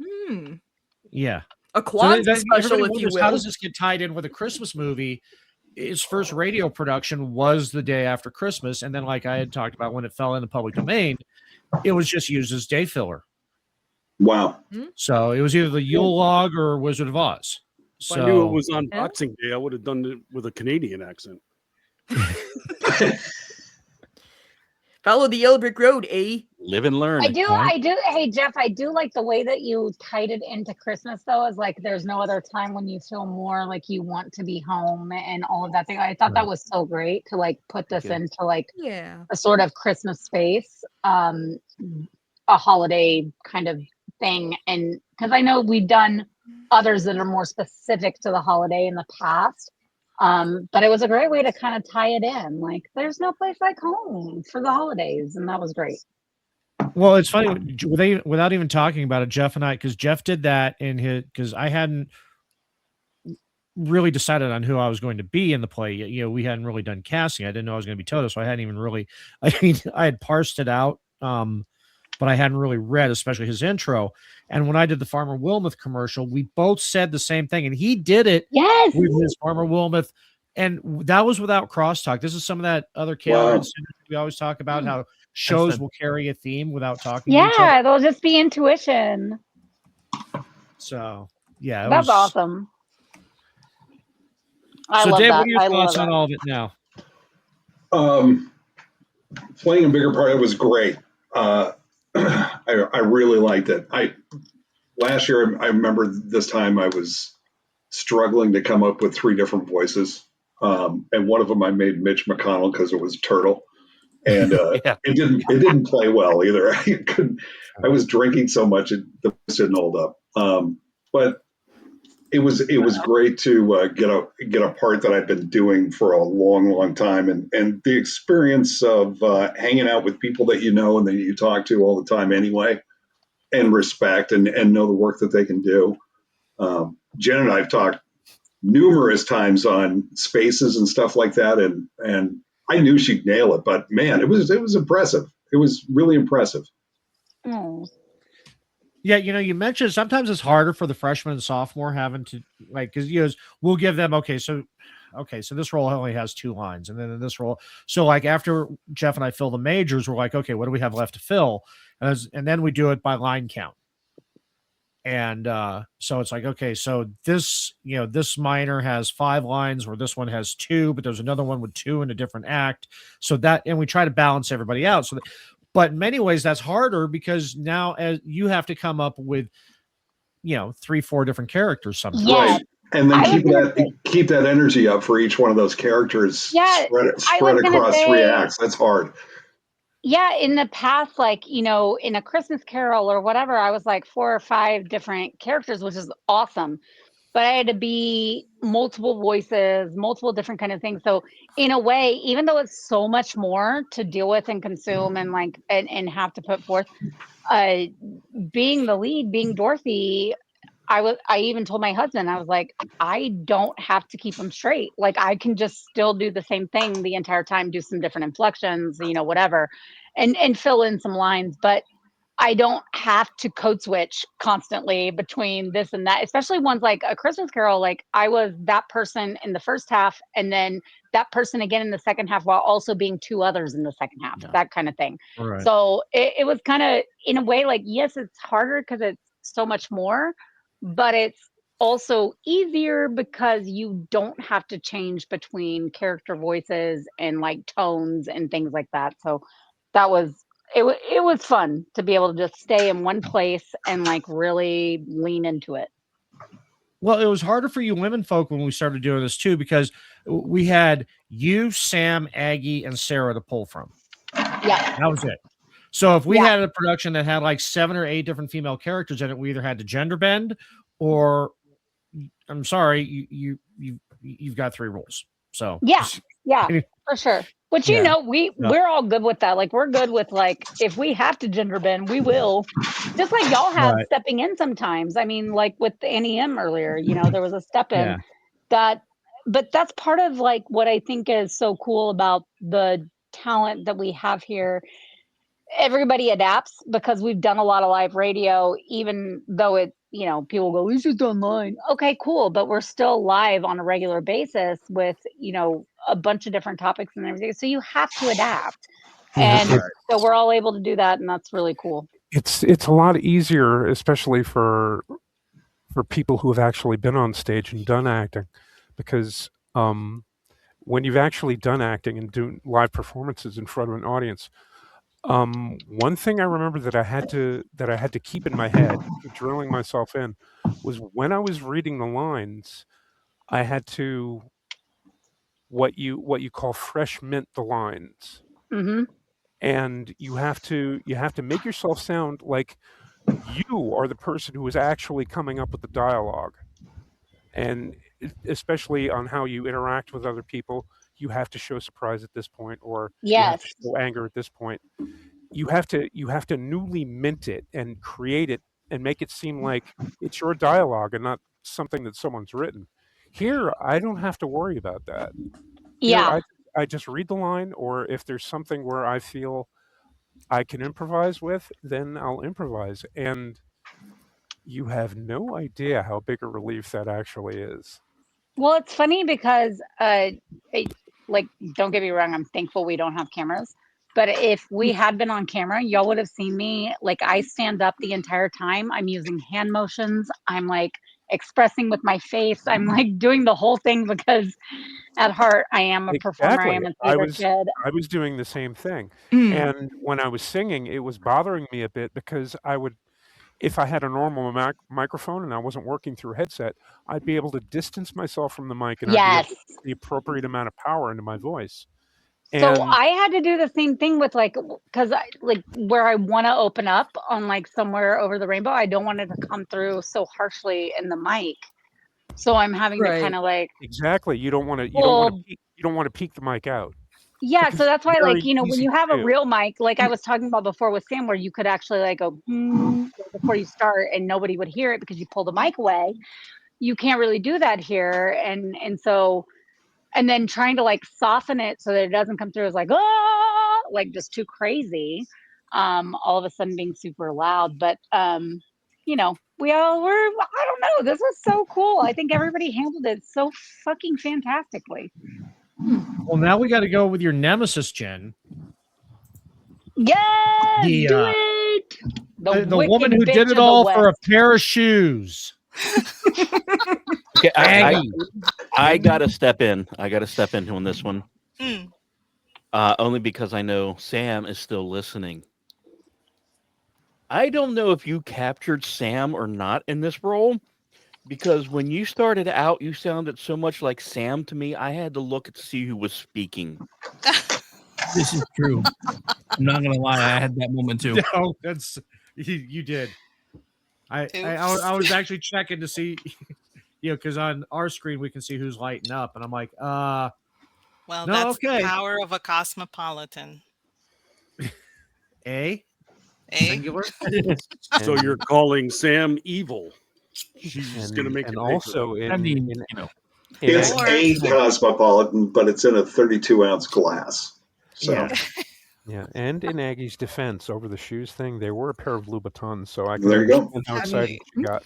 Yeah. A Kwanzaa special, if wonders, you will. How does this get tied in with a Christmas movie? his first radio production was the day after Christmas, and then, like I had talked about, when it fell in the public domain, it was just used as day filler. Wow. So it was either the Yule Log or Wizard of Oz. If I knew it was on Boxing Day, I would have done it with a Canadian accent. Follow the yellow brick road, eh? Live and learn. I do. Hey, Jeff, I do like the way that you tied it into Christmas, though, is like there's no other time when you feel more like you want to be home and all of that thing. I thought that was so great to like put this into like a sort of Christmas space, a holiday kind of thing. And because I know we've done others that are more specific to the holiday in the past. But it was a great way to kind of tie it in. Like, there's no place like home for the holidays, and that was great. Well, it's funny without even talking about it, Jeff and I, because Jeff did that because I hadn't really decided on who I was going to be in the play. You know, we hadn't really done casting. I didn't know I was going to be Toto, so I hadn't even really. I mean, I had parsed it out, but I hadn't really read, especially his intro. And when I did the Farmer Wilmoth commercial, we both said the same thing, and he did it with his Farmer Wilmoth, and that was without crosstalk. This is some of that other KLRN we always talk about, how shows will carry a theme without talking. to each other. Yeah, they'll just be intuition. So yeah, that's awesome. So Dave, what are your thoughts on all of it now? Playing a bigger part, it was great. I really liked it. Last year, I remember this time I was struggling to come up with 3 different voices, and one of them I made Mitch McConnell because it was Turtle, and it didn't play well either. I was drinking so much the voice didn't hold up. But it was great to get a part that I've been doing for a long time, and the experience of hanging out with people that you know and that you talk to all the time anyway, and respect and know the work that they can do. Jen and I have talked numerous times on spaces and stuff like that, and I knew she'd nail it, but man, it was impressive. It was really impressive. Yeah, you know, you mentioned sometimes it's harder for the freshman and sophomore having to because we'll give them so this role only has 2 lines, and then in this role, so like after Jeff and I fill the majors, we're like, okay, what do we have left to fill? And then we do it by line count. And so it's like, okay, so this minor has 5 lines, or this one has 2, but there's another one with 2 in a different act. So and we try to balance everybody out. But in many ways that's harder because now as you have to come up with 3-4 different characters sometimes. Right. And then keep that energy up for each one of those characters. Spread across 3 acts. That's hard. Yeah, in the past, in A Christmas Carol or whatever, I was like 4 or 5 different characters, which is awesome. But I had to be multiple voices, multiple different kind of things. So in a way, even though it's so much more to deal with and consume and have to put forth, being the lead, being Dorothy, I even told my husband, I was like, I don't have to keep them straight. Like I can just still do the same thing the entire time, do some different inflections, whatever, and fill in some lines. But I don't have to code switch constantly between this and that, especially ones like A Christmas Carol. Like I was that person in the first half and then that person again in the second half while also being 2 others in the second half, that kind of thing. Right. So it was kind of in a way like, yes, it's harder because it's so much more, but it's also easier because you don't have to change between character voices and like tones and things like that. So that was it was fun to be able to just stay in one place and like really lean into it. Well, it was harder for you women folk when we started doing this too, because we had you, Sam, Aggie, and Sarah to pull from. Yeah. That was it. So if we had a production that had like 7 or 8 different female characters in it, we either had to gender bend or I'm sorry, you've got 3 rules. So yeah, for sure. But we're all good with that. Like we're good with like if we have to gender bend, we will. Just like y'all have stepping in sometimes. I mean, like with Annie M earlier, there was a step in but that's part of like what I think is so cool about the talent that we have here. Everybody adapts because we've done a lot of live radio, even though people go, it's just online. Okay, cool. But we're still live on a regular basis with, a bunch of different topics and everything. So you have to adapt. Yeah, And so we're all able to do that. And that's really cool. it's a lot easier, especially for people who have actually been on stage and done acting, because when you've actually done acting and doing live performances in front of an audience, one thing I remember that I had to keep in my head, keep drilling myself in, was when I was reading the lines, I had to what you call fresh mint the lines, Mm-hmm. and you have to make yourself sound like you are the person who is actually coming up with the dialogue, and especially on how you interact with other people, you have to show surprise at this point, or you have to Yes. show anger at this point. You have to newly mint it and create it and make it seem like it's your dialogue and not something that someone's written. Here, I don't have to worry about that. Here, Yeah. I just read the line, or if there's something where I feel I can improvise with, then I'll improvise. And you have no idea how big a relief that actually is. Well, it's funny because, like, don't get me wrong, I'm thankful we don't have cameras. But if we had been on camera, y'all would have seen me. Like, I stand up the entire time. I'm using hand motions. I'm like expressing with my face. I'm like doing the whole thing because at heart, I am a performer. I Exactly. am a I theater was kid. I was doing the same thing. Mm. And when I was singing, it was bothering me a bit because if I had a normal microphone and I wasn't working through a headset, I'd be able to distance myself from the mic and I'd be able Yes. to put the appropriate amount of power into my voice. So And I had to do the same thing with because I like where I want to open up on like somewhere over the rainbow. I don't want it to come through so harshly in the mic. So I'm having to kind of like, exactly, you don't want to well, peek the mic out yeah. because So that's it's why, like, very when easy you to have a do. real mic, like I was talking about before with Sam, where you could actually like go right before you start and nobody would hear it because you pull the mic away. You can't really do that here, and so. And then trying to like soften it so that it doesn't come through as like, like just too crazy. All of a sudden being super loud. But we all were, I don't know. This was so cool. I think everybody handled it so fucking fantastically. Well, now we got to go with your nemesis, Jen. Yes, The, do it. The wicked woman who bitch did it of the all West. for a pair of shoes. Okay, Aggie. I gotta step in. I gotta step in on this one. Mm. Only because I know Sam is still listening. I don't know if you captured Sam or not in this role, because when you started out, you sounded so much like Sam to me. I had to look to see who was speaking. This is true. I'm not gonna lie, I had that moment too. No, that's you did. I was actually checking to see, because on our screen we can see who's lighting up, and I'm like, Well, no, that's okay. the power of a cosmopolitan. A singular. So you're calling Sam evil? She's going to make and it also big. It's a cosmopolitan, but it's in a 32-ounce glass. So. Yeah, and in Aggie's defense, over the shoes thing, they were a pair of Louboutins, so I can There you go. understand how excited she got.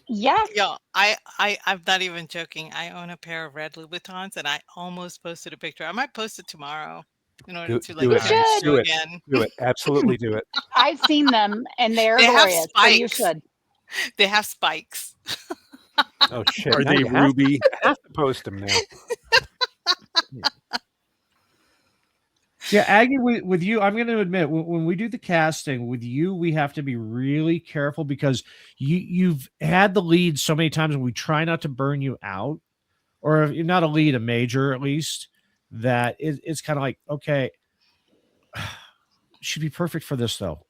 Yes. Yo, I'm not even joking. I own a pair of red Louboutins, and I almost posted a picture. I might post it tomorrow in order to like Do it. show Do it. again. Do it. Absolutely do it. I've seen them and they're They have glorious. So you spikes. should. They have spikes. Oh shit! Are Now they you have to- ruby? you have to post them now. Yeah, Aggie, with you, I'm going to admit, when we do the casting with you, we have to be really careful because you've had the lead so many times, and we try not to burn you out, or if you're not a lead, a major at least. That it's kind of like, okay, she'd be perfect for this though.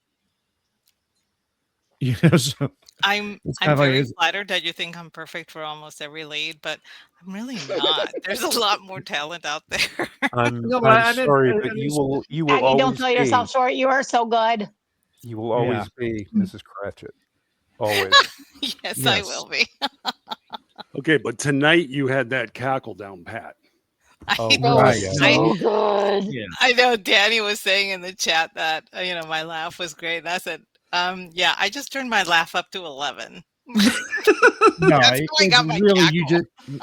So I'm it's kind of very like, flattered that you think I'm perfect for almost every lead, but I'm really not. There's a lot more talent out there. I'm No, but I meant- sorry, I but mean, you will Aggie, always don't sell yourself be, short. You are so good. you will always be Mrs. Cratchit. Always. Yes, I will be. Okay, but tonight you had that cackle down pat. Oh, So right. good. I know Danny was saying in the chat that my laugh was great. And I said, yeah, I just turned my laugh up to 11. No, That's it how I got was my really you cackle. just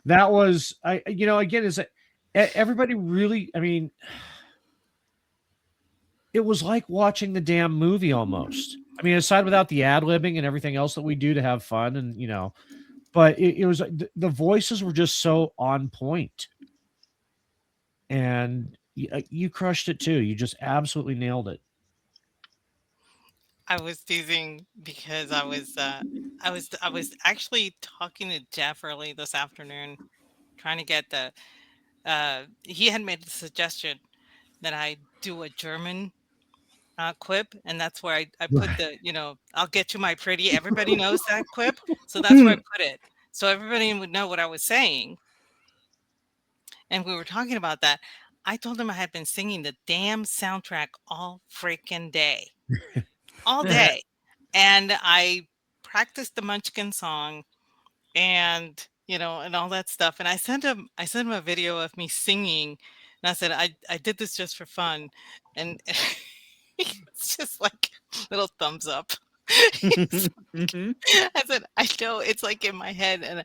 that was again is that everybody really, I mean, it was like watching the damn movie almost. I mean, aside without the ad libbing and everything else that we do to have fun, and but it was the voices were just so on point, and you crushed it too. You just absolutely nailed it. I was teasing because I was actually talking to Jeff early this afternoon, trying to get he had made the suggestion that I do a German quip, and that's where I put Right. I'll get you my pretty. Everybody knows that quip, so that's where I put it, so everybody would know what I was saying. And we were talking about that. I told him I had been singing the damn soundtrack all freaking day, all day, and I practiced the Munchkin song, and all that stuff. And I sent him a video of me singing, and I said I did this just for fun, and it's just like little thumbs up. Mhm. I said I know it's like in my head,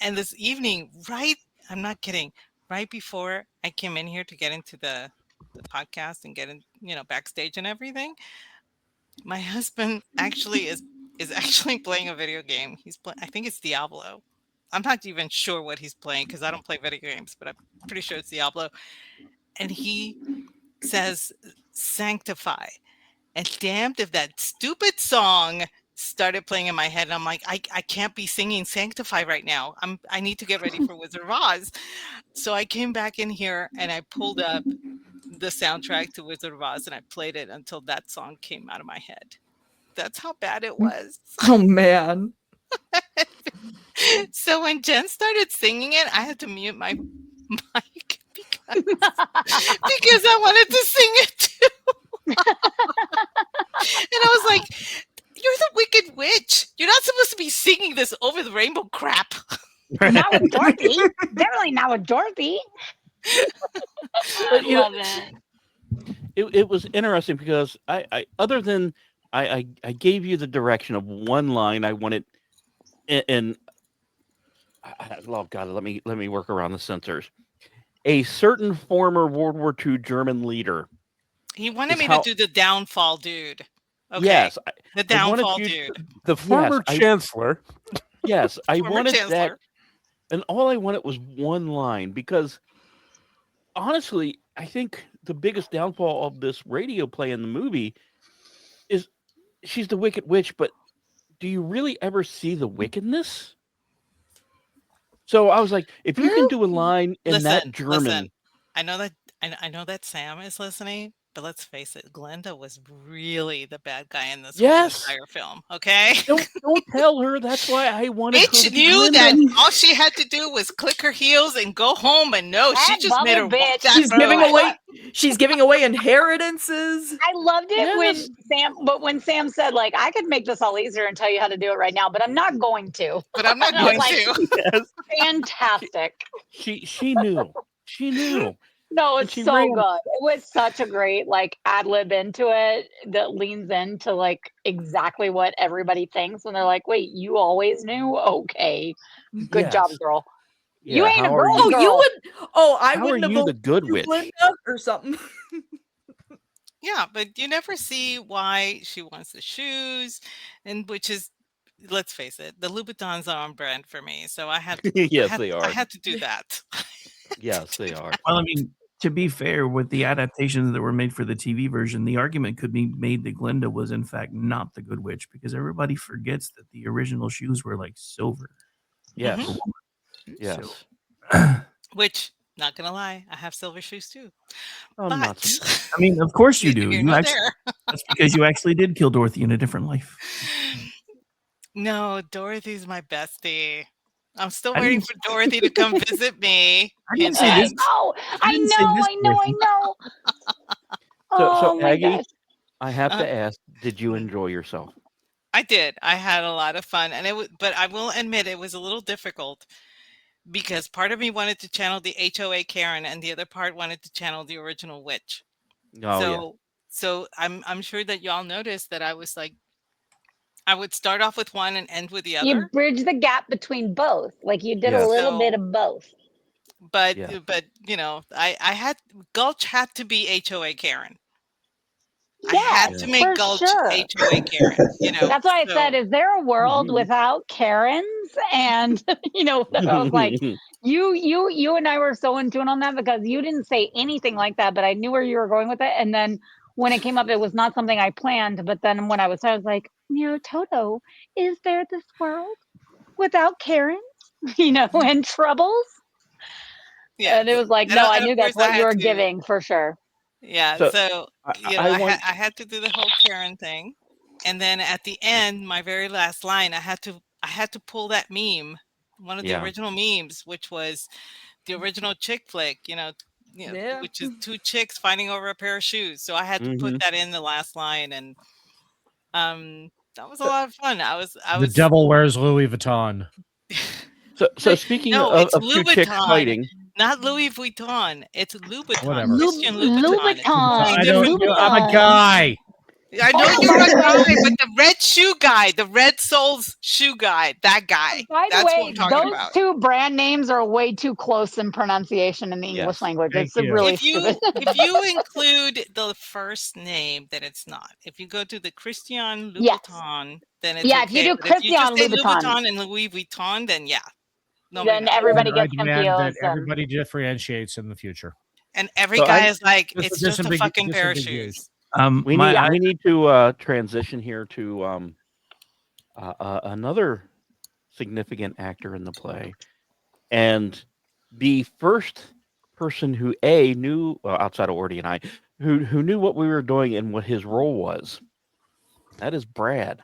and this evening, right? I'm not kidding. Right before I came in here to get into the podcast and get in, backstage and everything, my husband actually is actually playing a video game. I think it's Diablo. I'm not even sure what he's playing because I don't play video games, but I'm pretty sure it's Diablo. And he says Sanctify. And damned if that stupid song started playing in my head. And I'm like, I can't be singing Sanctify right now. I need to get ready for Wizard of Oz. So I came back in here and I pulled up the soundtrack to Wizard of Oz and I played it until that song came out of my head. That's how bad it was. Oh man. So when Jen started singing it, I had to mute my mic because I wanted to sing it too. And I was like, "You're the Wicked Witch. You're not supposed to be singing this over the rainbow crap." Not with Dorothy. Definitely not with Dorothy. But, I love it. it was interesting because I other than I gave you the direction of one line I wanted, and oh God, let me work around the censors. A certain former World War II German leader. He wanted is me how, to do the downfall dude. Okay. Yes, The I wanted downfall you. dude. The former Yes, chancellor. Yes, I Former wanted that, chancellor. and all I wanted was one line because honestly, I think the biggest downfall of this radio play in the movie is she's the Wicked Witch, but do you really ever see the wickedness? So I was like, if you can do a line in that Listen. German, I know that Sam is listening, but let's face it, Glenda was really the bad guy in this whole yes, entire film. Okay. don't tell her. That's why I wanted her Bitch to be knew that Glinda. all she had to do was click her heels and go home, and no, she That just made her bubble walk bitch. that She's giving road. away she's giving away inheritances. I loved it Yes, when Sam said, like, I could make this all easier and tell you how to do it right now, but I'm not going to. But I'm not And I was going like, to. yes. fantastic. She knew. She knew. No, And it's she so ran. good. It was such a great like ad lib into it that leans into like exactly what everybody thinks when they're like, wait, you always knew? Okay. Good job, Yes. girl. You Yeah. ain't a How are girl, Oh, you? you girl. would I How are wouldn't have you the believed good you, witch? Glinda, or something. Yeah, but you never see why she wants the shoes, and which is, let's face it, the Louboutins are on brand for me. So Yes, they I are. had to do that. Yes, they are. Well, I mean, to be fair, with the adaptations that were made for the TV version, the argument could be made that Glinda was in fact not the Good Witch because everybody forgets that the original shoes were like silver. Yes. Mhm. Yes. Which, not gonna lie, I have silver shoes too. I'm not. But I mean, of course you neither do. here You nor actually there. that's because you actually did kill Dorothy in a different life. No, Dorothy's my bestie. I'm still I waiting didn't for Dorothy to come visit me. I didn't Hint, say this. hint. I didn't say this, I know. Dorothy. So Oh my Aggie, gosh. I have Uh, to ask, did you enjoy yourself? I did. I had a lot of fun, and but I will admit it was a little difficult because part of me wanted to channel the HOA Karen, and the other part wanted to channel the original witch. Oh yeah. So, so I'm sure that y'all noticed that I was like I would start off with one and end with the You other. bridge the gap between both. Like you did a Yes. little bit So, of both. but Yeah. you know, I had Gulch had to be HOA Karen. I Yes, had to for make Gulch sure. HOA Karen. You know, That's why I so said, is there a world Mhm. without Karens? And I was like, you and I were so in tune on that because you didn't say anything like that, but I knew where you were going with it. And then when it came up, it was not something I planned. But then when I was like, Toto, is there this world without Karens? And troubles? yeah, And it was like, no, I and of knew that's course I what you had were to. giving for sure. Yeah, So so I want. I had to do the whole Karen thing, and then at the end, my very last line, I had to pull that meme, one of the Yeah. original memes, which was the original chick flick, Yeah. which is two chicks fighting over a pair of shoes. So I had to put Mhm. that in the last line, and that was a So, lot of fun. I The was devil wears Louis Vuitton. so speaking no, it's of two chicks Louboutin, fighting, not Louis Vuitton. It's Louboutin, Whatever. Christian Louboutin. It's two Louboutin, different. I'm a guy. I know Oh, you're by a the guy, way, but the red shoe guy, the red soles shoe guy, that guy. by the That's what way, I'm talking those about. two brand names are way too close in pronunciation in the English yes. language. Thank It's you. really If you stupid. if you include the first name, then it's not. If you go to the Christian Yes. Louboutin, then it's Yeah, if you okay. do But if you just Christian say Louboutin, Louboutin and Louis Vuitton, then yeah, nobody then knows. everybody I gets demand that confused. And everybody differentiates in the future. And every So guy I is like, Just it's just a fucking pair of disambiguate. shoes. we My need I, we need to transition here to another significant actor in the play, and the first person who knew outside of Ordy and I who knew what we were doing and what his role was. That is Brad.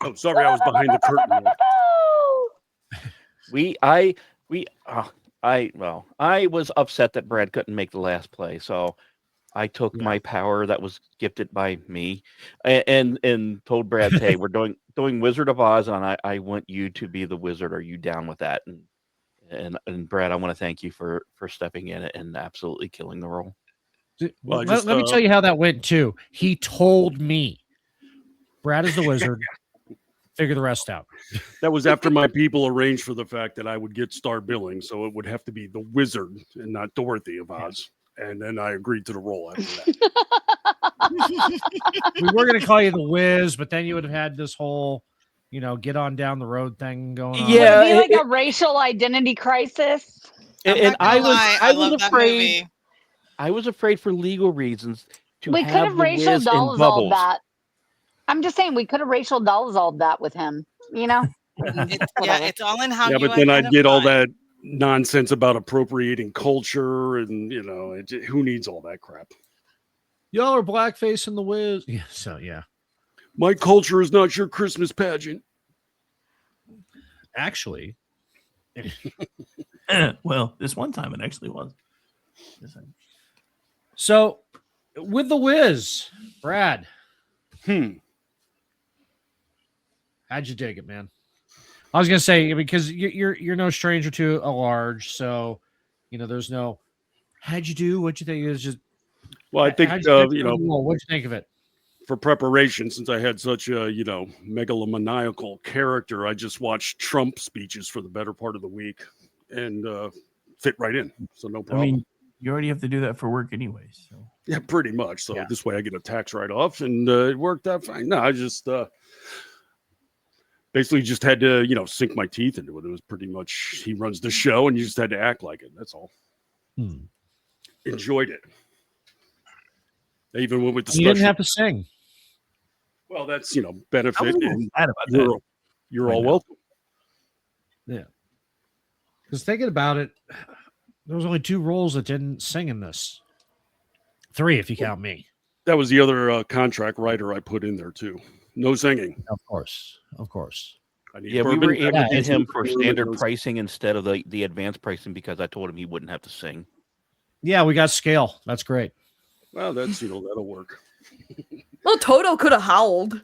Oh, sorry, I was behind the curtain. I was upset that Brad couldn't make the last play, so I took my power that was gifted by me and told Brad, hey, we're doing Wizard of Oz, and I want you to be the wizard. Are you down with that? And Brad, I want to thank you for stepping in and absolutely killing the role. Well, let me tell you how that went too. He told me, Brad is the wizard. Figure the rest out. That was after my people arranged for the fact that I would get star billing, so it would have to be the wizard and not Dorothy of Oz. And then I agreed to the role after that. We were going to call you the Wiz, but then you would have had this whole, get on down the road thing going on. would it be like a racial identity crisis? And I was love that afraid. movie. I was afraid for legal reasons to We could have have the racial Wiz in dolls all Bubbles. that. I'm just saying we could have racial dolls all that with him. It's all in how Yeah, you but then I'd get all identify. that nonsense about appropriating culture, and who needs all that crap? Y'all are blackface in the Wiz. Yeah, so yeah. My culture is not your Christmas pageant. Actually, well, this one time it actually was. So, with the Wiz, Brad. How'd you dig it, man? I was gonna say because you're no stranger to a large, so there's no. How'd you do? What'd you think? It was just. Well, I think what'd you think of it? For preparation, since I had such a megalomaniacal character, I just watched Trump speeches for the better part of the week and fit right in. So no problem. I mean, you already have to do that for work anyway. So yeah, pretty much. So this way I get a tax write-off, and it worked out fine. No, I just basically just had to sink my teeth into it. It was pretty much he runs the show, and you just had to act like it. That's all. Enjoyed it. I even went with the. You didn't have to sing. Well, that's benefit. I was a little And sad about that. you're all welcome. Yeah. Because thinking about it, there was only 2 roles that didn't sing in this. 3, if you count me. That was the other contract writer I put in there too. No singing. Of course. I need Yeah, we bourbon. were able to get him for standard pricing instead of the advanced pricing because I told him he wouldn't have to sing. Yeah, we got scale. That's great. Well, that's that'll work. Well, Toto could have howled.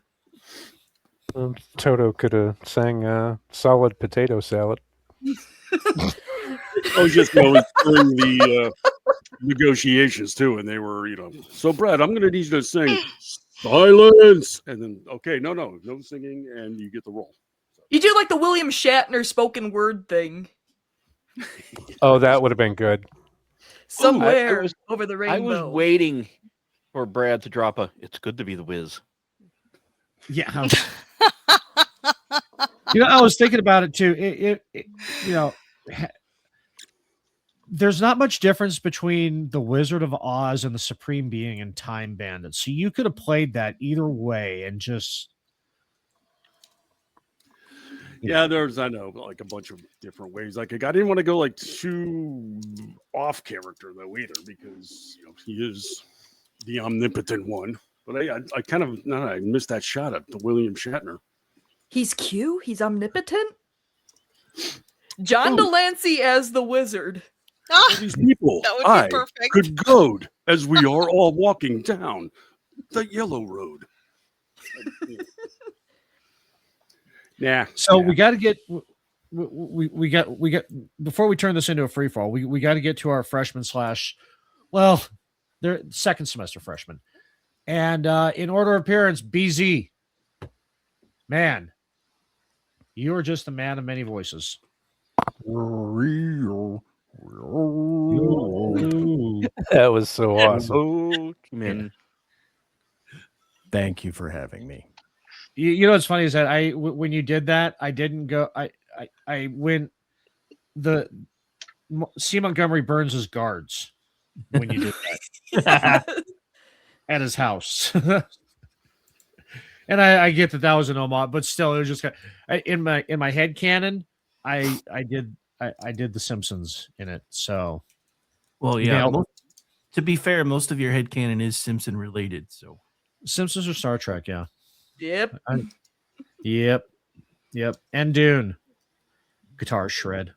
Toto could have sang solid potato salad. I was just going during the negotiations too, and they were, so Brad, I'm going to need you to sing Silence. And then, okay, no singing, and you get the roll. You do like the William Shatner spoken word thing. Oh, that would have been good. Somewhere over the I was rainbow. waiting for Brad to drop a "It's good to be the Wiz." Yeah. I was thinking about it too. There's not much difference between the Wizard of Oz and the Supreme Being and Time Bandit. So you could have played that either way and just. Yeah, there's I know like a bunch of different ways. Like I didn't want to go like too off character though either, because he is the omnipotent one. But I kind of I missed that shot at the William Shatner. He's Q. He's omnipotent. John Delancey as the wizard. These people That would be perfect. could goad as we are all walking down the yellow road. Yeah. So we got to get we got before we turn this into a free fall. We got to get to our freshman / they're second semester freshmen, and in order of appearance, BZ. Man, you are just a man of many voices. That was so awesome. Thank you for having me. You know what's funny is that when you did that, I didn't go. I went C. Montgomery Burns' guards when you did that at his house, and I get that was an homage, but still, it was just in my head canon. I did The Simpsons in it, so well, yeah. To be fair, most of your headcanon is Simpson related, so Simpsons or Star Trek, yeah. Yep. Yep. And Dune. Guitar shred.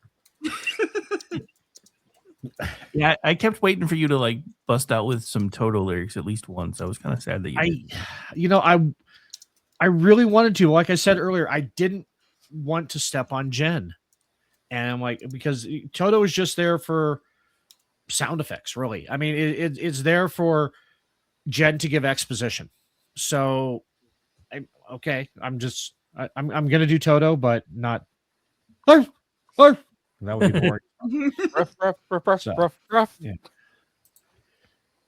Yeah, I kept waiting for you to like bust out with some Toto lyrics at least once. I was kind of sad that you didn't. I really wanted to. Like I said earlier, I didn't want to step on Jen. And I'm like, because Toto is just there for sound effects, really. I mean, it's there for Jen to give exposition. So I'm gonna do Toto, but not. That would be boring. Rough. Yeah.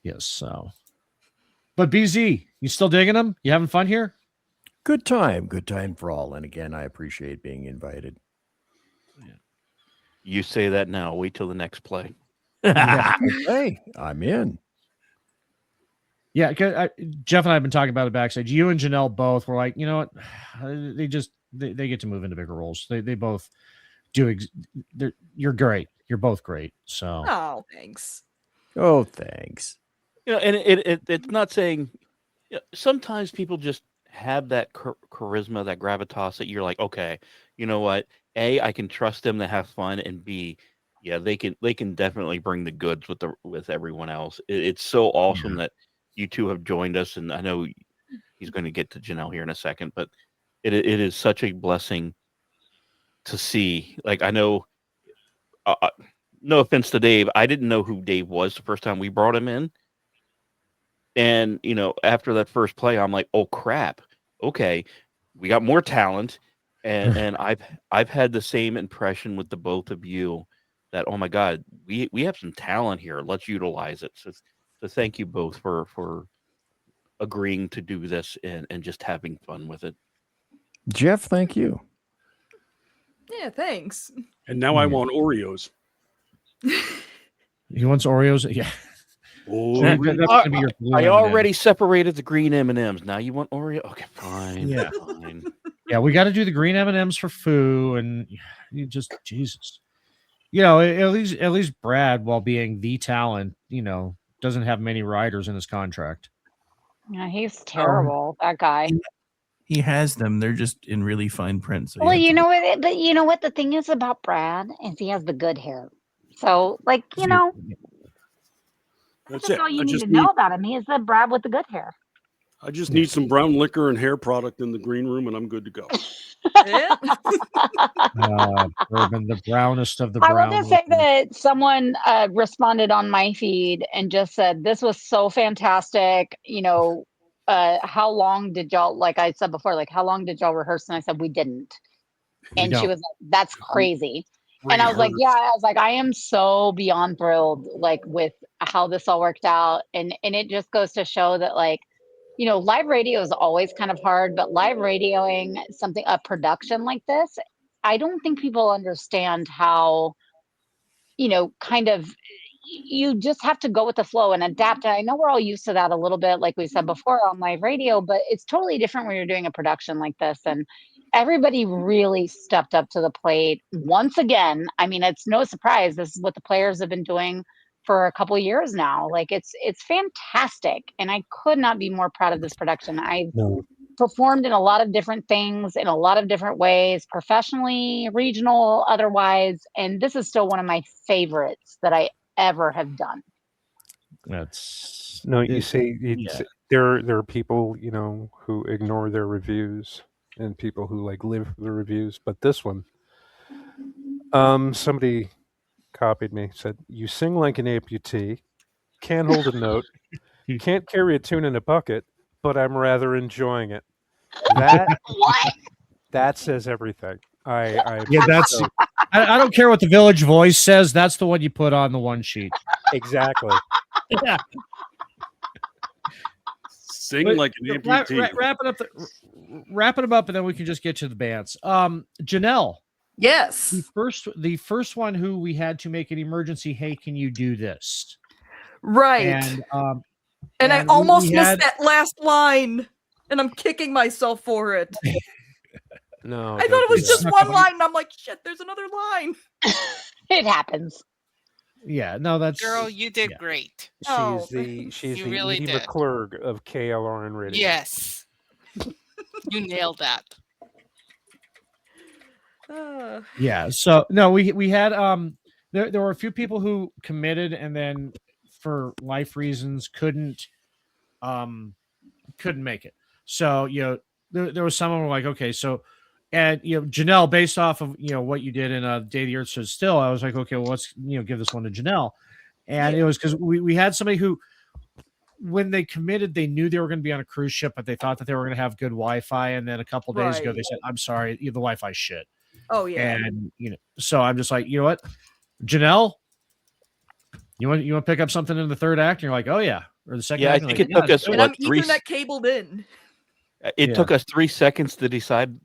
Yes. So, but BZ, you still digging them? You having fun here? Good time for all. And again, I appreciate being invited. You say that now. Wait till the next play. Okay, I'm in. Yeah, Jeff and I have been talking about it backstage. You and Janelle both were like, you know what? They get to move into bigger roles. They both do. You're great. You're both great. So. Oh, thanks. Oh, thanks. And it's not saying. Sometimes people just have that charisma, that gravitas that you're like, okay, you know what? A, I can trust them to have fun, and B, yeah, they can definitely bring the goods with everyone else. It's so awesome that you two have joined us, and I know he's going to get to Janelle here in a second, but it is such a blessing to see. Like, I know, no offense to Dave, I didn't know who Dave was the first time we brought him in, and after that first play, I'm like, oh crap, okay, we got more talent, and I've had the same impression with the both of you that, oh my God, we have some talent here. Let's utilize it. So thank you both for agreeing to do this and just having fun with it. Jeff, thank you. Yeah, thanks. And now I want Oreos. He wants Oreos? Yeah. Oh, That's gonna be your blue I M&M. already separated the green M&Ms. Now you want Oreo? Okay, fine. Yeah. Fine. Yeah, we got to do the green M&Ms for Foo, and you just Jesus. At least Brad, while being the talent, doesn't have many riders in his contract. Yeah, he's terrible. That guy. He has them. They're just in really fine print. So Well, you know what? But you know what the thing is about Brad is he has the good hair. So, That's that's it. all you I need just to know about him. He is the Brad with the good hair. I just need some brown liquor and hair product in the green room, and I'm good to go. Bourbon, the brownest of the I brown. will just say that someone responded on my feed and just said this was so fantastic. how long did y'all, like I said before, like how long did y'all rehearse? And I said, we didn't. And she was like, that's crazy. And I was like, yeah, I was like, I am so beyond thrilled, like with how this all worked out. And it just goes to show that, like, you know, live radio is always kind of hard, but live radioing something, a production like this, I don't think people understand how, you know, kind of you just have to go with the flow and adapt. And I know we're all used to that a little bit, like we said before on live radio, but it's totally different when you're doing a production like this. And everybody really stepped up to the plate once again. I mean, it's no surprise. This is what the Players have been doing for a couple years now. Like it's fantastic. And I could not be more proud of this production. I've performed in a lot of different things in a lot of different ways, professionally, regional, otherwise. And this is still one of my favorites that I ever have done. That's you say there are people, you know, who ignore their reviews and people who like live for the reviews, but this one, somebody copied me, said, you sing like an amputee, can't hold a note, can't carry a tune in a bucket, but I'm rather enjoying it. That what? That says everything. I don't care what the Village Voice says. That's the one you put on the one sheet. Exactly. Yeah. Sing But like an amputee. Wrapping them up, and then we can just get to the bands. Janelle. Yes. The first one who we had to make an emergency, hey, can you do this? Right. And I almost missed that last line, and I'm kicking myself for it. No, I thought it was just one line, and I'm like, shit, there's another line. It happens. Yeah, no, that's girl, you did great. She's you the really Edie did. McClurg of KLRN Radio. Yes. You nailed that. Yeah. So no, we had there were a few people who committed and then for life reasons couldn't make it. So you know there was someone who were like, okay, so and you know Janelle, based off of you know what you did in Day the Earth Stood Still, I was like, okay, well let's give this one to Janelle, and it was because we had somebody who when they committed, they knew they were going to be on a cruise ship, but they thought that they were going to have good Wi-Fi, and then a couple days ago they said, I'm sorry, the Wi-Fi shit. Oh yeah. And so I'm just like, you know what, Janelle, you want to pick up something in the third act? And you're like, oh yeah, or the second. Yeah, act? I think it took us and I'm Ethernet cabled in. It took us 3 seconds to decide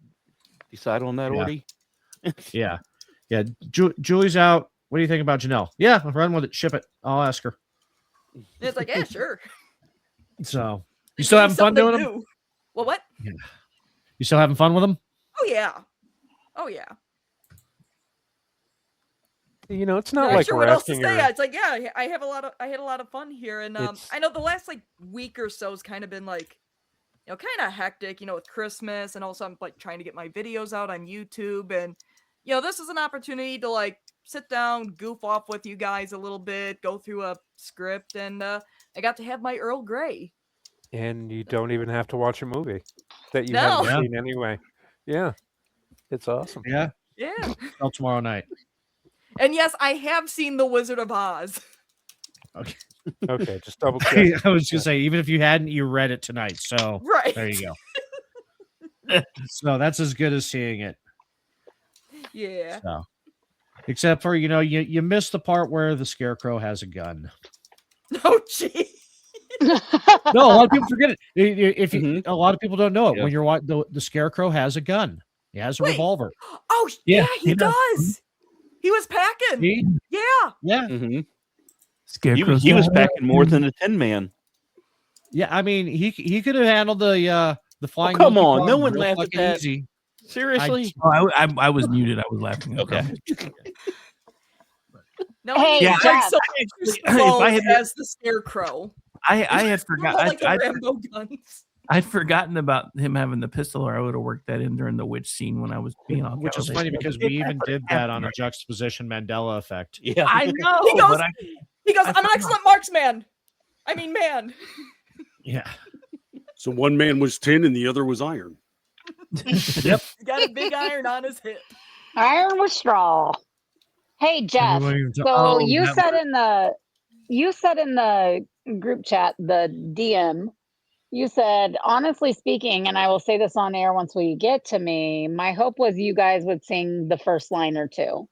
on that already. Yeah. Julie's out. What do you think about Janelle? Yeah, I'll run with it. Ship it. I'll ask her. And it's like, yeah, sure. So you still having fun doing them? Well, what? Yeah. You still having fun with them? Oh yeah. Oh yeah. You know, it's not I'm like sure we're what else to asking say. her. It's like, yeah, I had a lot of fun here, and I know the last like week or so has kind of been like, kind of hectic, with Christmas, and also I'm like trying to get my videos out on YouTube, and this is an opportunity to like sit down, goof off with you guys a little bit, go through a script, and I got to have my Earl Grey. And you don't even have to watch a movie that you haven't seen anyway. Yeah, it's awesome. Yeah. Till tomorrow night. And yes, I have seen The Wizard of Oz. Okay, just double check. I was gonna say, even if you hadn't, you read it tonight. So there you go. So that's as good as seeing it. Yeah. So, except for you missed the part where the Scarecrow has a gun. Oh, gee. No, a lot of people forget it. If you, a lot of people don't know it. When you're watching, the Scarecrow has a gun. He has a revolver. Oh, yeah, he does. He was packing. Yeah. Mm-hmm. Scarecrow. He was packing more than a 10-man. Yeah, I mean, he could have handled the flying. Come on, monkey no one real laughed at fucking that. easy. Seriously? I was muted. I was laughing. Okay. No, Hey, yeah, Jeff. if I had as the Scarecrow. I had forgotten. Like the Rambo guns. I'd forgotten about him having the pistol, or I would have worked that in during the witch scene when I was being off. Which is funny because we even did that on a juxtaposition Mandela effect. Yeah, I know. He goes, I'm an excellent marksman. I mean, man. Yeah. So one man was tin and the other was iron. Yep. He got a big iron on his hip. Iron with straw. Hey Jeff, so you said in the group chat, the DM, You said, honestly speaking, and I will say this on air once we get to me, my hope was you guys would sing the first line or two.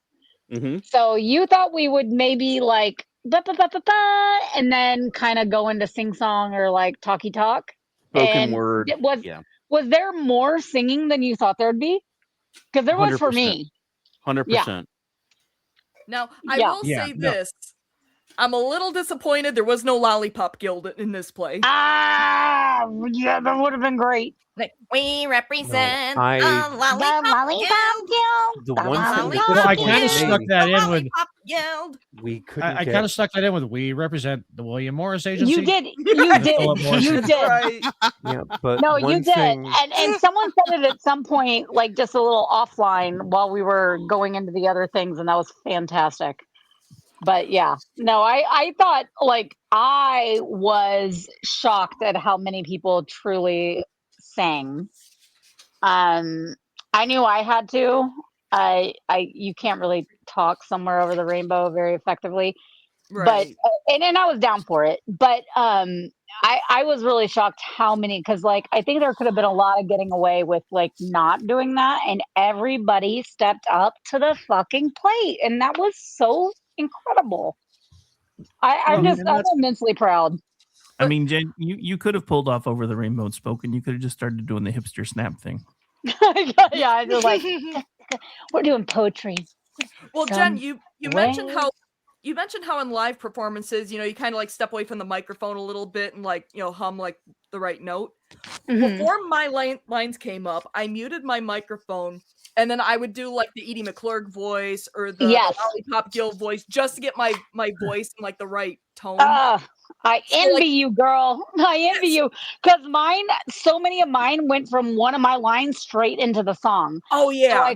Mm-hmm. So you thought we would maybe like ba ba ba ba ba, and then kind of go into sing song or like talky talk. Spoken And word. Was there more singing than you thought there'd be? Because there was for 100%. me. 100%. Now, I will say this. I'm a little disappointed there was no Lollipop Guild in this play. Ah, yeah, that would have been great. We represent I- the Lollipop Guild. The one thing that Well, I kind of disappointed stuck me, that in with. Guild. we couldn't I get. kind of stuck that in with we represent the William Morris Agency. You did. You did. You did. Yeah, but No, one you did. thing, And someone said it at some point, like just a little offline while we were going into the other things, and that was fantastic. But yeah, no, I thought, like, I was shocked at how many people truly sang. I knew I had to. You can't really talk somewhere over the rainbow very effectively. Right. But and I was down for it. But I was really shocked how many, because like I think there could have been a lot of getting away with like not doing that, and everybody stepped up to the fucking plate, and that was so incredible. I'm immensely proud. I mean, Jen, you could have pulled off Over the Rainbow and spoken. You could have just started doing the hipster snap thing. Yeah, I was like, we're doing poetry. Well, Jen, you mentioned how in live performances, you kind of like step away from the microphone a little bit and like, hum like the right note. Mhm. Before my lines came up, I muted my microphone, and then I would do like the Edie McClurg voice or the Yes. Lollipop Guild voice just to get my voice in like the right tone. I envy you, girl. I envy you, because so many of mine went from one of my lines straight into the song. Oh yeah.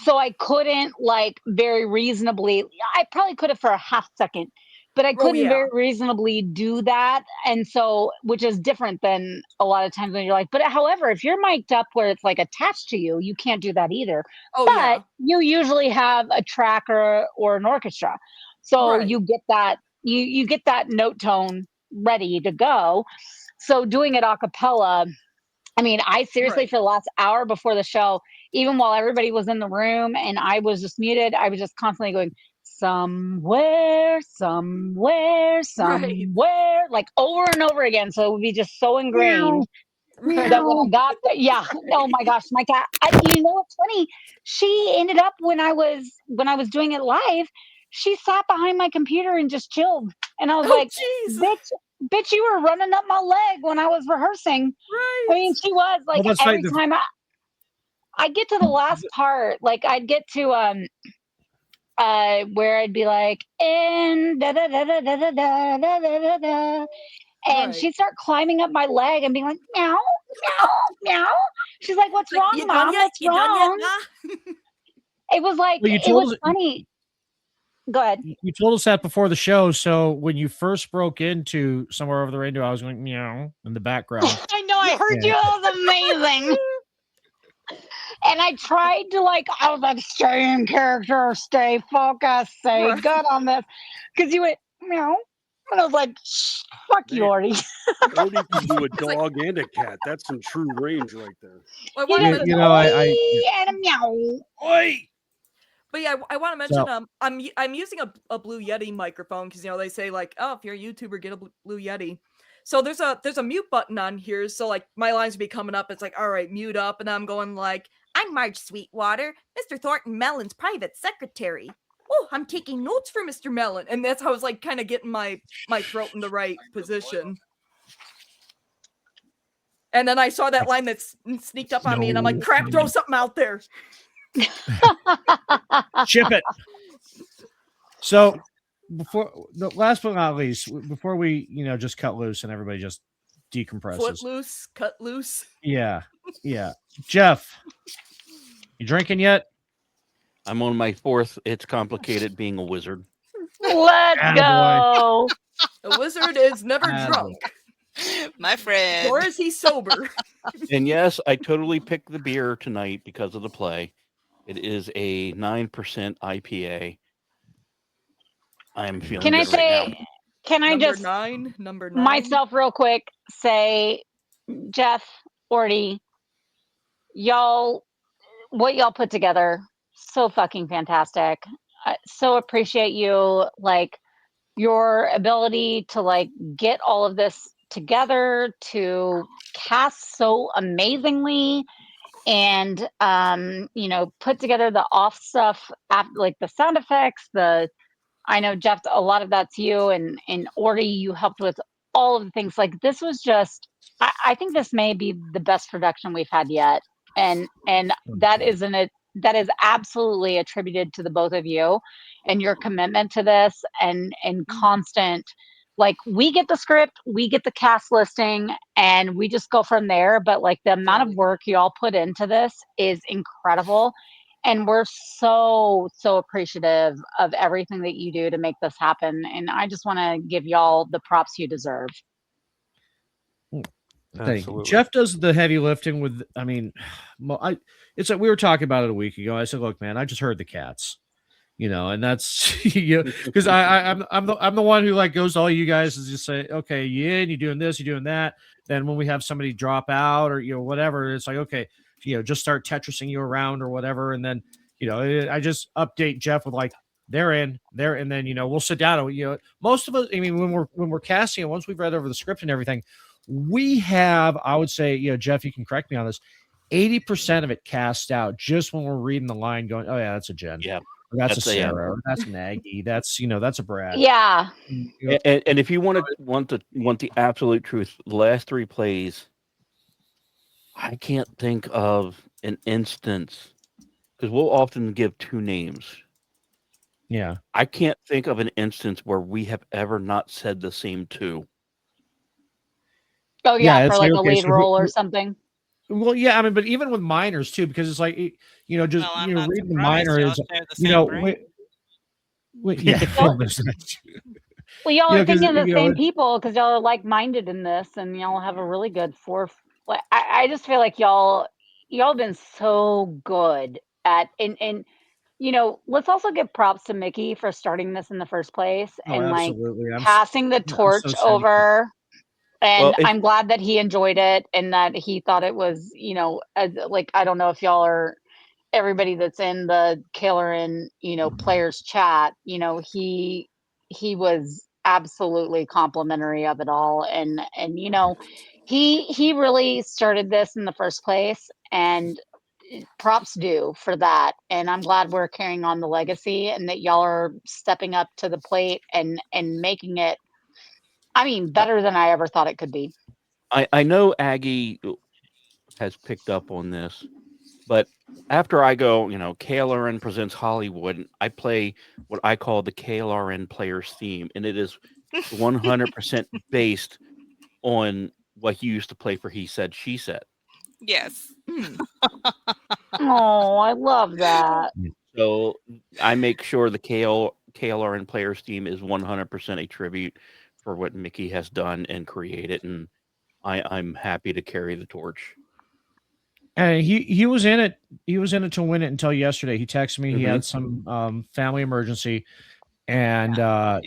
So I couldn't like very reasonably. I probably could have for a half second, but I couldn't very reasonably do that. And so, which is different than a lot of times when you're like, but however, if you're mic'd up where it's like attached to you, you can't do that either. Oh, but yeah. you usually have a tracker or an orchestra. So Right. you get that, you get that note tone ready to go. So doing it a cappella, I mean, I seriously, for the last hour before the show, even while everybody was in the room and I was just muted, I was just constantly going, somewhere, somewhere, somewhere, like over and over again. So it would be just so ingrained that when I got there, oh my gosh, my cat, you know what's funny? She ended up when I was doing it live, she sat behind my computer and just chilled. And I was like, bitch, you were running up my leg when I was rehearsing. Right. I mean, she was like, Well, that's every right. time I get to the last part, like I'd get to where I'd be like, and da da da da da da da da da da, and she'd start climbing up my leg and being like, meow, meow, meow. She's like, what's wrong, "You Mom? done yet? What's You done yet, wrong? Ma?" It was like, Well, you it told was us- funny. Go ahead. You told us that before the show. So when you first broke into Somewhere Over the Rainbow, I was going meow in the background. I know, I heard you. It was amazing. And I tried to I was like, stay in character, stay focused, stay good on this. Because you went, meow. And I was like, fuck you, Artie. Artie can do a dog and a cat. That's some true range right there. I He wanna does mention- an oi and a meow. Oi! But yeah, I want to mention So- I'm using a Blue Yeti microphone because they say like, oh, if you're a YouTuber, get a Blue Yeti. So there's a mute button on here, so like my lines will be coming up. It's like, all right, mute up, and I'm going like, I'm Marge Sweetwater, Mr. Thornton Mellon's private secretary. Oh, I'm taking notes for Mr. Mellon, and that's how I was like kind of getting my throat in the right position. And then I saw that line that sneaked up on me, and I'm like, crap, throw something out there. Ship it. So before the last but not least, before we just cut loose and everybody just decompresses. Foot loose, cut loose. Yeah. Jeff, you drinking yet? I'm on my fourth. It's complicated being a wizard. Let's go. The wizard is never Attaboy. drunk, My friend. nor is he sober. And yes, I totally picked the beer tonight because of the play. It is a 9% IPA. I am feeling Can I good right now. say, can I Number just nine. myself real quick say Jeff, Orty, y'all, what y'all put together, so fucking fantastic. I so appreciate you, like, your ability to, like, get all of this together, to cast so amazingly, and, put together the off stuff, like the sound effects, I know, Jeff, a lot of that's you, and Orty, you helped with all of the things. Like, this was just, I think this may be the best production we've had yet, and that is absolutely attributed to the both of you and your commitment to this, and constant. Like, we get the script, we get the cast listing, and we just go from there. But like, the amount of work y'all put into this is incredible, and we're so appreciative of everything that you do to make this happen, and I just want to give y'all the props you deserve. Thing. Jeff does the heavy lifting with, I mean, it's like we were talking about it a week ago. I said, look, man, I just heard the cats, and that's because I'm the one who like goes to all you guys and just say, okay, you're doing this, you're doing that. Then when we have somebody drop out or whatever, it's like, okay, just start Tetrising you around or whatever, and then I just update Jeff with like they're in there, and then we'll sit down and most of us, I mean, when we're casting it, once we've read over the script and everything, we have, I would say, Jeff, you can correct me on this, 80% of it cast out just when we're reading the line going, oh yeah, that's a Jen. Yeah. Or that's a Sarah. Or that's an Aggie. That's that's a Brad. Yeah. And if you want the absolute truth, the last 3 plays, I can't think of an instance, because we'll often give 2 names. Yeah. I can't think of an instance where we have ever not said the same 2. Oh yeah, for like a lead role or something. Well, yeah, I mean, but even with minors too, because it's like just reading the minor is yeah. Well, y'all are thinking of the same people because y'all are like-minded in this, and y'all have a really good like, I just feel like y'all have been so good at, and let's also give props to Mickey for starting this in the first place and like passing the torch over. And I'm glad that he enjoyed it and that he thought it was, like, I don't know if y'all are, everybody that's in the KLRN, players chat, he was absolutely complimentary of it all. And he really started this in the first place, and props due for that. And I'm glad we're carrying on the legacy and that y'all are stepping up to the plate and making it, I mean, better than I ever thought it could be. I know Aggie has picked up on this, but after I go, KLRN presents Hollywood, I play what I call the KLRN Players theme, and it is 100% based on what he used to play for He Said, She Said. Yes. Oh, I love that. So I make sure the KLRN Players theme is 100% a tribute for what Mickey has done and created, and I'm happy to carry the torch. And he was in it. He was in it to win it until yesterday. He texted me. He had some family emergency, and I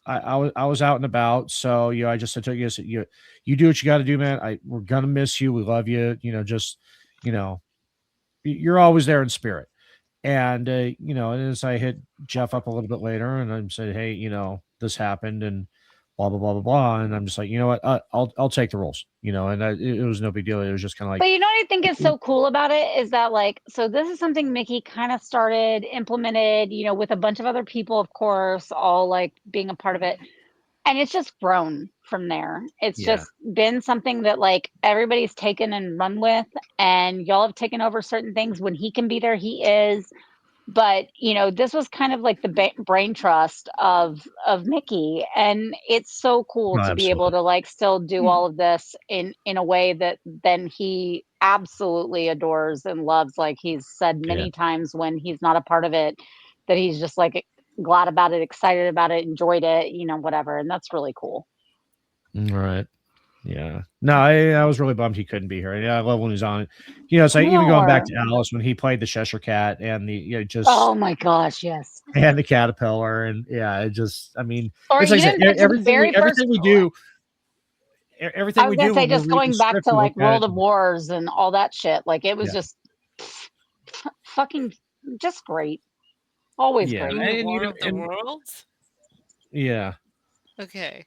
was out and about. So I just said to you, you do what you got to do, man. We're gonna miss you. We love you. You're always there in spirit. And and as I hit Jeff up a little bit later, and I said, hey, this happened, and blah blah blah blah blah, and I'm just like, you know what, I'll take the roles, and it was no big deal. It was just kind of like. But what I think is so cool about it is that, like, so this is something Mickey kind of started, implemented, with a bunch of other people, of course, all like being a part of it, and it's just grown from there. It's just been something that like everybody's taken and run with, and y'all have taken over certain things. When he can be there, he is. But this was kind of like the brain trust of Mickey, and it's so cool to be able to like still do all of this in a way that then he absolutely adores and loves. Like he's said many times when he's not a part of it, that he's just like glad about it, excited about it, enjoyed it, whatever, and that's really cool. Right. Yeah. No, I was really bummed he couldn't be here. Yeah, I love when he's on. It's like even going back to Alice when he played the Cheshire Cat and the just. Oh my gosh, yes. And the caterpillar, and it just, I mean, or it's like everything we do. everything I we was gonna do say, when we're just reading going back script, to we like look at it. World of Wars and all that shit. Like it was Yeah. just fucking just great. Always Yeah, great. and War of the Worlds? yeah. Okay.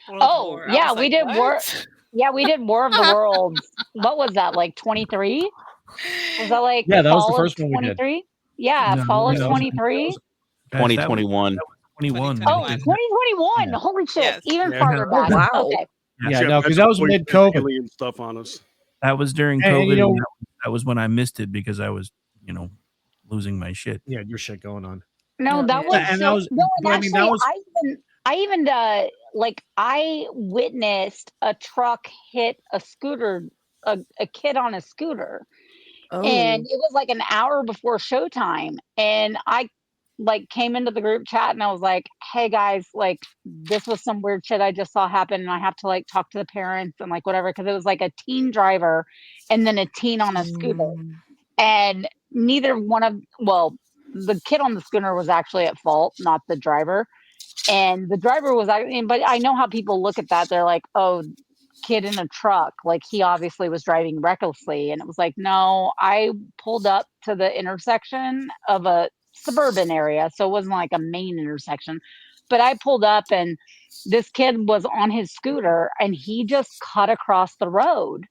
World Oh War. I yeah, was we like, did War. what? Yeah, we did War of the Worlds. What was that? Like 23? Was that like Yeah, that was the fall of first one we did. 23? Yeah, No, fall of that was 23. 2021. 21. Oh, 2021. 2021. Yeah. Holy shit. Yes. Even Yeah. farther Oh back. wow. Okay. Yeah, Jeff no, had because to that was voice mid that COVID. alien stuff on us. That was during And, COVID. you know, that was when I missed it because I was, losing my shit. yeah, your shit going on. No, that was And that so was, no, and but I mean, that actually was, I even like I witnessed a truck hit a scooter, a kid on a scooter. And Oh. it was like an hour before showtime. And I like came into the group chat and I was like, hey guys, like this was some weird shit I just saw happen. And I have to like talk to the parents and like whatever. Cause it was like a teen driver and then a teen on a scooter. And neither one of, well, the kid on the scooter was actually at fault, not the driver. And the driver was, but I know how people look at that. They're like, oh, kid in a truck, like he obviously was driving recklessly. And it was like, no, I pulled up to the intersection of a suburban area, so it wasn't like a main intersection, but I pulled up and this kid was on his scooter and he just cut across the road,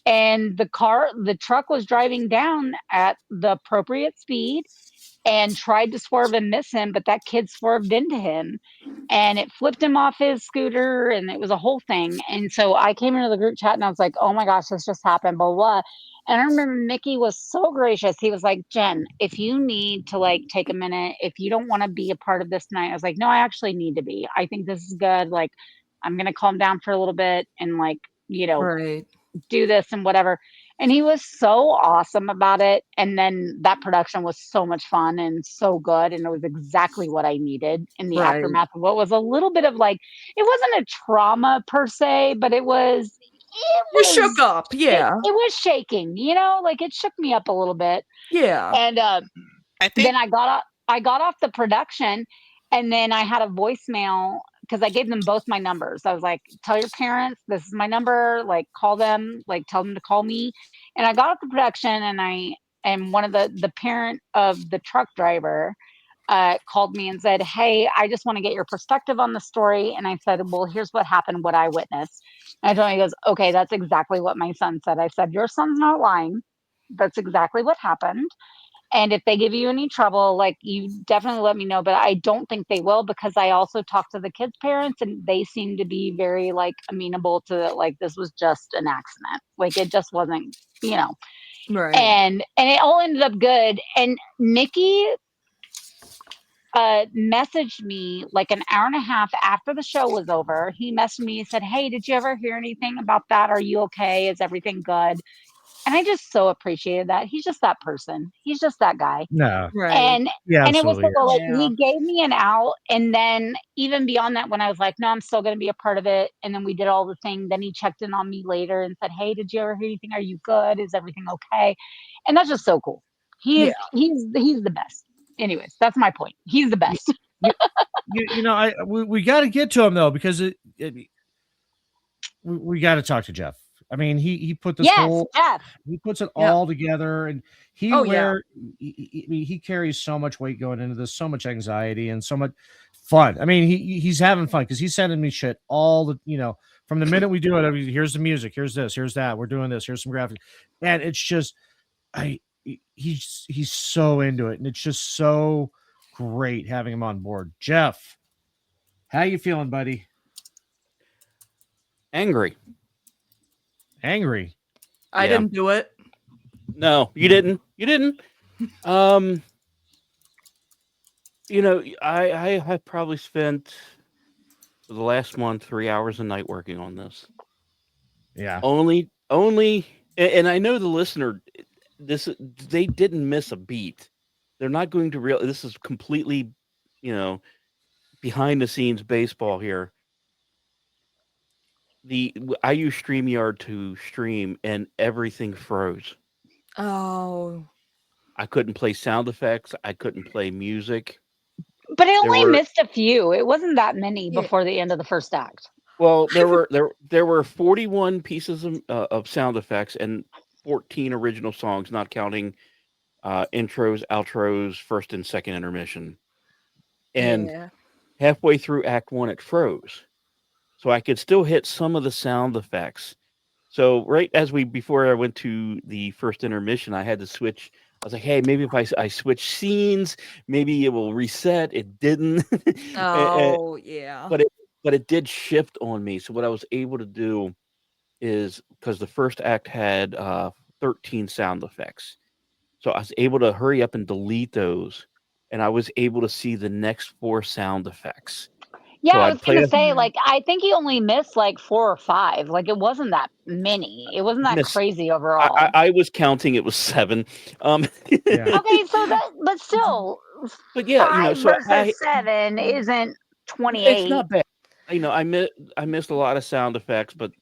and the truck was driving down at the appropriate speed and tried to swerve and miss him, but that kid swerved into him and it flipped him off his scooter and it was a whole thing. And so I came into the group chat and I was like, oh my gosh, this just happened, blah, blah. And I remember Mickey was so gracious. He was like, Jen, if you need to like take a minute, if you don't want to be a part of this tonight, I was like, no, I actually need to be. I think this is good. Like, I'm going to calm down for a little bit and like, Right. do this and whatever. And he was so awesome about it. And then that production was so much fun and so good. And it was exactly what I needed in the Right. aftermath of what was a little bit of like, it wasn't a trauma per se, but it was, You shook up, yeah. It was shaking, like it shook me up a little bit. Yeah. And I think then I got off the production and then I had a voicemail because I gave them both my numbers. I was like, tell your parents, this is my number, like call them, like tell them to call me. And I got off the production and one of the parent of the truck driver called me and said, hey, I just want to get your perspective on the story. And I said, well, here's what happened, what I witnessed. And I told him, he goes, okay, that's exactly what my son said. I said, your son's not lying. That's exactly what happened. And if they give you any trouble, like you definitely let me know. But I don't think they will because I also talked to the kids' parents and they seem to be very like amenable to like this was just an accident. Like it just wasn't, Right. And it all ended up good. And Nikki messaged me like an hour and a half after the show was over. He messaged me and said, hey, did you ever hear anything about that? Are you okay? Is everything good? And I just so appreciated that. He's just that person. He's just that guy. no. Right. And Yeah, and it was so absolutely. cool. Like Yeah. he gave me an out, and then even beyond that, when I was like, no, I'm still going to be a part of it, and then we did all the thing. Then he checked in on me later and said, hey, did you ever hear anything? Are you good? Is everything okay? And that's just so cool. He's the best. Anyways, that's my point. He's the best. We got to get to him though because we got to talk to Jeff. I mean, he put this Yes, Jeff. he puts it Yep. all together, and he Oh, yeah. he carries so much weight going into this, so much anxiety and so much fun. I mean, he's having fun because he's sending me shit all the from the minute we do it. Here's the music, here's this, here's that. We're doing this. Here's some graphics, and it's just he's so into it, and it's just so great having him on board. Jeff, how you feeling, buddy? Angry. I Yeah. didn't do it. No, you didn't. You didn't. I have probably spent the last month 3 hours a night working on this. Yeah. Only, and I know the listener. They didn't miss a beat. They're not going to real. This is completely, behind the scenes baseball here. I use StreamYard to stream, and everything froze. Oh. I couldn't play sound effects. I couldn't play music. But it There only were- missed a few. It wasn't that many Yeah. before the end of the first act. Well, there were 41 pieces of sound effects and 14 original songs, not counting intros, outros, first and second intermission. And Yeah. halfway through Act One, it froze, so I could still hit some of the sound effects. So right as before I went to the first intermission, I had to switch. I was like, hey, maybe if I switch scenes, maybe it will reset. It didn't. Oh, yeah. but it did shift on me. So what I was able to do is, because the first act had 13 sound effects, so I was able to hurry up and delete those, and I was able to see the next 4 sound effects. Yeah, So I I'd was gonna play say, like, I think you only missed like 4 or 5. Like, it wasn't that many. It wasn't that miss. crazy overall. I was counting. It was 7. Yeah. Okay, so that, but still, But yeah, 5 so versus 7 isn't it's 28. not bad. I missed a lot of sound effects, but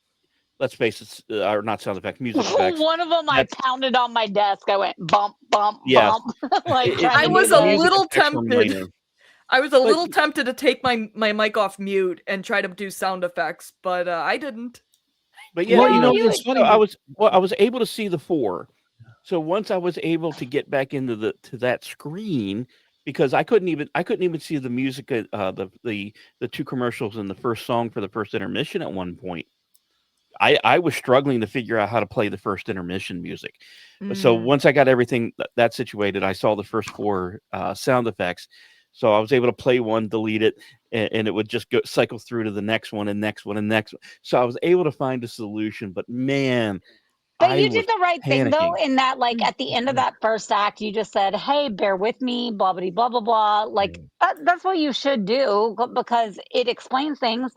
let's face it, or not sound effects, music effects. One of them I That's pounded on my desk. I went bump, bump, yeah. bump, like trying I to was do a the music little effects were tempted. minor. I was a But little tempted to take my mic off mute and try to do sound effects, but I didn't. But yeah, Well, you know, it's so funny. I was able to see the 4. So once I was able to get back into that screen, because I couldn't even see the music, the 2 commercials and the first song for the first intermission at one point. I was struggling to figure out how to play the first intermission music. So once I got everything that situated, I saw the first 4 sound effects. So I was able to play one, delete it, and it would just go cycle through to the next one and next one and next one. So I was able to find a solution, but man, But I you did was the right thing though, panicking. in that, like, at the end of that first act, you just said, "Hey, bear with me, blah blah blah blah blah." Like that's what you should do, because it explains things,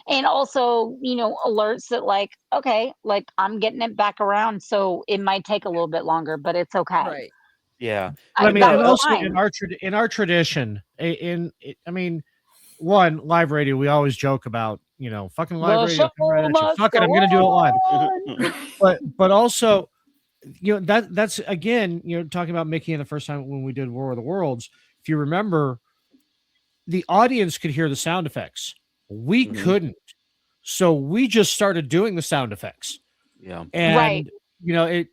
and also, alerts that, like, okay, like, I'm getting it back around, so it might take a little bit longer, but it's okay. Right. Yeah. I mean, That and was also fine. in our tradition, I mean, one live radio, we always joke about, fucking live The radio show coming right at you. must Fuck it, go I'm going to do it live. on. But also, that's again, talking about Mickey and the first time when we did War of the Worlds. If you remember, the audience could hear the sound effects. We couldn't. So we just started doing the sound effects. Yeah. Right.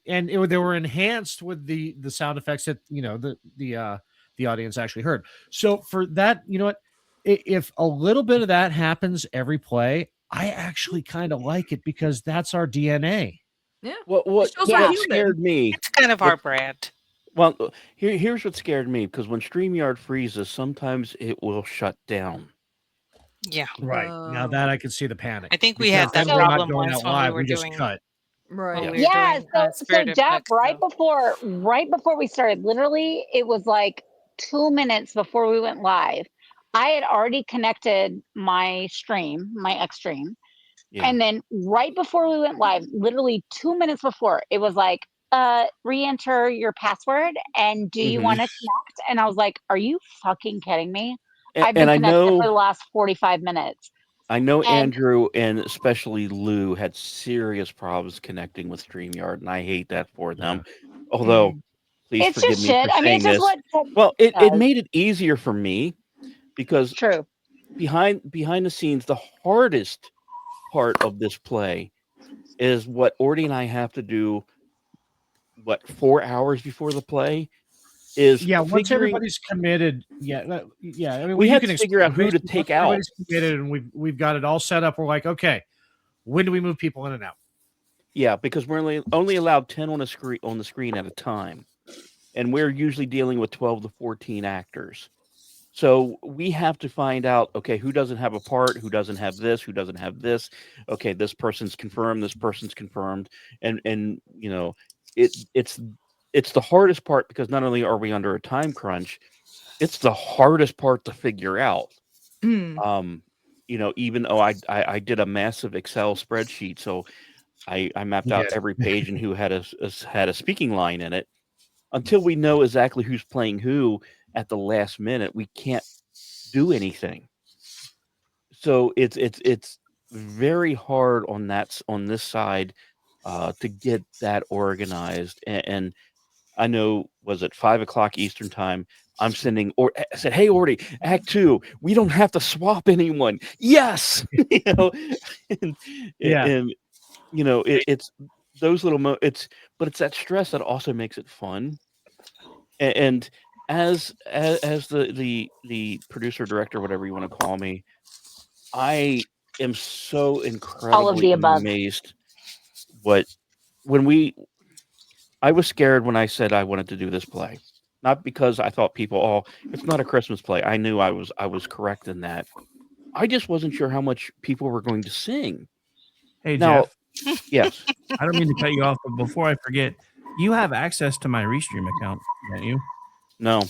And they were enhanced with the sound effects that the audience actually heard. So for that, you know what, if a little bit of that happens every play, I actually kind of like it, because that's our DNA. Yeah. What shows we're human. scared me? It's kind of our brand. Well, here's what scared me, because when StreamYard freezes, sometimes it will shut down. Yeah. Right. Now that I can see the panic. I think we Because had that then we're not problem going once out when we live. were We just doing cut. Right. when we were Yeah, doing so Spirit of Jeff, Puck, so. right before we started, literally, it was like 2 minutes before we went live. I had already connected my X stream, Yeah. and then right before we went live, literally 2 minutes before, it was like, re-enter your password, and do you want to connect? And I was like, are you fucking kidding me? I've been And I connected for know the last 45 minutes. And Andrew and especially Lou had serious problems connecting with StreamYard, and I hate that for them. Although, please it's forgive just me for shit. I mean, saying it's just this. what Well, it does. made it easier for me, because True. behind the scenes, the hardest part of this play is what Ordy and I have to do. 4 hours before the play is Once figuring. everybody's committed, I mean, We you had can to figure explain. out who to Basically, take once out. everybody's committed and we've got it all set up, we're like, okay, when do we move people in and out? Yeah, because we're only allowed 10 on the screen at a time, and we're usually dealing with 12 to 14 actors. So we have to find out, okay, who doesn't have a part, who doesn't have this, who doesn't have this. Okay, this person's confirmed, and it's the hardest part, because not only are we under a time crunch, it's the hardest part to figure out. Even though I did a massive Excel spreadsheet, so I mapped out every page and who had a speaking line in it. Until we know exactly who's playing who at the last minute, we can't do anything. So it's very hard on this side to get that organized, and I know, was it 5 o'clock Eastern time? I'm sending, or I said, "Hey, Orty, Act 2, we don't have to swap anyone." Yes, and, Yeah. and it's those little but it's that stress that also makes it fun. And as the producer, director, whatever you want to call me, I am so All of incredibly the above. amazed. I was scared when I said I wanted to do this play, not because I thought it's not a Christmas play. I knew I was correct in that. I just wasn't sure how much people were going to sing. Hey, Now, Jeff. yes, I don't mean to cut you off, but before I forget, you have access to my Restream account, don't you? no.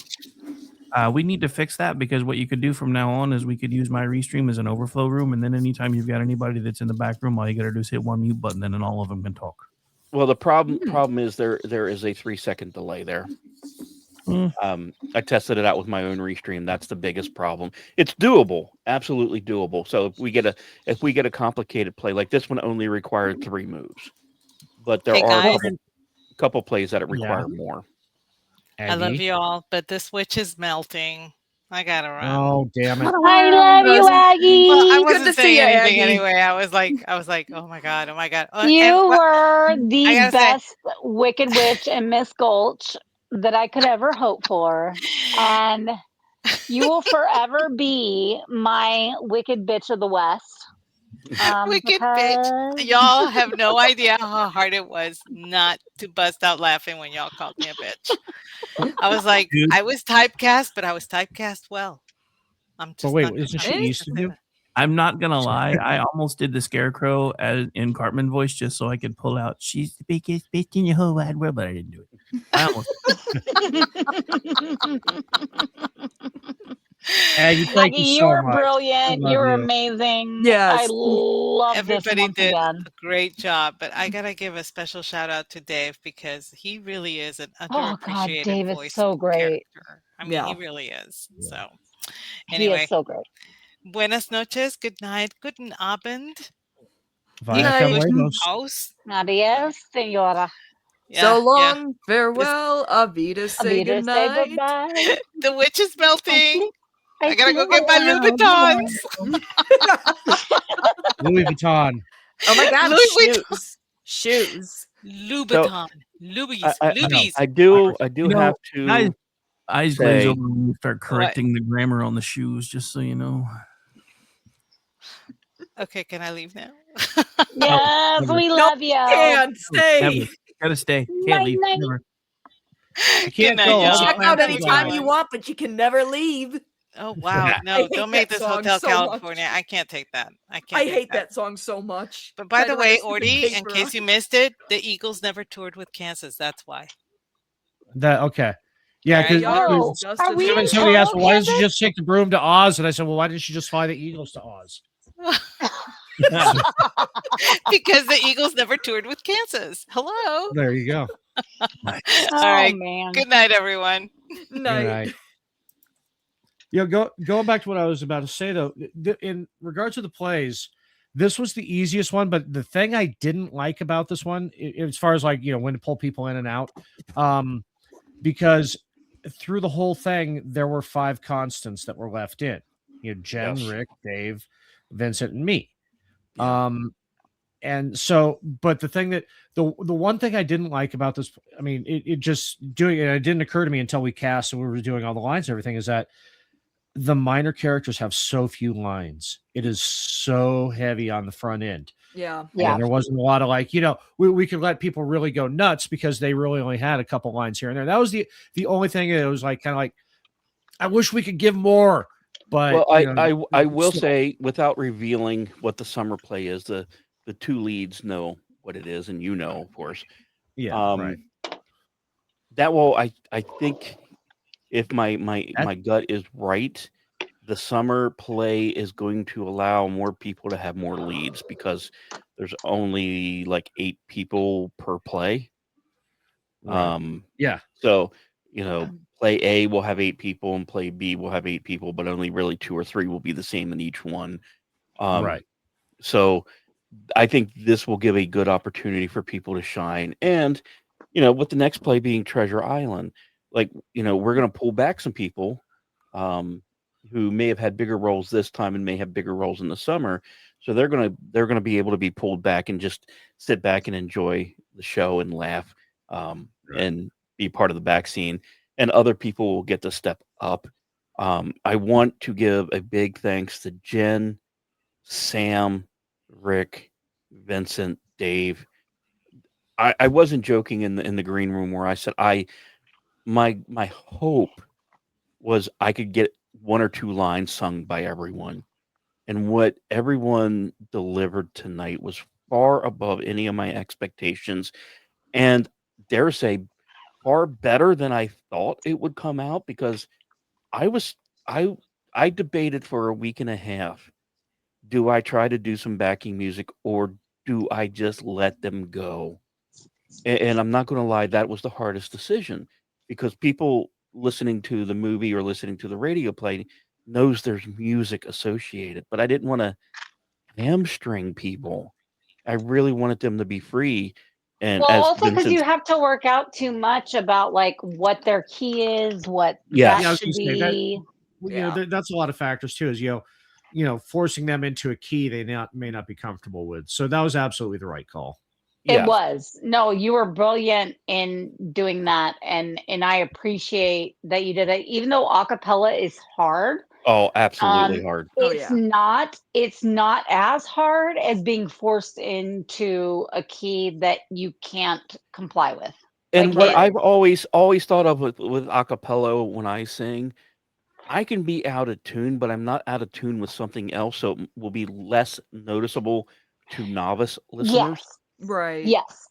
We need to fix that, because what you could do from now on is we could use my Restream as an overflow room, and then anytime you've got anybody that's in the back room, all you got to do is hit one mute button, and then all of them can talk. Well, the problem is there is a 3-second delay there. I tested it out with my own Restream. That's the biggest problem. It's doable, absolutely doable. So if we get a complicated play like this one, only required 3 moves, but there Hey, are guys. a couple plays that require more. I love you all, but this witch is melting. I gotta run. Oh, damn it. I love you, Aggie. Well, I Good wasn't to see saying you, anything Aggie. anyway. I was like, oh my god, oh my god. You were I the gotta say, best Wicked Witch and Miss Gulch that I could ever hope for. And you will forever be my Wicked Bitch of the West. wicked bitch. Y'all have no idea how hard it was not to bust out laughing when y'all called me a bitch. I was like, Dude. I was typecast, but I was typecast well. I'm just But wait, not isn't gonna- she I'm used just to gonna do? say I'm not gonna lie. I almost did the Scarecrow in Cartman voice just so I could pull out "She's the biggest bitch in the whole wide world," but I didn't do it. I almost. Aggie, thank Aggie, you you so were much. I brilliant. love You're you. amazing. Yes. I love this Everybody once did again. a great job, but I gotta give a special shout out to Dave because he really is an Oh God, underappreciated Dave is voice so great. character. I mean, he really is. So, He anyway, is so great. buenas noches, good night, guten Abend. Vaya Night. Cambuenos. Aus. Adios, senora. So Yeah. long, farewell, Avita, say Avita, say goodnight. bye. The witch is melting. I gotta go sleep get my well. Louboutins. Louis Vuitton. Oh my God, Louis shoes. Shoes. Louboutin. Loubies. I Loubies. do You know, have guys, to eyes glaze say, over when you start correcting the grammar on the shoes, just so you know. Okay, can I leave now? Yes, never. we No, love you. can't stay. Never. Gotta stay. Can't Night, leave. night. Never. You Good can't night, go. You All the y'all. check out plans are anytime gone. you want, but you can never leave. Oh wow, I no! hate Don't make that this song Hotel so California. much. I can't take that. I can't. I take hate that. that song so much. But by Tried the to write a way, stupid Orty, in paper case on you missed it, the Eagles never toured with Kansas. That's why. That okay. Yeah, Alright. because Oh, are we in somebody asked, Charlotte, well, why didn't you Kansas? just take the broom to Oz? And I said, well, why didn't you just fly the Eagles to Oz? Because the Eagles never toured with Kansas. Hello. There you go. All Oh right. man. Good night, everyone. Night. Right. Going back to what I was about to say though, in regards to the plays, this was the easiest one, but the thing I didn't like about this one, as far as like, when to pull people in and out, because through the whole thing, there were 5 constants that were left in. Jen, Yes. Rick, Dave, Vincent, and me. Yeah. And so, but the thing that the one thing I didn't like about this, I mean, it just doing it, it didn't occur to me until we cast and we were doing all the lines and everything, is that the minor characters have so few lines. It is so heavy on the front end. Yeah. Yeah. And there wasn't a lot of like, we could let people really go nuts because they really only had a couple lines here and there. That was the only thing that was like kind of like, I wish we could give more. But well, I will say, without revealing what the summer play is, the 2 leads know what it is, and of course. Yeah. Right. That will, I think, if my gut is right, the summer play is going to allow more people to have more leads because there's only like 8 people per play. Right. Yeah. So, play A will have 8 people and play B will have 8 people, but only really 2 or 3 will be the same in each one. Right. So I think this will give a good opportunity for people to shine. And with the next play being Treasure Island, like, we're going to pull back some people um, who may have had bigger roles this time and may have bigger roles in the summer. So they're gonna be able to be pulled back and just sit back and enjoy the show and laugh and be part of the back scene. And other people will get to step up. I want to give a big thanks to Jen, Sam, Rick, Vincent, Dave. I wasn't joking in the green room where I said my hope was I could get one or two lines sung by everyone. And what everyone delivered tonight was far above any of my expectations, and dare say far better than I thought it would come out, because I was I I debated for a week and a half. Do I try to do some backing music, or do I just let them go? And I'm not going to lie, that was the hardest decision, because people listening to the movie or listening to the radio play knows there's music associated, but I didn't want to hamstring people. I really wanted them to be free. And Well, as also because Vincent, you have to work out too much about like what their key is, what that yes, Yeah, I was should going to say that. be. Well, Yeah. that's a lot of factors too. Is forcing them into a key they may not be comfortable with. So that was absolutely the right call. It yes, was. No, you were brilliant in doing that, and I appreciate that you did it. Even though acapella is hard, oh, absolutely um, hard. Oh it's yeah. not as hard as being forced into a key that you can't comply with. And Like what it, I've Right. always thought of with acapella when I sing, I can be out of tune, but I'm not out of tune with something else, so it will be less noticeable to novice listeners. yes, Right. yes,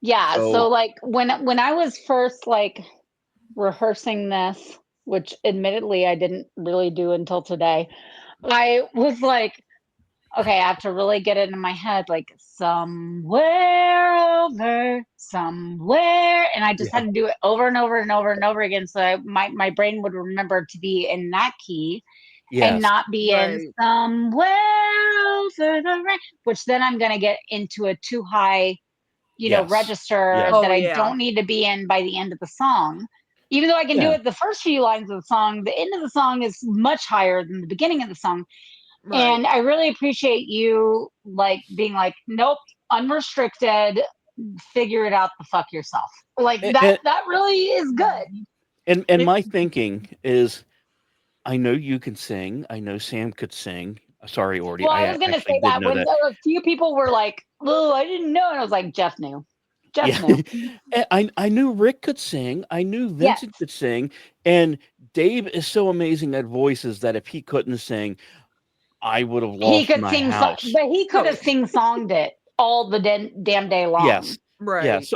yeah. So So like when I was first like rehearsing this, which admittedly I didn't really do until today, I was like, okay, I have to really get it in my head, like somewhere over somewhere, and I just yeah, had to do it over and over and over and over again, so my brain would remember to be in that key and yes, not be in Right. somewhere over the rain, which then I'm gonna get into a too high, yes, register yes, Oh that I yeah. don't need to be in by the end of the song. Even though I can do yeah. it the first few lines of the song, the end of the song is much higher than the beginning of the song. Right. And I really appreciate you like being like, nope, unrestricted, figure it out the fuck yourself. Like that And, that really is good. and It, my thinking is, I know you can sing. I know Sam could sing. Sorry, Orty. Well, I I was gonna actually say did that know when that. a few people were like, oh, I didn't know, and I was like, Jeff knew. Jeff Yeah. knew. And I knew Rick could sing. I knew Yes. Vincent could sing. And Dave is so amazing at voices that if he couldn't sing, I would have He lost could my sing house. but he could oh have yeah. sing-songed it all the damn day long. Yes. Yeah. Right.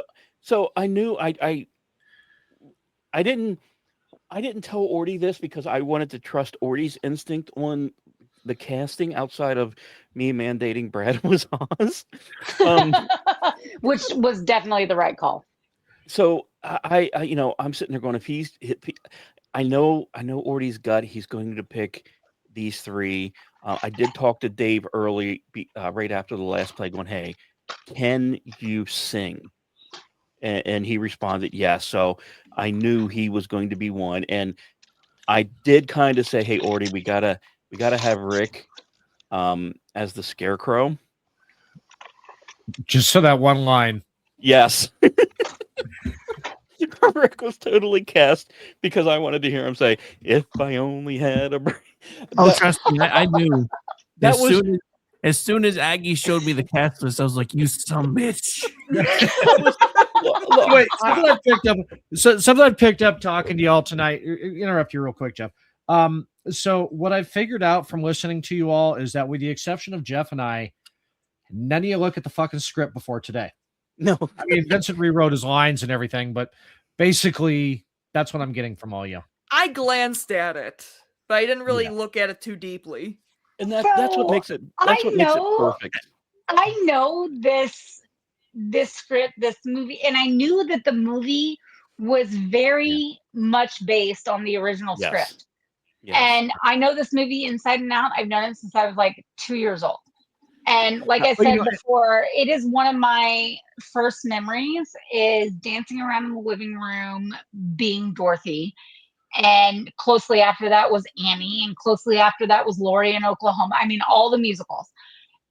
So I knew I didn't tell Orty this because I wanted to trust Orty's instinct on the casting outside of me mandating Brad was Oz. Um, Which was definitely the right call. so I'm sitting there going, I know Orty's gut. He's going to pick these three. I did talk to Dave early, right after the last play, going, "Hey, can you sing?" And he responded, "Yes." So I knew he was going to be one, and I did kind of say, "Hey, Orty, we gotta have Rick as the Scarecrow." Just so that one line. Yes. Rick was totally cast because I wanted to hear him say, "If I only had a brain." Oh, That trust me, I knew. that was As soon as Aggie showed me the cast list, I was like, "You some bitch." that was look, Wait, something I picked up talking to y'all tonight. Interrupt you real quick, Jeff. So what I figured out from listening to you all is that, with the exception of Jeff and I, none of you look at the fucking script before today. no. I mean, Vincent rewrote his lines and everything, but basically, that's what I'm getting from all you. I glanced at it, but I didn't really Yeah. look at it too deeply. And that's what So makes it perfect. I know this script, this movie, and I knew that the movie was very much based on the original Yes. script. Yes. And I know this movie inside and out. I've known it since I was like 2 years old. And like I Well, said before, it is one of my first memories is dancing around in the living room being Dorothy. And closely after that was Annie, and closely after that was Lori in Oklahoma. I mean, all the musicals.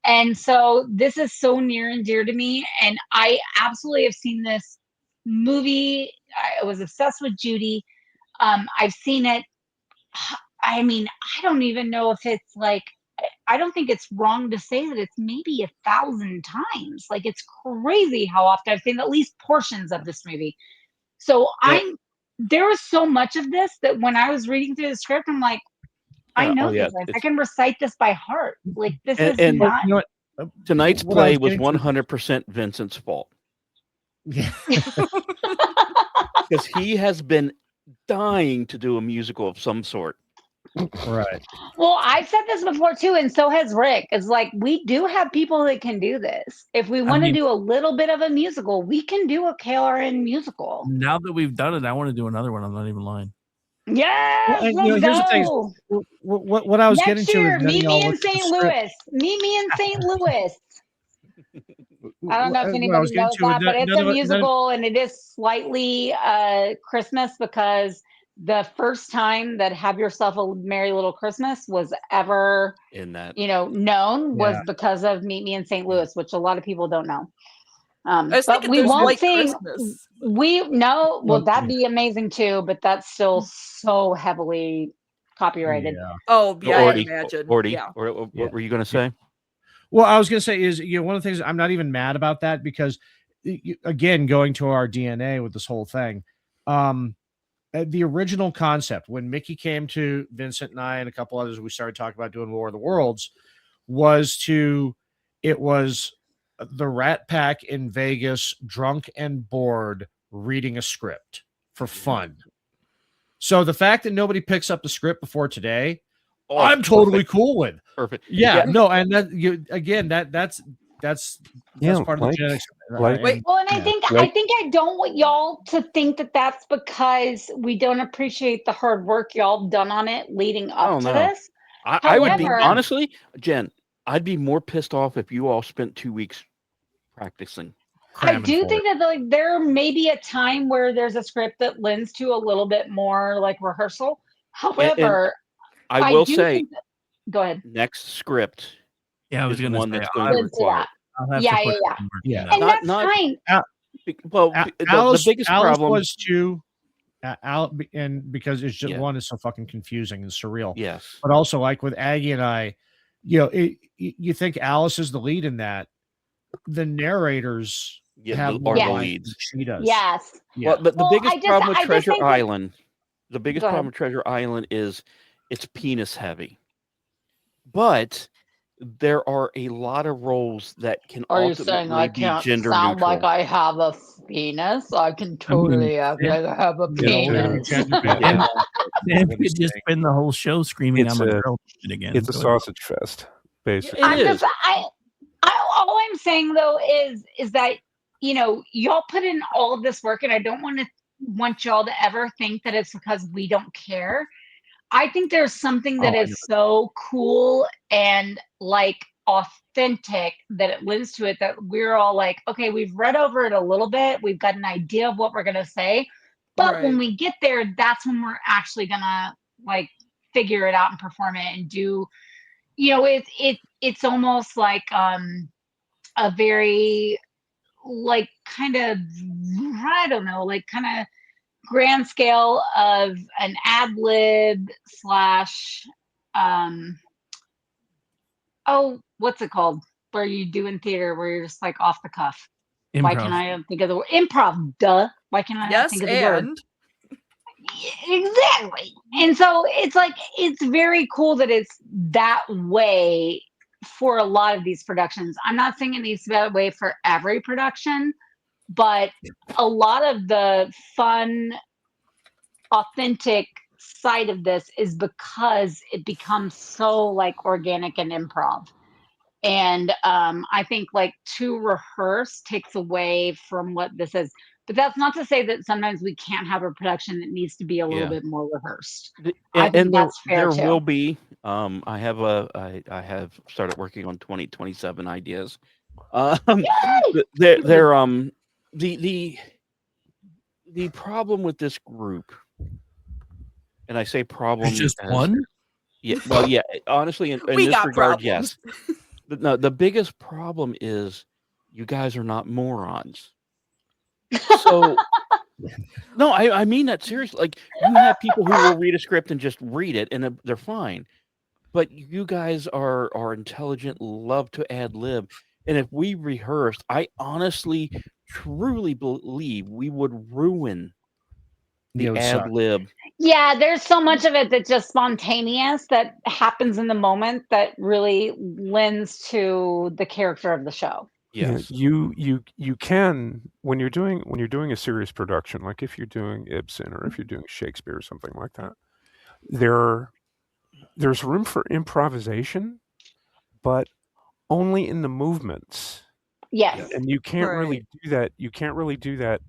And so this is so near and dear to me. And I absolutely have seen this movie. I was obsessed with Judy. I've seen it. I mean, I don't even know if it's like, I don't think it's wrong to say that it's maybe 1,000 times. Like, it's crazy how often I've seen at least portions of this movie. So there was so much of this that when I was reading through the script, I'm like, I know these lines. I can recite this by heart. Like, this is not. You know what? Tonight's What I play was was getting to- 100% Vincent's fault. Yeah. Because he has been dying to do a musical of some sort. Right. Well, I've said this before too, and so has Rick. It's like we do have people that can do this. If we want to do a little bit of a musical, we can do a KLRN musical. Now that we've done it, I want to do another one. I'm not even lying. Yes, And, let's here's the thing. go. What I was getting Next to year, is none of meet y'all me in looked at the St. script. Louis. Meet me in St. Louis. I don't know if What I anybody was getting knows to is that, but it's a none of musical and it is slightly Christmas because the first time that Have Yourself a Merry Little Christmas was ever in that, known was Yeah. because of Meet Me in St. Louis, which a lot of people don't know. I was But thinking we there's won't White sing. Christmas. Well, that'd be amazing too, but that's still so heavily copyrighted. Yeah. Oh, yeah, I Orty, imagine. Orty, Yeah. what were you going to say? Well, I was going to say is, one of the things I'm not even mad about that because, again, going to our DNA with this whole thing, the original concept when Mickey came to Vincent and I and a couple others, we started talking about doing War of the Worlds, it was the Rat Pack in Vegas, drunk and bored, reading a script for fun. So the fact that nobody picks up the script before today, I'm totally cool with. Perfect. Yeah, no, and that that's part of the genetics. Like, Well, and I think I don't want y'all to think that that's because we don't appreciate the hard work y'all done on it leading up to this. I would be However, honestly, Jen, I'd be more pissed off if you all spent 2 weeks practicing. I do think that like there may be a time where there's a script that lends to a little bit more like rehearsal. However, I will do say, think go ahead. next script Yeah, I was is going to one say, that's going to Let's do require. that. I'll have Yeah, to put yeah. some work into And that. that's fine. The biggest problem was too. And because it's just one is so fucking confusing and surreal. Yes, but also like with Aggie and I, you think Alice is the lead in that. The narrators have more are the lines leads. than she does. Yes. Yeah. Well, the biggest problem with I just Treasure think that- Island, the biggest Go ahead. problem with Treasure Island is it's penis heavy. But there are a lot of roles that can Are you saying I ultimately be can't gender sound neutral. like I have a penis? I can totally act like I have a penis. Sam could just spend the whole show screaming, It's "I'm a a- girl" again. It's a Go ahead. sausage fest, basically. All I'm saying though is that y'all put in all of this work, and I don't want y'all to ever think that it's because we don't care. I think there's something that is so cool and like authentic that it lends to it that we're all like, okay, we've read over it a little bit, we've got an idea of what we're gonna say, but when we get there, that's when we're actually gonna like figure it out and perform it and do. It's almost like a very like kind of I don't know, like kind of grand scale of an ad lib slash what's it called where you do in theater where you're just like off the cuff. Why Improv. can I think of the word improv? Duh. Why can I not think of the word? Exactly. And so it's like it's very cool that it's that way for a lot of these productions. I'm not saying it needs to be that way for every production, but a lot of the fun, authentic side of this is because it becomes so like organic and improv. And I think like to rehearse takes away from what this is. But that's not to say that sometimes we can't have a production that needs to be a little bit more rehearsed. I think And that's fair there too. will be I have started working on 2027 ideas. They're the the problem with this group, and I say problem just as one? yeah, well, yeah, honestly, in We this got regard, problems. yes. But no, the biggest problem is you guys are not morons. So no, I mean that seriously. Like you have people who will read a script and just read it, and they're fine. But you guys are intelligent, love to ad lib, and if we rehearsed, I honestly, truly believe we would ruin Yeah, the it would ad suck. lib. Yeah, there's so much of it that's just spontaneous that happens in the moment that really lends to the character of the show. Yeah, Yes. you can when you're doing a serious production, like if you're doing Ibsen or if you're doing Shakespeare or something like that, there's room for improvisation, but only in the movements. Yes. And you can't really Right. do that. You can't really do that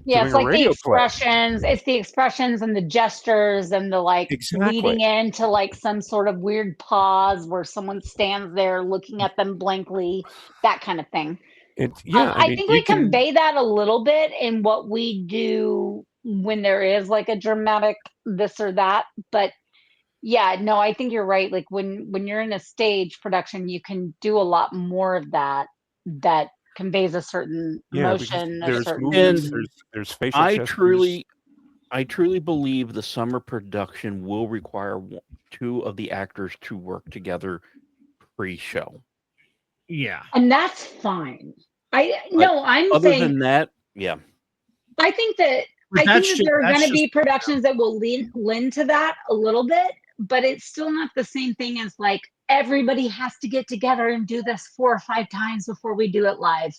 Yeah, doing it's a like the radio play. expressions. It's the expressions and the gestures and the like Exactly. leading into like some sort of weird pause where someone stands there looking at them blankly, that kind of thing. I I mean, think you we can. convey that a little bit in what we do when there is like a dramatic this or that. But yeah, no, I think you're right. Like when you're in a stage production, you can do a lot more of that that conveys a certain Yeah, because emotion, a there's movements, certain there's facial I gestures. truly believe the summer production will require two of the actors to work together pre-show. Yeah. and that's fine. I But no, I'm other saying than that, yeah. I think that But there are going that's to just be productions that will lend to that a little bit, but it's still not the same thing as like everybody has to get together and do this 4 or 5 times before we do it live.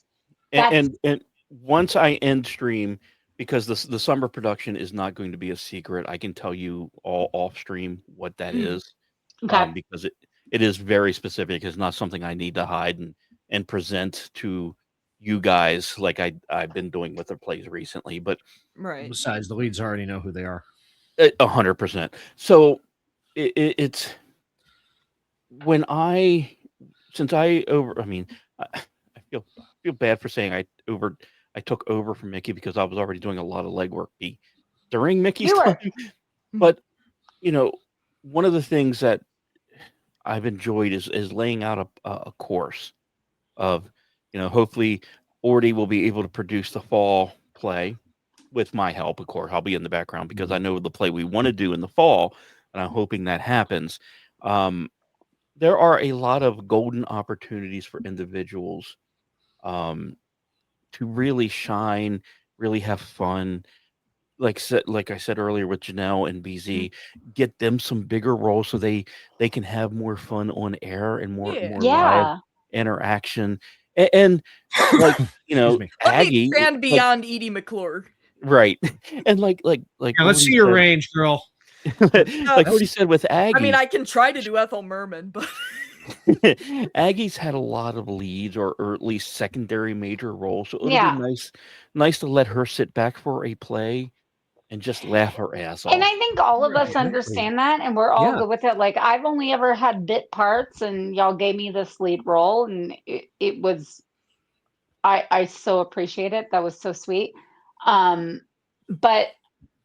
That's And once I end stream, because the summer production is not going to be a secret, I can tell you all off stream what that Mm. is, Okay. because it is very specific. It's not something I need to hide and present to you guys like I've been doing with the plays recently. But Right. Besides, the leads already know who they are. 100%. So it's when since I over. I mean, I feel bad for saying I took over from Mickey because I was already doing a lot of legwork during Mickey's You were. time. But one of the things that I've enjoyed is laying out a course of, hopefully Ordy will be able to produce the fall play with my help. Of course, I'll be in the background because I know the play we want to do in the fall, and I'm hoping that happens. There are a lot of golden opportunities for individuals to really shine, really have fun. Like I said earlier with Janelle and BZ, get them some bigger roles so they can have more fun on air and more Yeah. live Yeah. interaction. And like Excuse me. Let me Aggie, expand like beyond Edie McClure. right, and like Yeah, let's Woody see your said, range, girl. like Woody said with I mean, Aggie, I can try to do Ethel Merman, but Aggie's had a lot of leads or at least secondary major roles, so it'll be Yeah. nice to let her sit back for a play and just laugh her ass And off. I think all of us Exactly. understand that and we're all Yeah. good with it. Like I've only ever had bit parts and y'all gave me this lead role and it was I so appreciate it. That was so sweet. But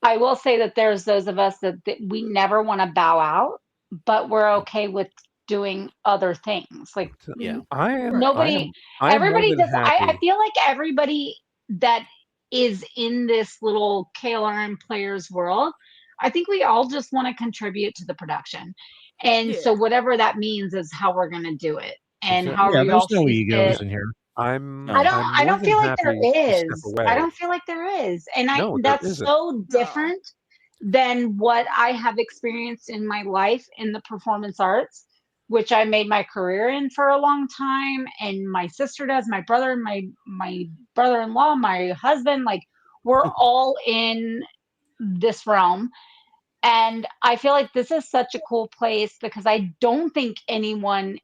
I will say that there's those of us that we never want to bow out, but we're okay with doing other things. Like Yeah. I am nobody, more everybody than does. I happy. feel like everybody that is in this little KLRN players world, I think we all just want to contribute to the production. And so yeah. whatever that means is how we're going to do it. And Exactly. however Yeah, y'all there's no see fit. egos in here. I'm No. I more don't than feel like there happy to step is. I away. don't feel like there is. And No, there that's isn't. so No. different than what I have experienced in my life in the performance arts, which I made my career in for a long time. And my sister does, my brother, my brother-in-law, my husband, like we're all in this realm. And I feel like this is such a cool place because I don't think everyone's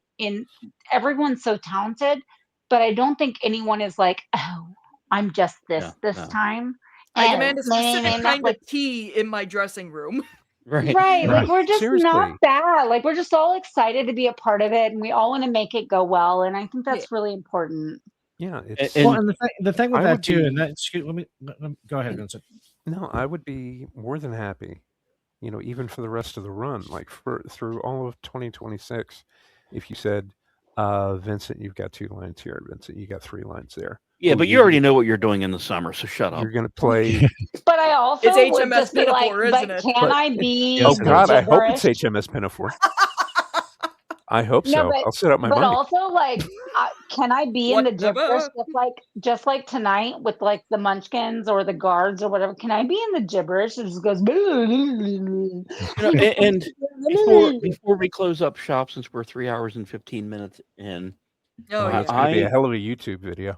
so talented, but I don't think anyone is like, oh, I'm just this No. time. I And demand a specific kind like of tea in my dressing room. Right. Right. Like Right. we're just not Seriously. bad. Like we're just all excited to be a part of it and we all want to make it go well. And I think Yeah. that's really important. Yeah, A- it's Well, And and the thing with I that would too, and be that let me go ahead, Vincent. no, I would be more than happy, even for the rest of the run, like through all of 2026, if you said, Vincent, you've got 2 lines here, Vincent, you got 3 lines there. yeah, Oh, but you already know what you're doing in the summer, so shut up. you're gonna play. But I It's also would HMS just be like, Pinafore, isn't but it? can But I oh be the God, I hope it's gibberish? HMS Pinafore. I hope No, so. I'll set up my but money. also like, can I be in the gibberish just like tonight with like the Munchkins or the guards or whatever? Can I be in the gibberish? It just goes. And before we close up shop, since we're 3 hours and 15 minutes in, Oh It's yeah. going to be a I hell of a YouTube video.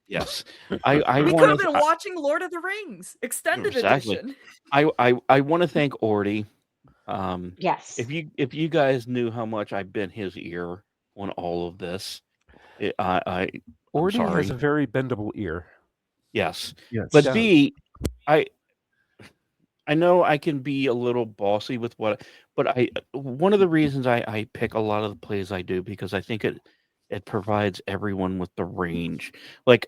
yes, I We could want have to been watching Lord of the Rings extended exactly. edition. I want to thank Orty. Yes. If you guys knew how much I've been his ear on all of this, I'm Orty has sorry. a very bendable ear. Yes, Yes. but Does. B, I know I can be a little bossy with but one of the reasons I pick a lot of the plays I do because I think it provides everyone with the range. Like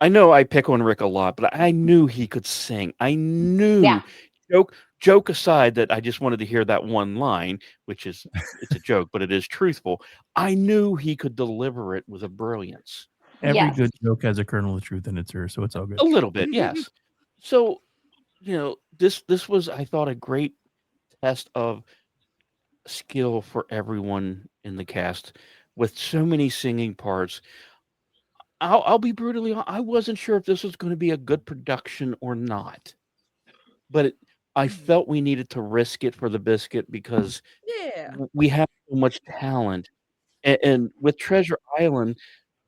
I know I pick on Rick a lot, but I knew he could sing. I knew joke aside that I just wanted to hear that one line, which is it's a joke, but it is truthful. I knew he could deliver it with a brilliance. Every Yes. good joke has a kernel of truth in it, sir. So it's all good. A little bit, yes. So, this was I thought a great test of skill for everyone in the cast with so many singing parts. I'll be brutally honest, I wasn't sure if this was going to be a good production or not, but I felt we needed to risk it for the biscuit because Yeah. we have so much talent, and with Treasure Island,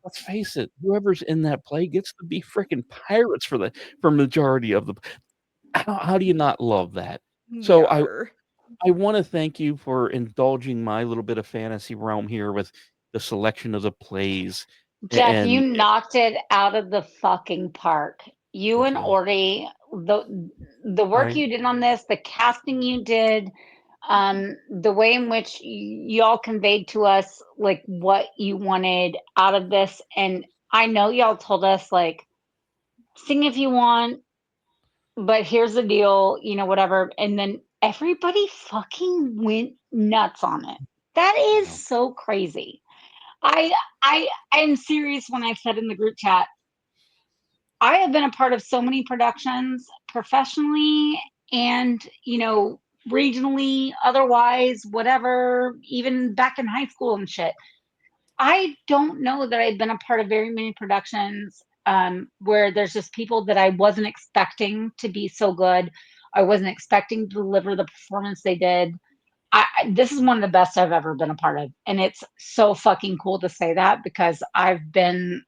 let's face it, whoever's in that play gets to be freaking pirates for majority of the. How do you not love that? So Yar. I want to thank you for indulging my little bit of fantasy realm here with the selection of the plays. Jeff, you And knocked it out of the fucking park. You and Orty, the work I you did on this, the casting you did, the way in which y'all conveyed to us like what you wanted out of this, and I know y'all told us like sing if you want, but here's the deal, whatever, and then everybody fucking went nuts on it. That is so crazy. I I am serious when I said in the group chat, I have been a part of so many productions professionally and, regionally, otherwise, whatever, even back in high school and shit. I don't know that I've been a part of very many productions where there's just people that I wasn't expecting to be so good. I wasn't expecting to deliver the performance they did. This is one of the best I've ever been a part of. And it's so fucking cool to say that because I'm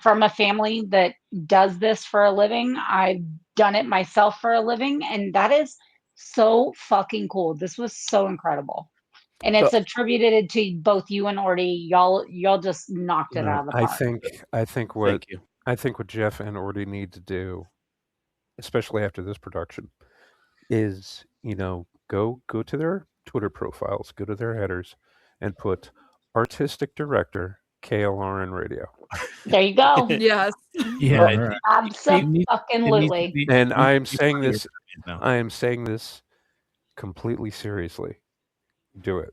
from a family that does this for a living. I've done it myself for a living, and that is so fucking cool. This was so incredible. And it's So attributed to both you and Orty. Y'all just knocked it out of the I park. think what thank you. I think what Jeff and Orty need to do, especially after this production, is go to their Twitter profiles, go to their headers, and put artistic director KLRN Radio. There you go. Yes. Yeah, Well, right. Absolutely. And I am needs to be saying funnier this. than it is now. I am saying this completely seriously. Do it.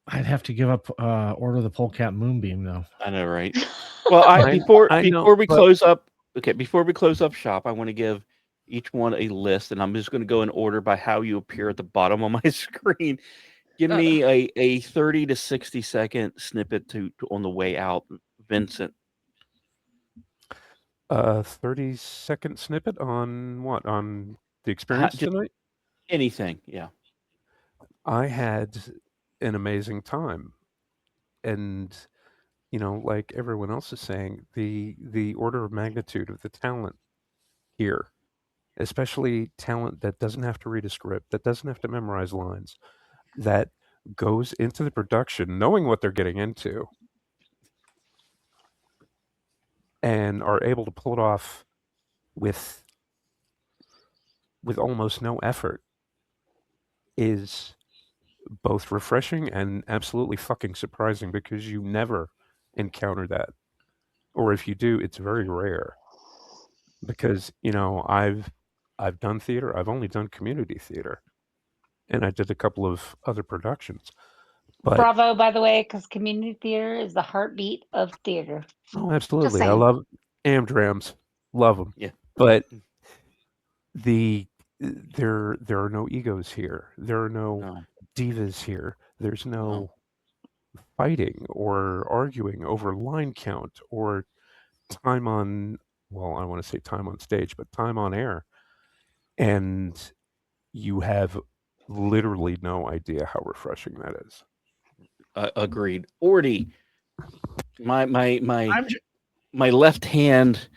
I'd have to give up Order of the Polecat Moonbeam though. I know, right? Well, before we but- close up, before we close up shop, I want to give each one a list, and I'm just going to go in order by how you appear at the bottom of my screen. Give me a 30 to 60-second snippet to on the way out, Vincent. 30-second snippet on what? On the experience just tonight? Anything, yeah. I had an amazing time. And like everyone else is saying, the order of magnitude of the talent here, especially talent that doesn't have to read a script, that doesn't have to memorize lines, that goes into the production knowing what they're getting into and are able to pull it off with with almost no effort is both refreshing and absolutely fucking surprising because you never encounter that. Or if you do, it's very rare. Because, I've done theater. I've only done community theater. And I did a couple of other productions. But Bravo, by the way, because community theater is the heartbeat of theater. oh, Just absolutely. I saying. love Amdrams. Love them. Yeah. But there are no egos here. There are no divas here. There's no fighting or arguing over line count or time on, well, I want to say time on stage, but time on air. And you have literally no idea how refreshing that is. Agreed. Orty, my left hand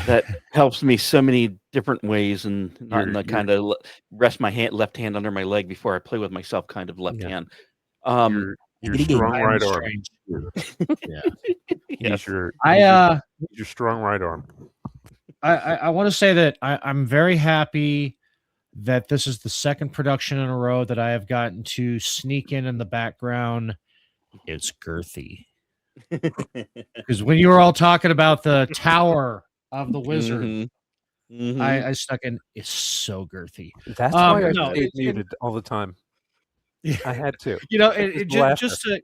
that helps me so many different ways, and not in the kind of rest my left hand under my leg before I play with myself kind of left hand. Your strong right arm. Yeah. Use your strong right arm. I want to say that I'm very happy that this is the second production in a row that I have gotten to sneak in the background. It's girthy. Because when you were all talking about the Tower of the Wizard, I stuck in. It's so girthy. That's why I stayed muted all the time. I had to. Just to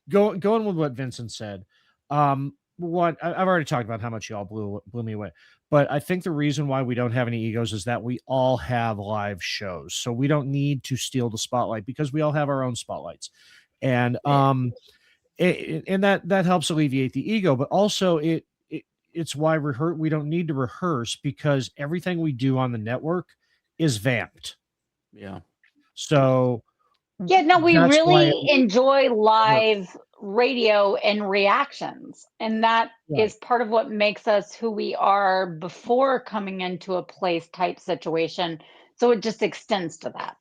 going with what Vincent said. What I've already talked about how much y'all blew me away, but I think the reason why we don't have any egos is that we all have live shows, so we don't need to steal the spotlight because we all have our own spotlights, and that helps alleviate the ego, but also it's why we don't need to rehearse because everything we do on the network is vamped. Yeah. So yeah, no, we that's really why enjoy live radio and reactions, and that is part of what makes us who we are before coming into a place type situation. So it just extends to that.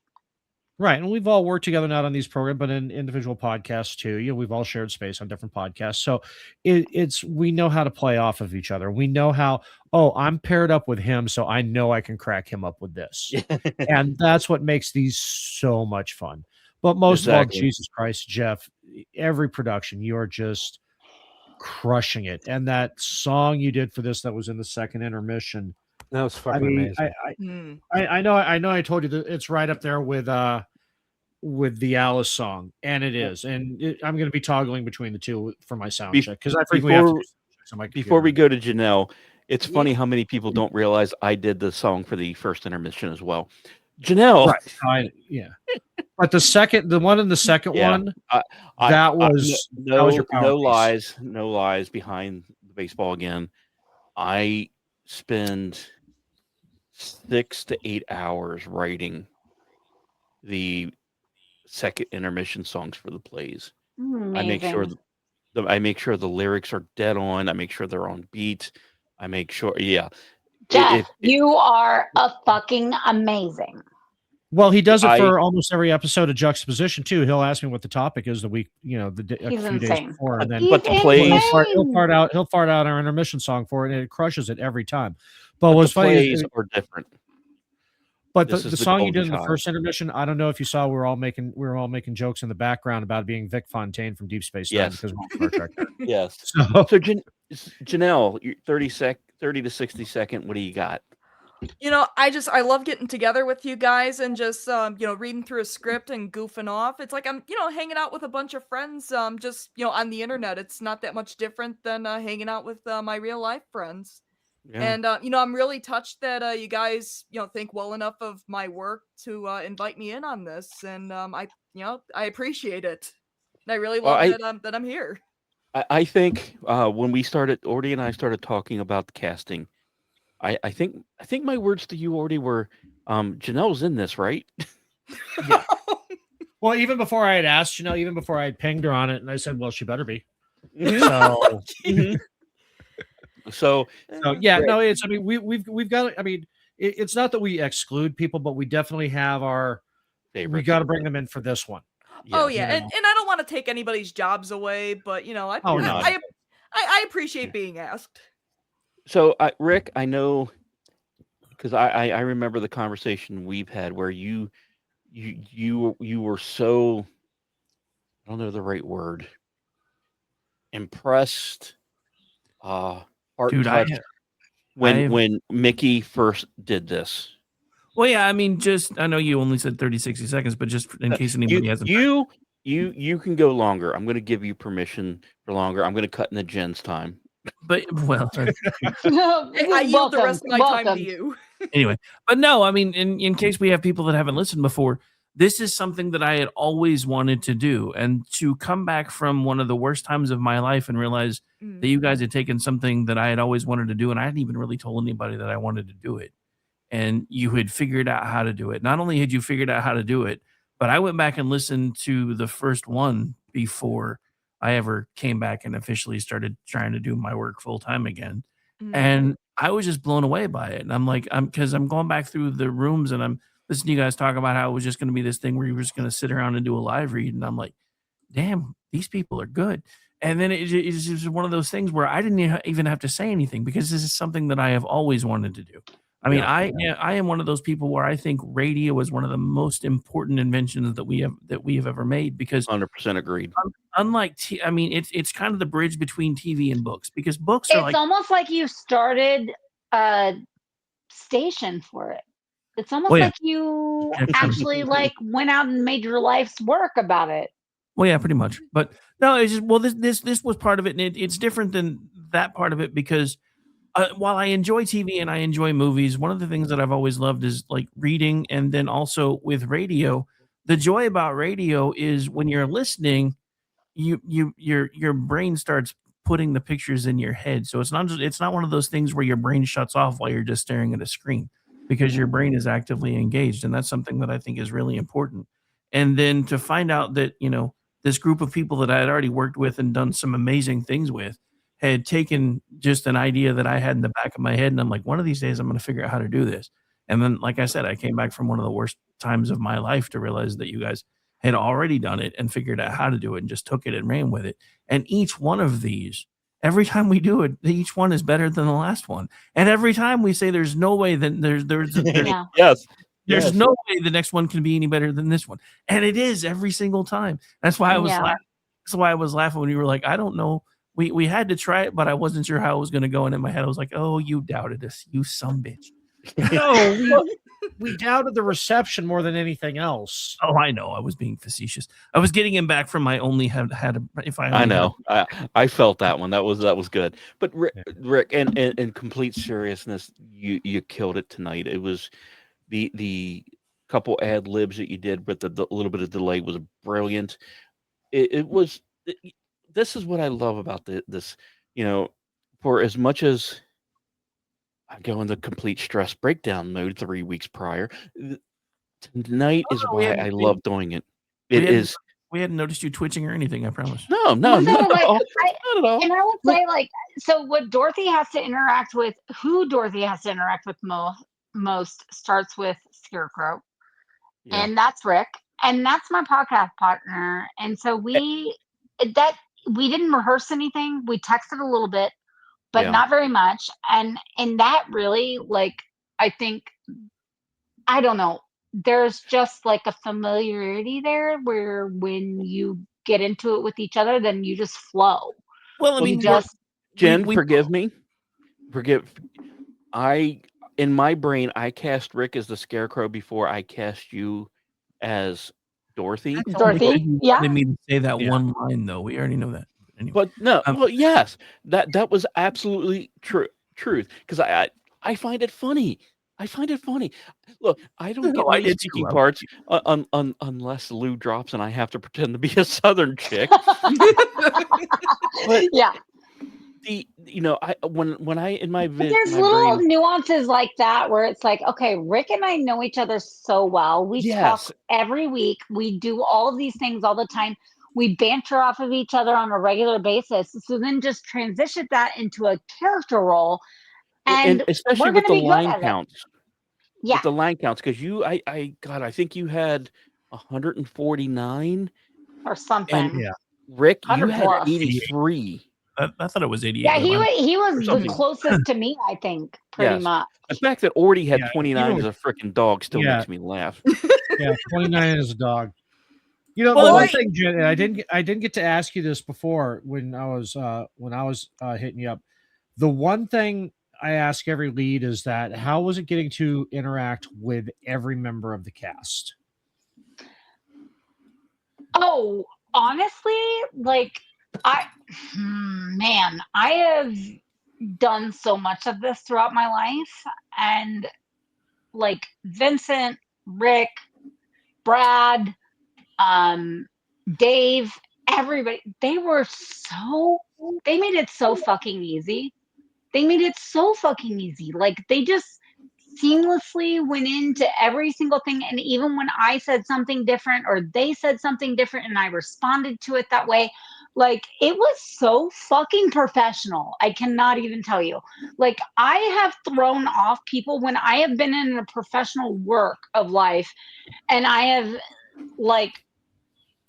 Right. And we've all worked together not on these programs, but in individual podcasts too. We've all shared space on different podcasts. So we know how to play off of each other. We know how, I'm paired up with him, so I know I can crack him up with this. And that's what makes these so much fun. But most of all, Jesus Christ, Jeff, every production, you are just crushing it. And that song you did for this that was in the second intermission. That was fucking amazing. I know I told you that it's right up there with the Alice song, and it is. And I'm going to be toggling between the two for my sound check because I frequently have to do checks on my computer. Before we go to Janelle, it's funny how many people don't realize I did the song for the first intermission as well. Janelle, right? But the one in the second one, that was your power piece. No lies behind the baseball again. I spend 6 to 8 hours writing the second intermission songs for the plays. I make sure the lyrics are dead on. I make sure they're on beat. I make sure, Jeff, you are a fucking amazing. Well, he does it for almost every episode of Juxtaposition too. He'll ask me what the topic is the week, a few days before, and then but the plays, he'll fart out our intermission song for it, and it crushes it every time. But what's funny plays are different. But the song you did in the first intermission, I don't know if you saw. We were all making jokes in the background about being Vic Fontaine from Deep Space Nine because we're Star Trek. Yes. So Janelle, 30 to 60 second. What do you got? I love getting together with you guys and just reading through a script and goofing off. It's like I'm hanging out with a bunch of friends just on the internet. It's not that much different than hanging out with my real life friends. Yeah. And I'm really touched that you guys think well enough of my work to invite me in on this, and I appreciate it. And I really love that I'm here. I think when we started, Orty and I started talking about the casting, I think my words to you, Orty, were Janelle's in this, right? Yeah. Well, even before I had asked Janelle, even before I had pinged her on it, and I said, well, she better be. So So yeah, no, it's, I mean, we've got, I mean, it's not that we exclude people, but we definitely have our favorites. We got to bring them in for this one. Oh yeah, and I don't want to take anybody's jobs away, but I appreciate being asked. So Rick, I know because I remember the conversation we've had where you were so, I don't know the right word, impressed, heart Dude, touched when Mickey first did this. Well, yeah, I mean, I know you only said 30, 60 seconds, but just in case anybody hasn't. You can go longer. I'm going to give you permission for longer. I'm going to cut in the Jen's time. But well, I yield the rest of my time to you. Anyway, but no, I mean, in case we have people that haven't listened before, this is something that I had always wanted to do, and to come back from one of the worst times of my life and realize that you guys had taken something that I had always wanted to do, and I hadn't even really told anybody that I wanted to do it, and you had figured out how to do it. Not only had you figured out how to do it, but I went back and listened to the first one before I ever came back and officially started trying to do my work full time again. And I was just blown away by it. And I'm like, because I'm going back through the rooms and I'm listening to you guys talk about how it was just going to be this thing where you were just going to sit around and do a live read. And I'm like, damn, these people are good. And then it's just one of those things where I didn't even have to say anything because this is something that I have always wanted to do. I mean, I am one of those people where I think radio is one of the most important inventions that we have ever made because 100% agreed. Unlike I mean, it's kind of the bridge between TV and books because books are It's almost like you started a station for it. It's almost like you actually like went out and made your life's work about it. Well, yeah, pretty much. But no, it's just this was part of it, and it's different than that part of it because while I enjoy TV and I enjoy movies, one of the things that I've always loved is like reading, and then also with radio. The joy about radio is when you're listening, your brain starts putting the pictures in your head. So it's not one of those things where your brain shuts off while you're just staring at a screen because your brain is actively engaged, and that's something that I think is really important. And then to find out that this group of people that I had already worked with and done some amazing things with had taken just an idea that I had in the back of my head. And I'm like, one of these days I'm going to figure out how to do this. And then, like I said, I came back from one of the worst times of my life to realize that you guys had already done it and figured out how to do it and just took it and ran with it. And each one of these, every time we do it, each one is better than the last one. And every time we say there's no way that there's there's no way the next one can be any better than this one. And it is every single time. That's why I was laughing. That's why I was laughing when you were like, I don't know. We had to try it, but I wasn't sure how it was going to go. And in my head, I was like, oh, you doubted us, you sumbitch. No, we doubted the reception more than anything else. Oh, I know. I was being facetious. I was getting him back from my only had a, if I only I know. I felt that one. That was good. But Rick, and in complete seriousness, you killed it tonight. It was the couple ad libs that you did with the little bit of delay was brilliant. It was. This is what I love about this. For as much as I go into complete stress breakdown mode 3 weeks prior, tonight is why I love doing it. We hadn't noticed you twitching or anything, I promise. No, Not not at all. And I would say, so what Dorothy has to interact with, who Dorothy has to interact with most starts with Scarecrow. Yeah. And that's Rick. And that's my podcast partner. And so we didn't rehearse anything. We texted a little bit, but not very much. And that really, I think, I don't know, there's just like a familiarity there where when you get into it with each other, then you just flow. Well, I mean, Jen, forgive me. In my brain, I cast Rick as the Scarecrow before I cast you as Dorothy. Dorothy, yeah. Didn't mean to say that one line though. We already know that. Anyway. But no, well, yes, that was absolutely truth. Because I find it funny. Look, I don't get many speaking parts unless Lou drops and I have to pretend to be a Southern chick. But yeah. When I in my there's little nuances like that where it's like, okay, Rick and I know each other so well. We talk every week. We do all of these things all the time. We banter off of each other on a regular basis. So then just transition that into a character role, and especially with the line counts. Yeah, with the line counts, because I think you had 149 or something. And Rick, you had 83. I thought it was 88. Yeah, he or was the something. closest to me, I think, pretty Yes. much. The fact that Orty had Yeah, 29 even as a freaking dog still yeah. makes me laugh. Yeah, 29 is a dog. You know, Well, the one wait. thing, Jen, and I didn't get to ask you this before when I was hitting you up. The one thing I ask every lead is that how was it getting to interact with every member of the cast? Oh, honestly, like man, I have done so much of this throughout my life, and like Vincent, Rick, Brad, Dave, everybody, they made it so fucking easy. They made it so fucking easy. Like they just seamlessly went into every single thing. And even when I said something different or they said something different and I responded to it that way, like it was so fucking professional. I cannot even tell you. Like I have thrown off people when I have been in a professional work of life and I have like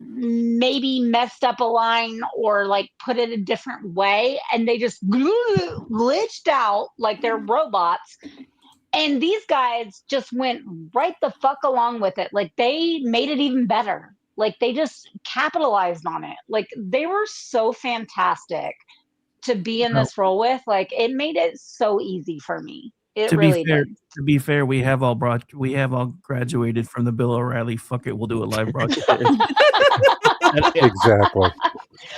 maybe messed up a line or like put it a different way and they just glitched out like they're robots, and these guys just went right the fuck along with it. Like they made it even better. Like they just capitalized on it. Like they were so fantastic to be in this role with. Like it made it so easy for me. It really did. To be fair, we have all graduated from the Bill O'Reilly. Fuck it, we'll do a live broadcast. Exactly.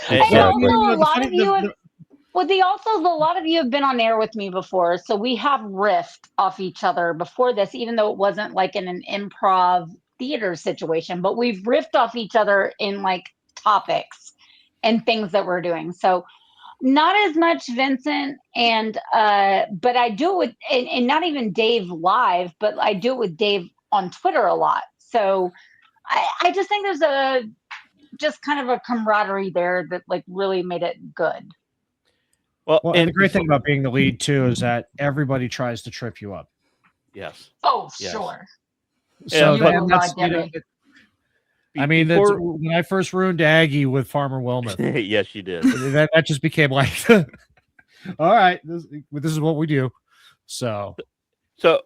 And Exactly. also, a lot of you have, a lot of you have been on air with me before, so we have riffed off each other before this, even though it wasn't like in an improv theater situation, but we've riffed off each other in like topics and things that we're doing. So not as much Vincent and but I do it with and not even Dave live, but I do it with Dave on Twitter a lot. So I just think there's a just kind of a camaraderie there that like really made it good. Well, and the great thing about being the lead too is that everybody tries to trip you up. Yes. Oh, Yes. sure. So Yeah, that's I mean, that's when I first ruined Aggie with Farmer Wilmoth. Yes, you did. That just became like, all right, this is what we do. So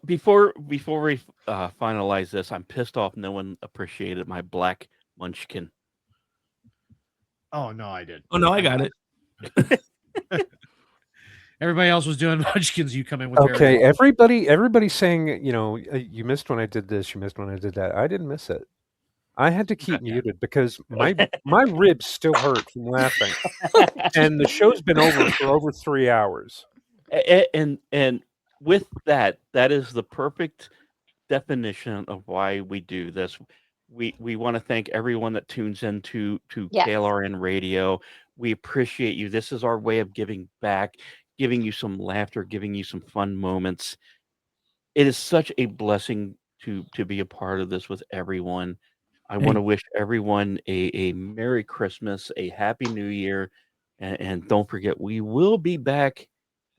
before we finalize this, I'm pissed off. No one appreciated my black munchkin. Oh no, I did. Oh no, I got it. Everybody else was doing munchkins. You come in with Okay, everybody's saying, you missed when I did this, you missed when I did that. I didn't miss it. I had to keep muted because my ribs still hurt from laughing, and the show's been over for over 3 hours. And with that is the perfect definition of why we do this. We want to thank everyone that tunes into KLRN Radio. We appreciate you. This is our way of giving back, giving you some laughter, giving you some fun moments. It is such a blessing to be a part of this with everyone. I want to wish everyone a Merry Christmas, a Happy New Year, and don't forget, we will be back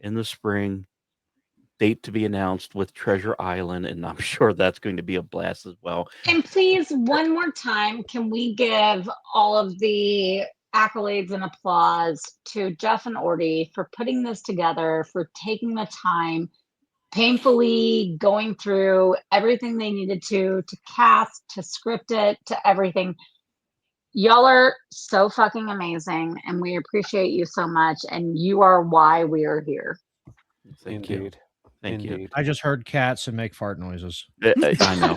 in the spring. Date to be announced with Treasure Island, and I'm sure that's going to be a blast as well. And please, one more time, can we give all of the accolades and applause to Jeff and Orty for putting this together, for taking the time, painfully going through everything they needed to cast, to script it, to everything. Y'all are so fucking amazing, and we appreciate you so much, and you are why we are here. Thank you. Thank you. I just heard cats and make fart noises. I know,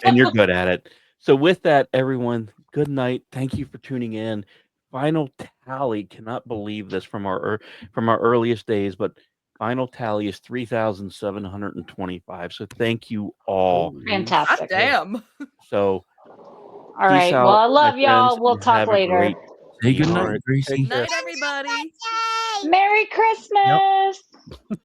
and you're good at it. So with that, everyone, good night. Thank you for tuning in. Final tally, cannot believe this from our earliest days, but final tally is 3,725. So thank you all. Fantastic. God damn. So all right. out, Well, I love my y'all. friends, We'll and talk have a later. great Hey, good evening. night, Gracie. Night, everybody. Merry Christmas.